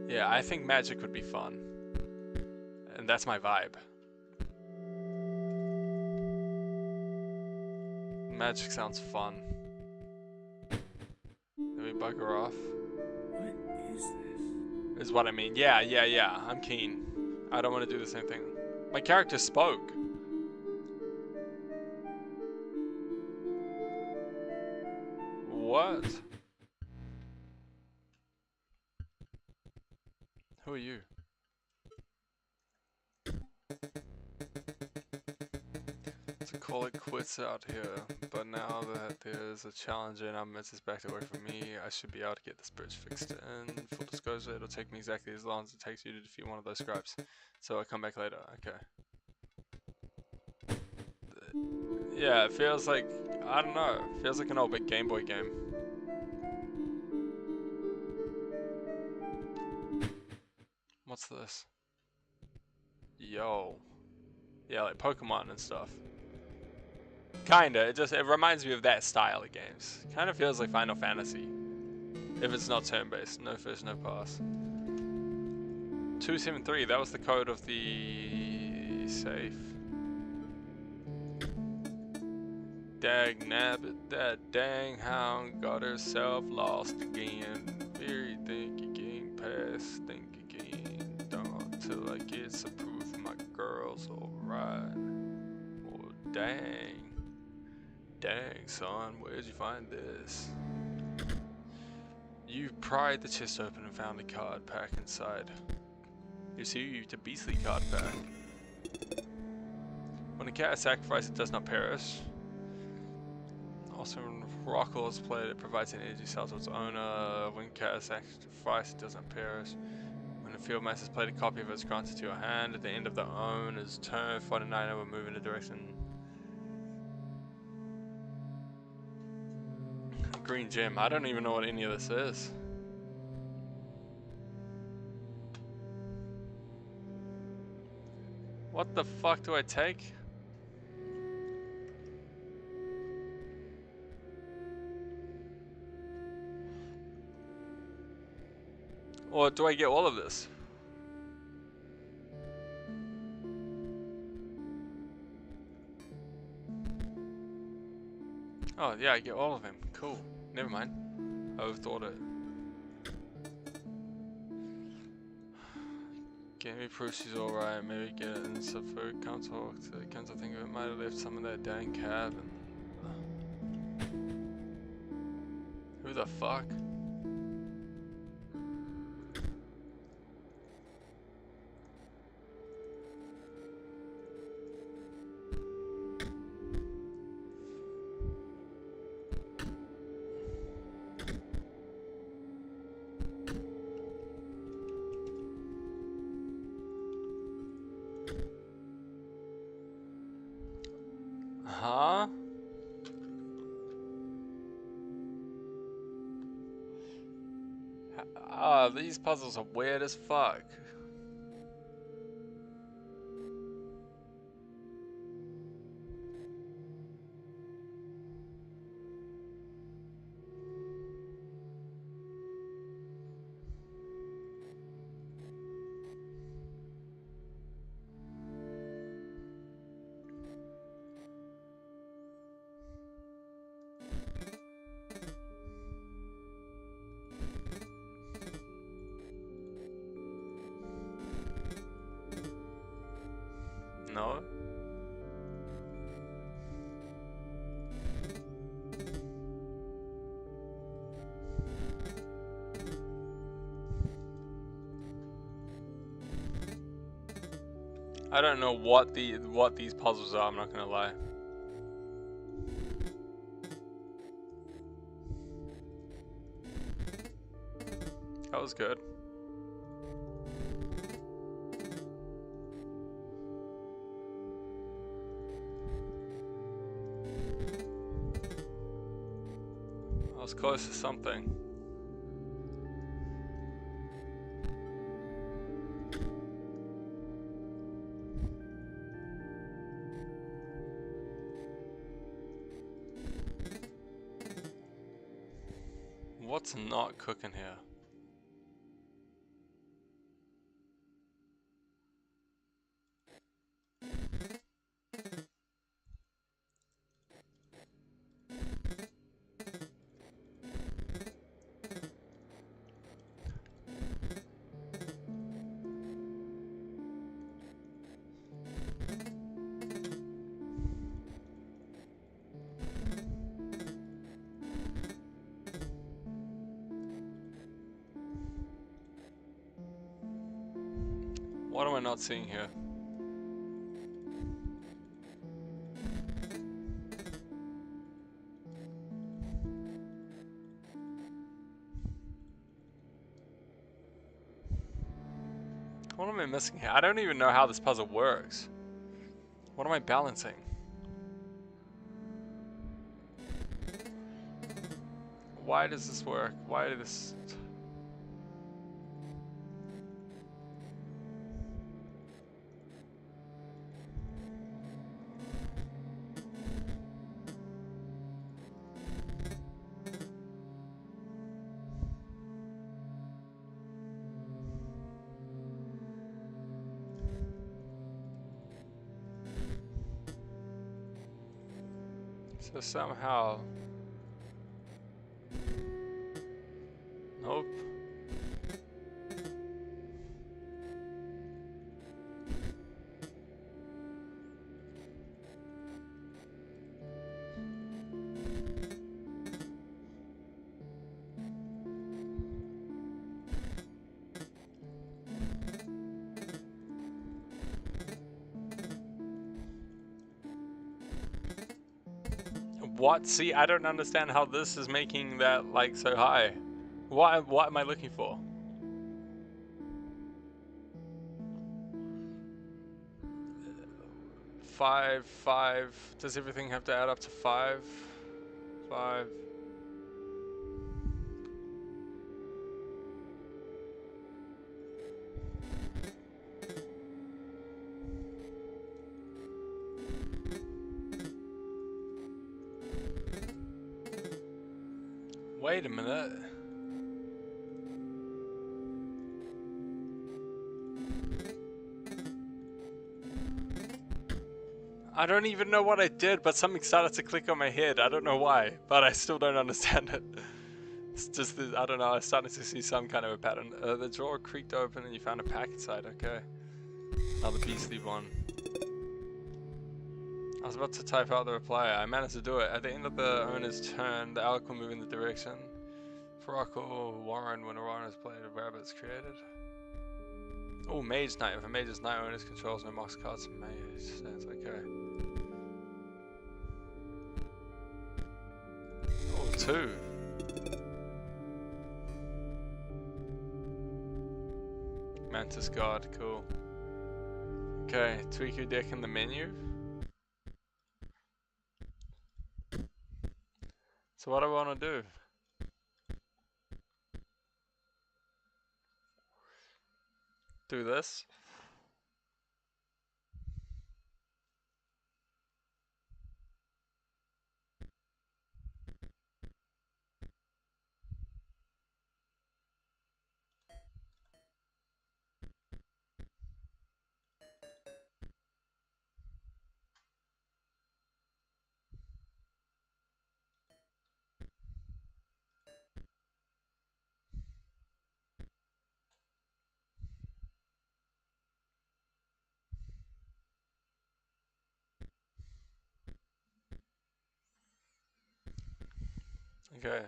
Yeah, I think magic would be fun. And that's my vibe. Magic sounds fun. Let me bugger off. What is this? Is what I mean. Yeah. I'm keen. I don't want to do the same thing. My character spoke. What? Who are you? To call it quits out here, but now that there's a challenger and Mrs. backed away from me, I should be able to get this bridge fixed. And full disclosure, it'll take me exactly as long as it takes you to defeat one of those scribes. So I'll come back later. Okay. Yeah, it feels like, I don't know, it feels like an old big Game Boy game. What's this? Yo. Yeah, like Pokemon and stuff. Kinda, it reminds me of that style of games. Kinda feels like Final Fantasy. If it's not turn-based, no first, no pass. 273, that was the code of the safe. Dag nabbit, that dang hound got herself lost again. Very think again, past think again. Don't till I get some proof my girl's alright. Oh dang. Dang son, where'd you find this? You pried the chest open and found a card pack inside. You see, it's a beastly card pack. When a cat is sacrificed, it does not perish. Also, when Rockall is played, it provides an energy cell to its owner. When cat is sacrificed, it doesn't perish. When a field master is played, a copy of it is granted to your hand. At the end of the owner's turn, 49 will move in a direction. Green gem. I don't even know what any of this is. What the fuck do I take? Or do I get all of this? Oh yeah, I get all of them. Cool. Never mind. I overthought it. Give me proof she's alright. Maybe get in some food. Can't talk. Come to think of it, might have left some of that dang cabin. Who the fuck? Huh? Ah, these puzzles are weird as fuck. No. I don't know what these puzzles are, I'm not gonna lie. That was good. I was close to something. What's not cooking here? What am I not seeing here? What am I missing here? I don't even know how this puzzle works. What am I balancing? Why does this work? Why did this... So somehow... Nope. What? See, I don't understand how this is making that like so high. What am I looking for? Five. Does everything have to add up to 5? 5. Wait a minute. I don't even know what I did, but something started to click on my head. I don't know why, but I still don't understand it. It's just, I don't know, I started to see some kind of a pattern. The drawer creaked open and you found a pack inside, okay. Another beastly one. I was about to type out the reply. I managed to do it. At the end of the owner's turn, the elk will move in the direction. Farrakh or Warren, when a runner is played, a rabbit's created. Oh, Mage Knight. If a Mage's Knight owner's controls no marks, cards, and Mage stands. Okay. Oh, 2. Mantis Guard, cool. Okay, tweak your deck in the menu. So what do I want to do? Do this. Okay.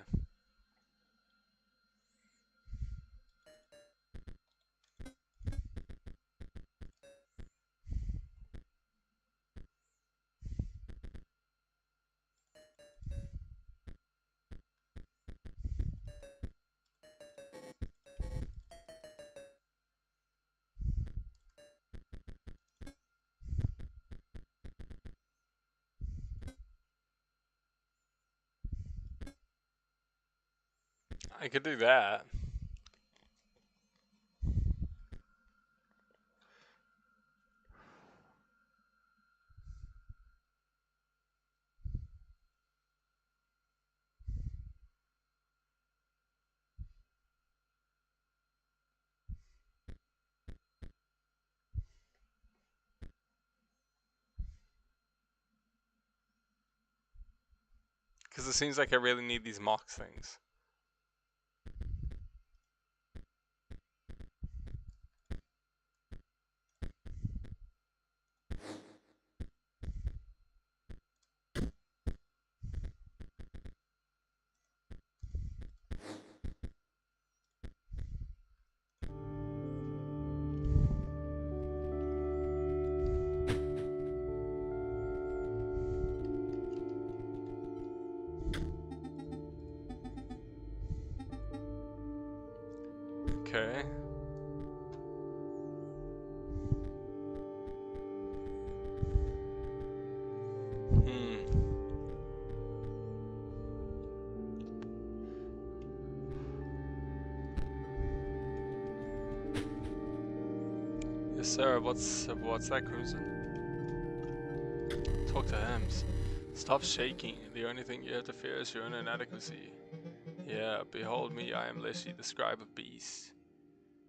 I could do that. Because it seems like I really need these mock things. Okay. Yes, sir. What's that, Crimson? Talk to Hems. Stop shaking. The only thing you have to fear is your own inadequacy. Yeah, behold me. I am Leshy, the scribe of beasts.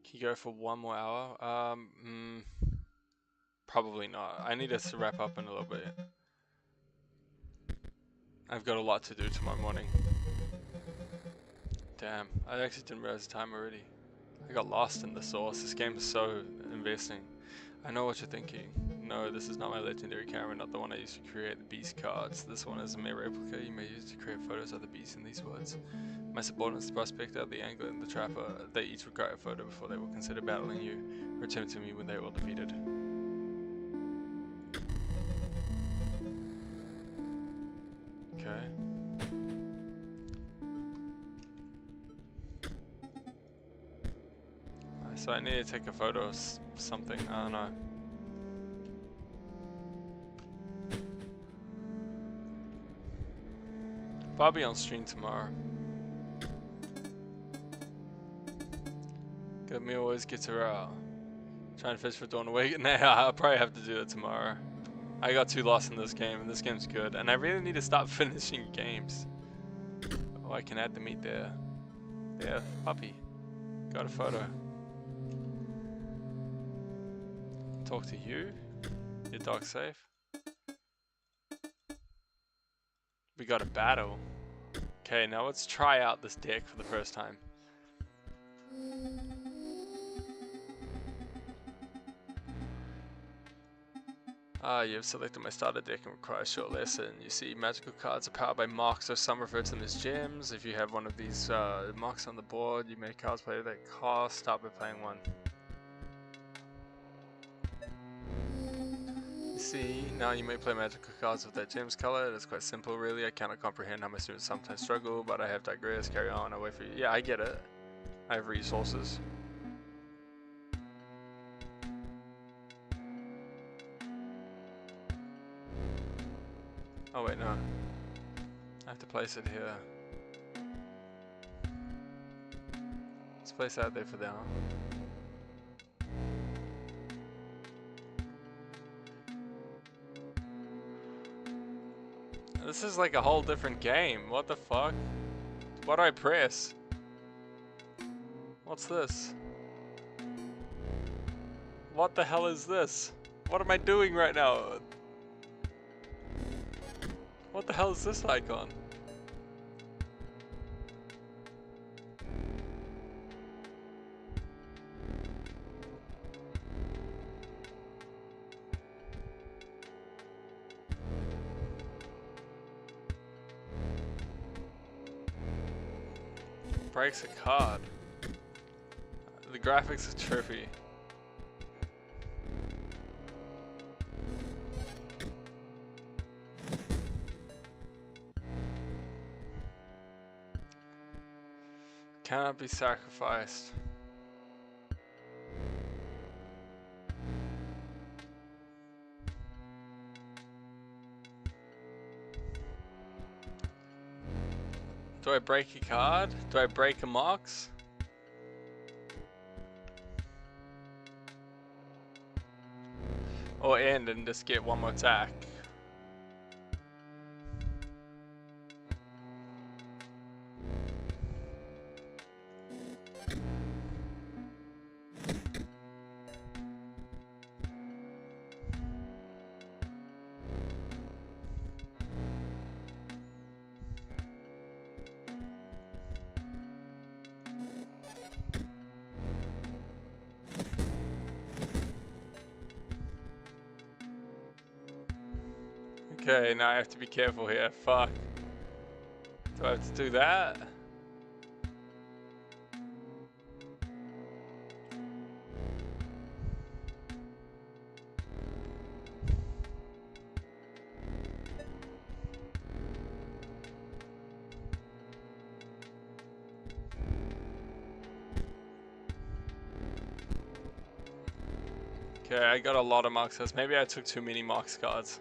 Can you go for 1 more hour? Probably not. I need us to wrap up in a little bit. I've got a lot to do tomorrow morning. Damn, I actually didn't realize the time already. I got lost in the source. This game is so investing. I know what you're thinking. No, this is not my legendary camera, not the one I used to create the beast cards. This one is a mere replica you may use to create photos of the beast in these words. My subordinates, the prospector, the angler, and the trapper, they each require a photo before they will consider battling you. Return to me when they are all defeated. Okay. So I need to take a photo of something, I don't know. I'll be on stream tomorrow. Good meal always gets her out. Trying to fish for Dawn Awake. Nah, I'll probably have to do it tomorrow. I got too lost in this game, and this game's good. And I really need to stop finishing games. Oh, I can add the meat there. Yeah, puppy. Got a photo. Talk to you. Your dog's safe. We got a battle. Okay, now let's try out this deck for the first time. You have selected my starter deck and require a short lesson. You see, magical cards are powered by mocks, or some refer to them as gems. If you have one of these mocks on the board, you may cards play that cost. Start by playing one. See, now you may play magical cards with that gems color. It's quite simple, really. I cannot comprehend how my students sometimes struggle, but I have digressed. Carry on, I'll wait for you. Yeah, I get it. I have resources. Oh wait, no. I have to place it here. Let's place that there for now. This is like a whole different game. What the fuck? What do I press? What's this? What the hell is this? What am I doing right now? What the hell is this icon? Breaks a card. The graphics are trippy. Cannot be sacrificed. Do I break a card? Do I break a mox? Or end and just get one more attack? Okay, now I have to be careful here. Fuck. Do I have to do that? Okay, I got a lot of Mox cards. Maybe I took too many Mox cards.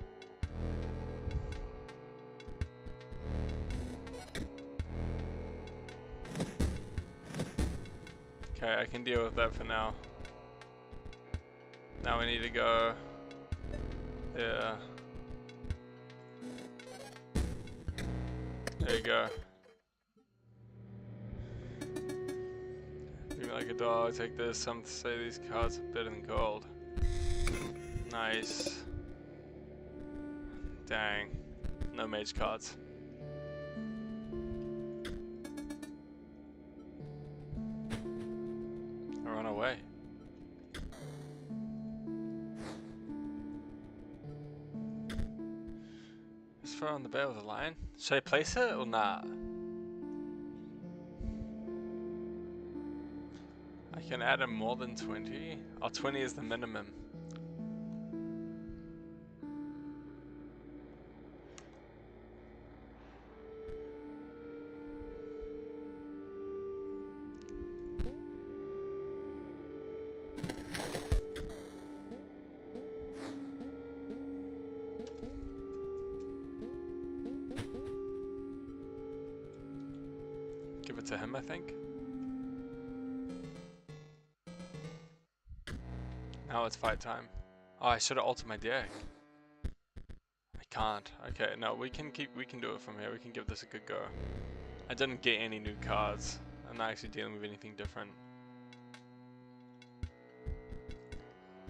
Okay, I can deal with that for now. Now we need to go. Yeah. There you go. Be like a dog, take this. Some say these cards are better than gold. Nice. Dang. No mage cards. I run away. Just throw on the bed with a lion. Should I place it or not? I can add in more than 20. Oh, 20 is the minimum. Give it to him, I think. Now it's fight time. Oh, I should have altered my deck. I can't. Okay, no, we can do it from here. We can give this a good go. I didn't get any new cards. I'm not actually dealing with anything different.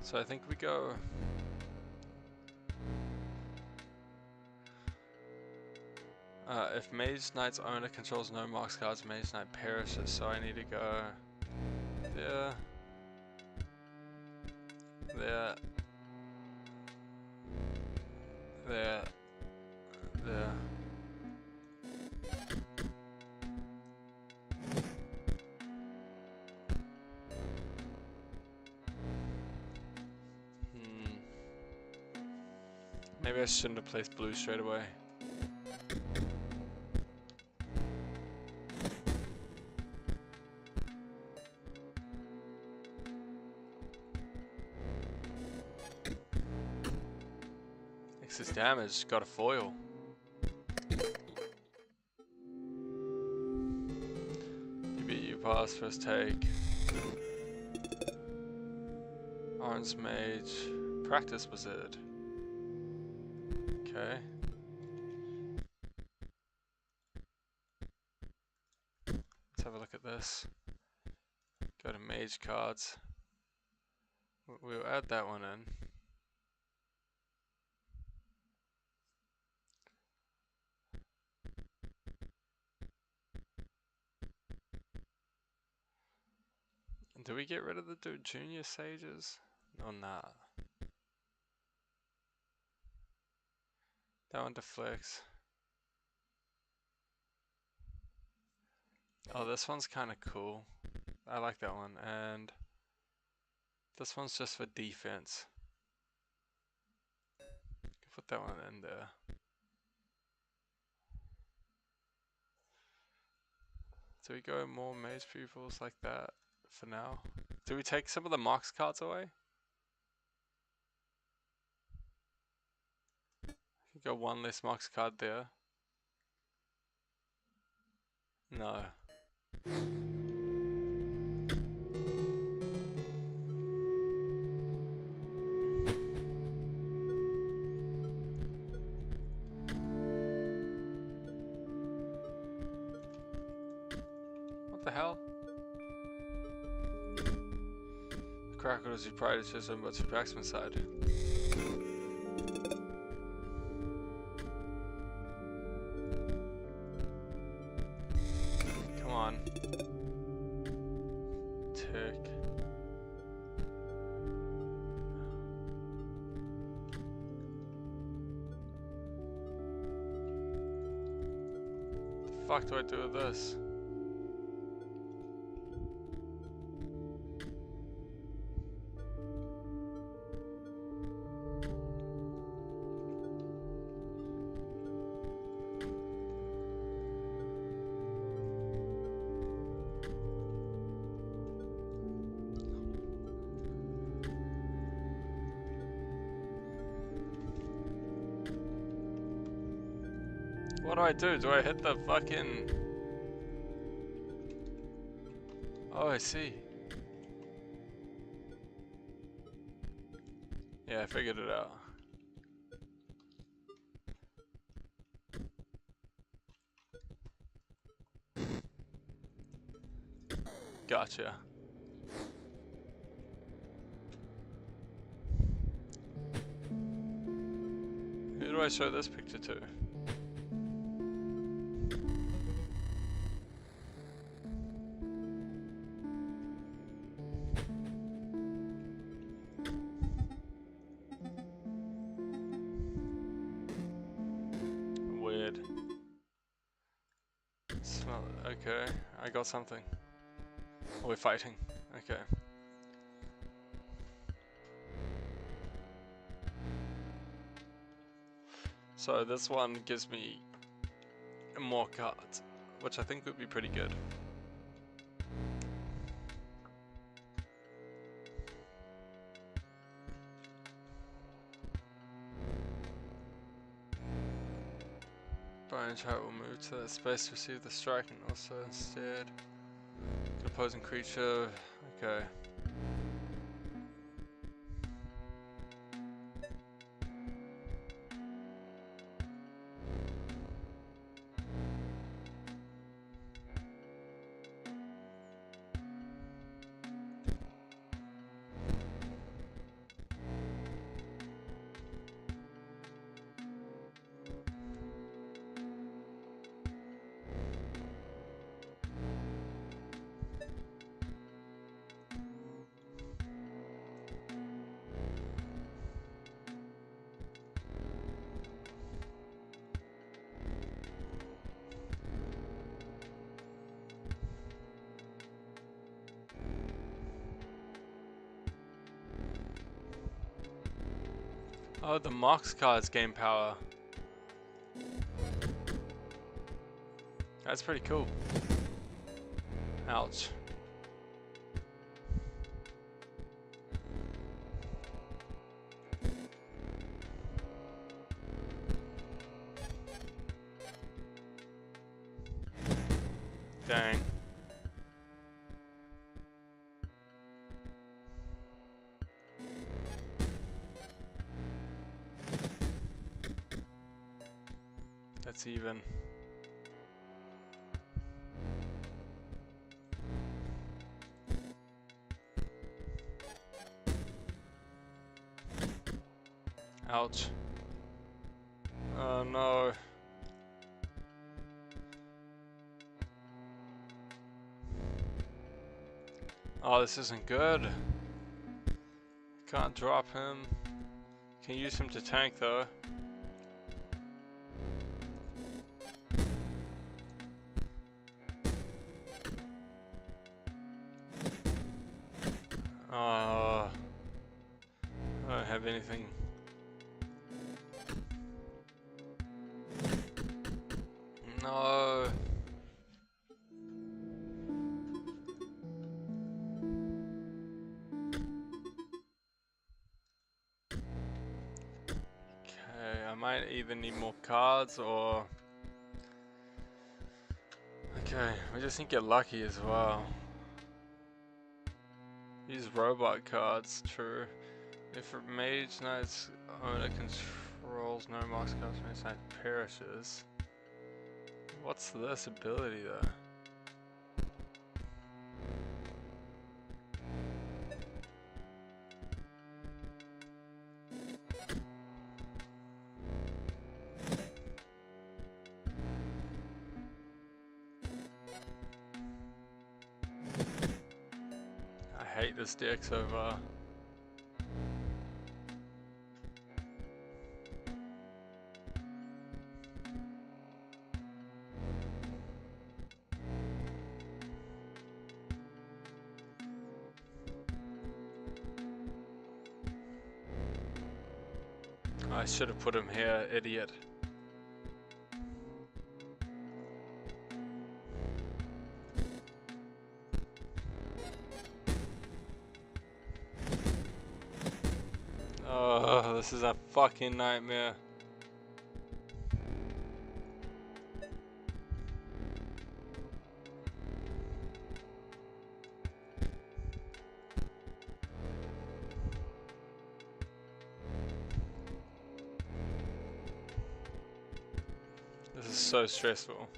So I think we go. If Mage Knight's owner controls no Mox cards, Mage Knight perishes. So I need to go there. There. There. There. Maybe I shouldn't have placed blue straight away. Excess damage, got a foil. You beat you pass first take. Orange Mage, Practice Wizard. Okay. Let's have a look at this. Go to Mage cards. We'll add that one in. Do we get rid of the junior sages? Or not? That one deflects. Oh, this one's kind of cool. I like that one. And this one's just for defense. Put that one in there. Do we go more mage pupils like that for now? Do we take some of the Mox cards away? Go one less Mox card there. No. What the hell? The Crackle is your pride is just about your backsman side. What the fuck do I do with this? What do I do? Do I hit the fucking... Oh, I see. Yeah, I figured it out. Gotcha. Who do I show this picture to? Weird. Smell it. Okay, I got something. We're fighting. Okay. So this one gives me more cards, which I think would be pretty good. Bone chart will move to that space to receive the strike and also instead an opposing creature. Okay. Oh, the Mox cards gain power. That's pretty cool. Ouch. Dang. That's even. Ouch. Oh no. Oh, this isn't good. Can't drop him. Can use him to tank though. I don't have anything. No. Okay, I might even need more cards or... Okay, we just need to get lucky as well. Use robot cards, true. If a Mage Knight's owner controls no Mox cards, Mage Knight perishes. What's this ability though? I hate this deck so far. I should have put him here, idiot. Oh, this is a fucking nightmare. so stressful.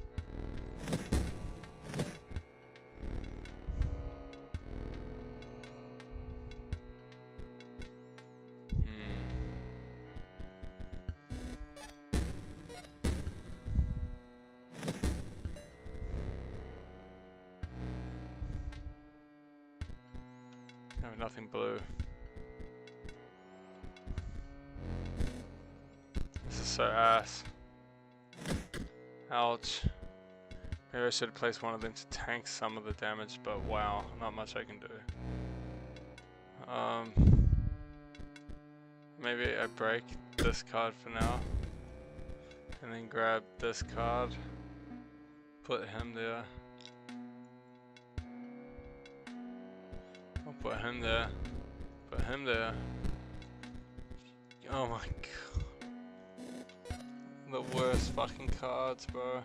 No, nothing blue. This is so ass. Ouch. Maybe I should have placed one of them to tank some of the damage, but wow, not much I can do. Maybe I break this card for now. And then grab this card. Put him there. I'll put him there. Put him there. Oh my god. The worst fucking cards, bro.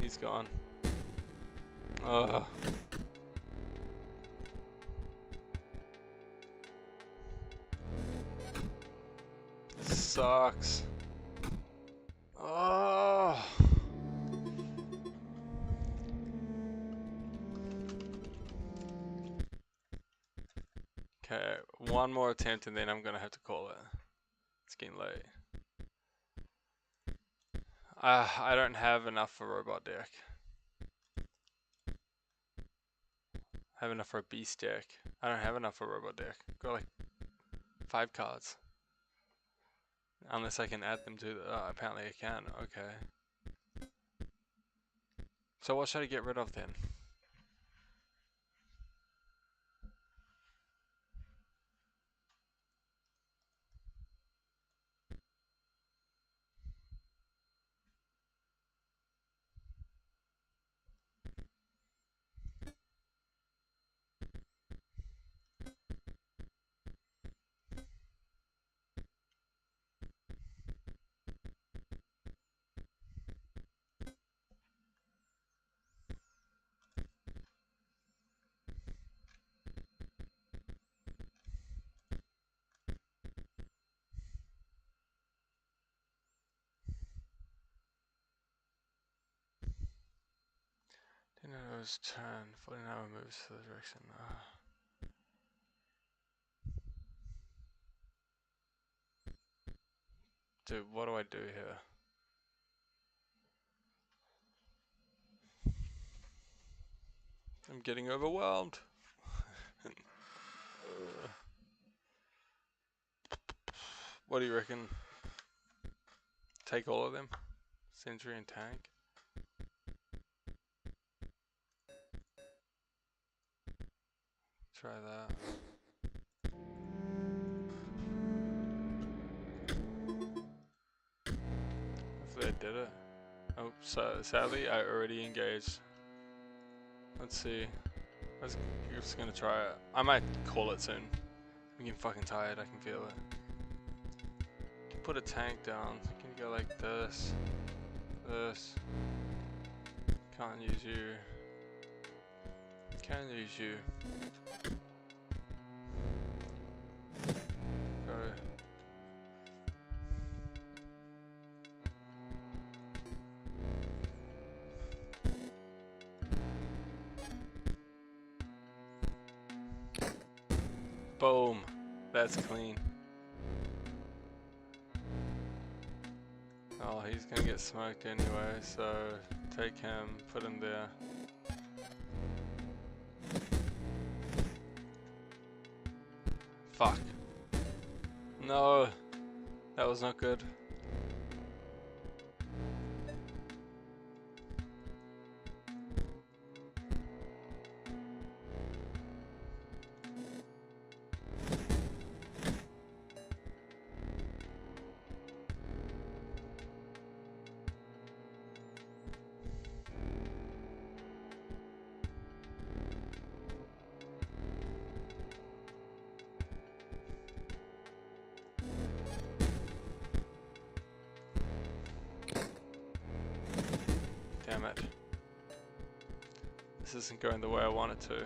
He's gone. Ugh. This sucks. Oh. Okay, one more attempt and then I'm gonna have to call it. It's getting late. I don't have enough for robot deck. I have enough for a beast deck. I don't have enough for robot deck. I've got like 5 cards. Unless I can add them to the... Oh, apparently I can. Okay. So what should I get rid of then? Dino's turn. 49 moves to the direction. Dude, what do I do here? I'm getting overwhelmed. What do you reckon? Take all of them? Sentry and tank? Try that. Hopefully I did it. Oh, so sadly I already engaged. Let's see. I'm just gonna try it. I might call it soon. I'm getting fucking tired, I can feel it. You can put a tank down. You can go like this. This. Can't use you. Can use you. Go. Boom. That's clean. Oh, he's gonna get smoked anyway, so take him, put him there. Fuck. No. That was not good. isn't going the way I want it to.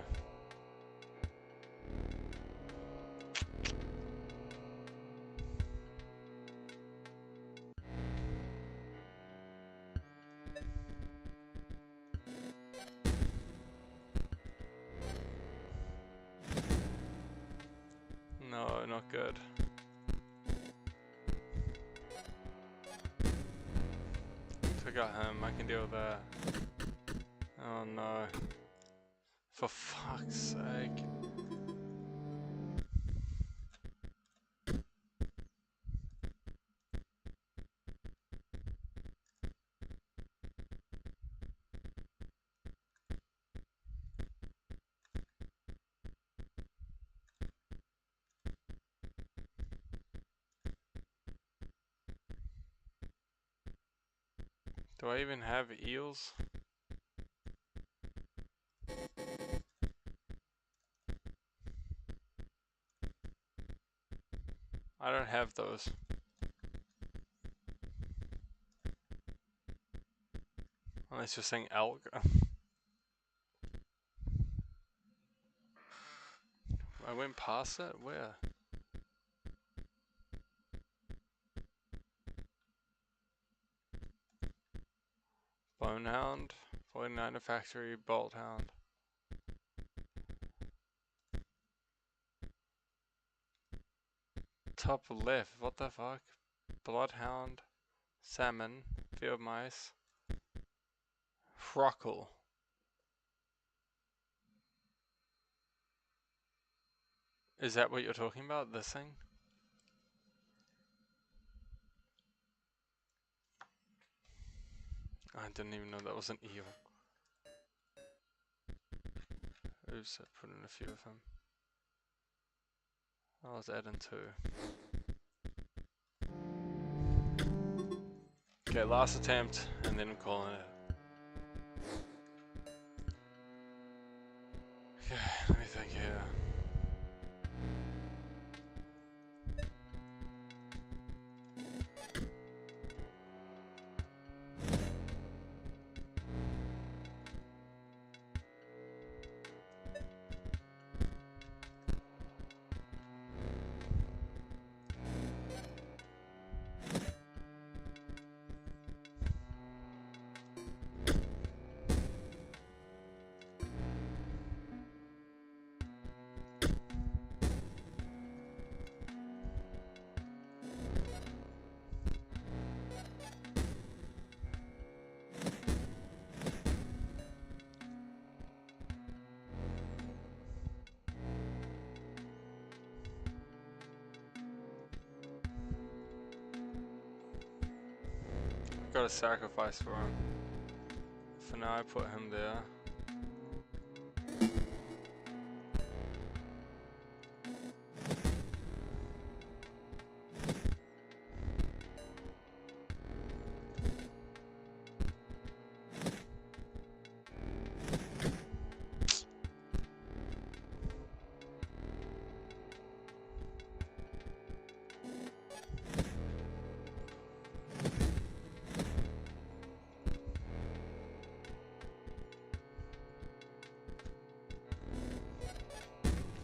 No, not good. Took out him, I can deal with that. Oh no. For fuck's sake. Do I even have eels? I don't have those. Unless you're saying elk. I went past it? Where? Bonehound, 49er Factory, Bolt Hound. Top left, what the fuck? Bloodhound, Salmon, Field Mice, Frockle. Is that what you're talking about, this thing? I didn't even know that was an eel. Oops, I put in a few of them. I was adding 2. Okay, last attempt, and then I'm calling it. Okay, let me think here. Got a sacrifice for him. For now I put him there.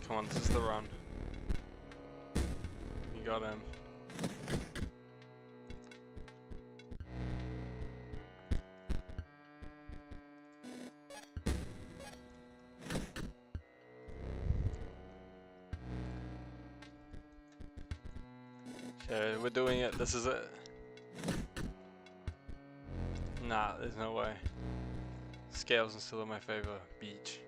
Come on, this is the run. You got him. Okay, we're doing it. This is it. Nah, there's no way. Scales are still in my favor. Beach.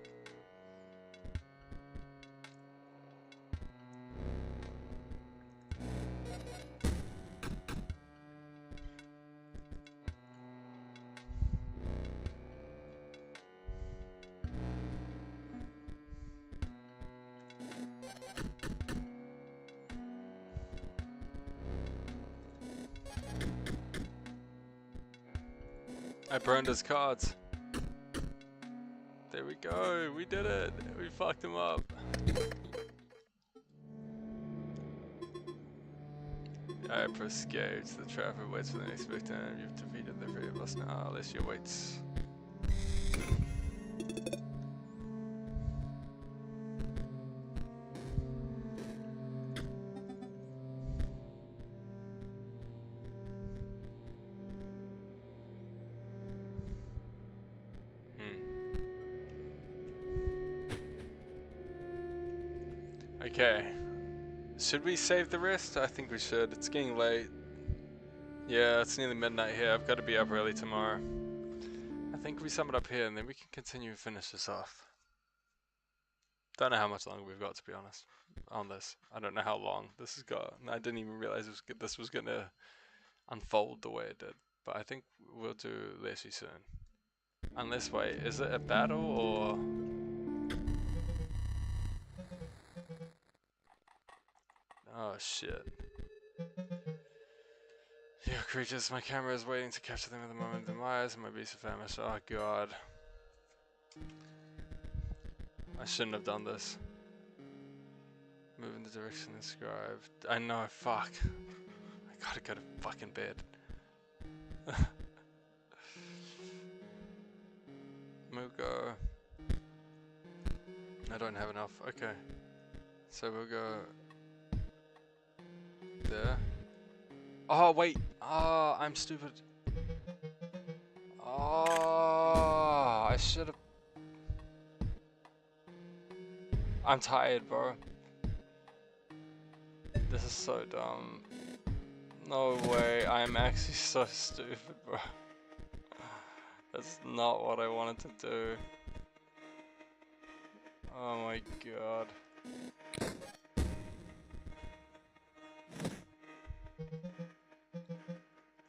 I burned his cards. There we go, we did it. We fucked him up. I escaped. The trapper waits for the next victim. You've defeated the 3 of us now. Alicia waits. Okay. Should we save the rest? I think we should. It's getting late. Yeah, it's nearly midnight here. I've got to be up early tomorrow. I think we sum it up here and then we can continue and finish this off. Don't know how much longer we've got, to be honest, on this. I don't know how long this has got. I didn't even realize this was going to unfold the way it did. But I think we'll do Leshy soon. Unless, wait, is it a battle or... Oh shit. Yeah, creatures, my camera is waiting to capture them at the moment of demise and my beast are famished. Oh god. I shouldn't have done this. Move in the direction described. I know, fuck. I gotta go to fucking bed. Mugo. I don't have enough. Okay. So we'll go there. Oh wait. Oh, I'm stupid. Oh, I should have. I'm tired, bro. This is so dumb. No way. I'm actually so stupid, bro. That's not what I wanted to do. Oh my god.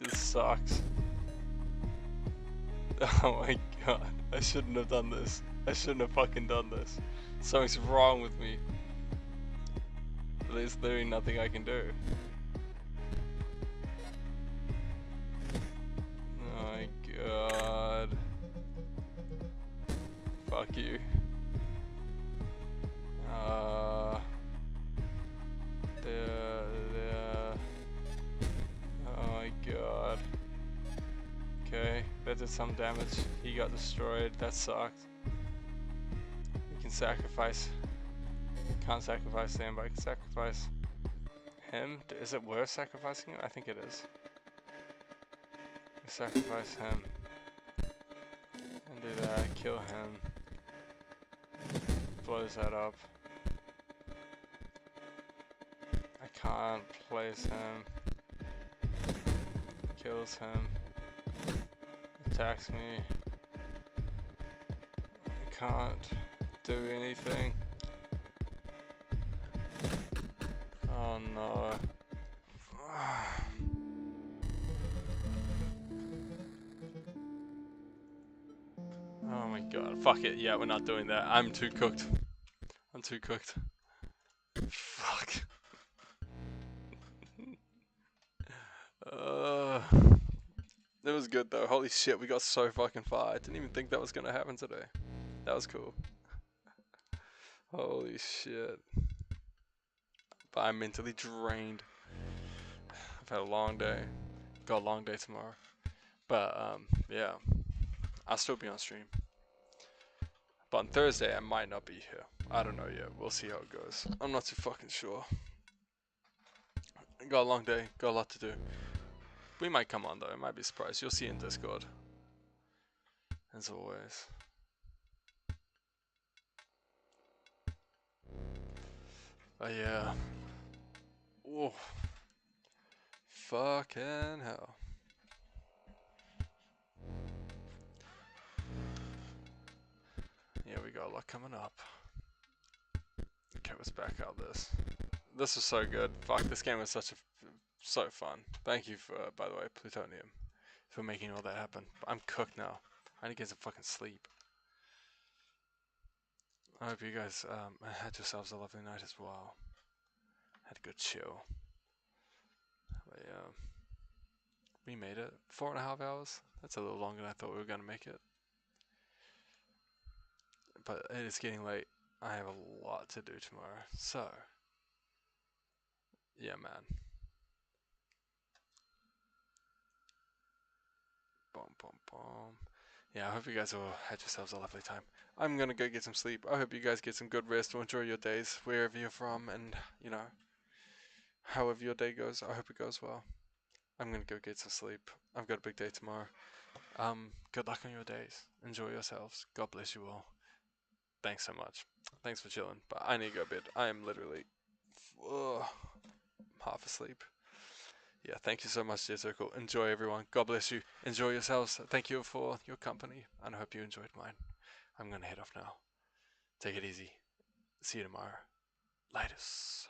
This sucks. Oh my god. I shouldn't have done this. I shouldn't have fucking done this. Something's wrong with me. There's literally nothing I can do. Oh my god. Fuck you. There. Oh my god. Okay, that did some damage. He got destroyed. That sucked. We can sacrifice. Can't sacrifice them, but I can sacrifice him. Is it worth sacrificing him? I think it is. Sacrifice him. And do that. Kill him. Blows that up. I can't place him. Kills him. Attacks me. I can't do anything. Oh no. Oh my god. Fuck it. Yeah, we're not doing that. I'm too cooked. I'm too cooked. Fuck. It was good though. Holy shit, we got so fucking far. I didn't even think that was gonna happen today. That was cool. Holy shit. But I'm mentally drained. I've had a long day. Got a long day tomorrow. But yeah. I'll still be on stream. But on Thursday I might not be here. I don't know yet. We'll see how it goes. I'm not too fucking sure. Got a long day. Got a lot to do. We might come on though. It might be a surprise. You'll see in Discord. As always. But yeah. Whoa. Fucking hell. Yeah, we got a lot coming up. Okay, let's back out this. This was so good. Fuck, this game was so fun. Thank you for, by the way, Plutonium, for making all that happen. I'm cooked now. I need to get some fucking sleep. I hope you guys had yourselves a lovely night as well. Had a good chill. But yeah, we made it. 4.5 hours. That's a little longer than I thought we were gonna make it. But it is getting late. I have a lot to do tomorrow. So, yeah, man. Boom, boom, boom. Yeah, I hope you guys all had yourselves a lovely time. I'm gonna go get some sleep. I hope you guys get some good rest or enjoy your days wherever you're from, and you know, however your day goes. I hope it goes well. I'm gonna go get some sleep. I've got a big day tomorrow. Good luck on your days. Enjoy yourselves. God bless you all. Thanks so much. Thanks for chilling, but I need to go to bed. I am literally half asleep. Yeah, thank you so much, J Circle. Enjoy, everyone. God bless you. Enjoy yourselves. Thank you for your company, and I hope you enjoyed mine. I'm gonna head off now. Take it easy. See you tomorrow. Latest.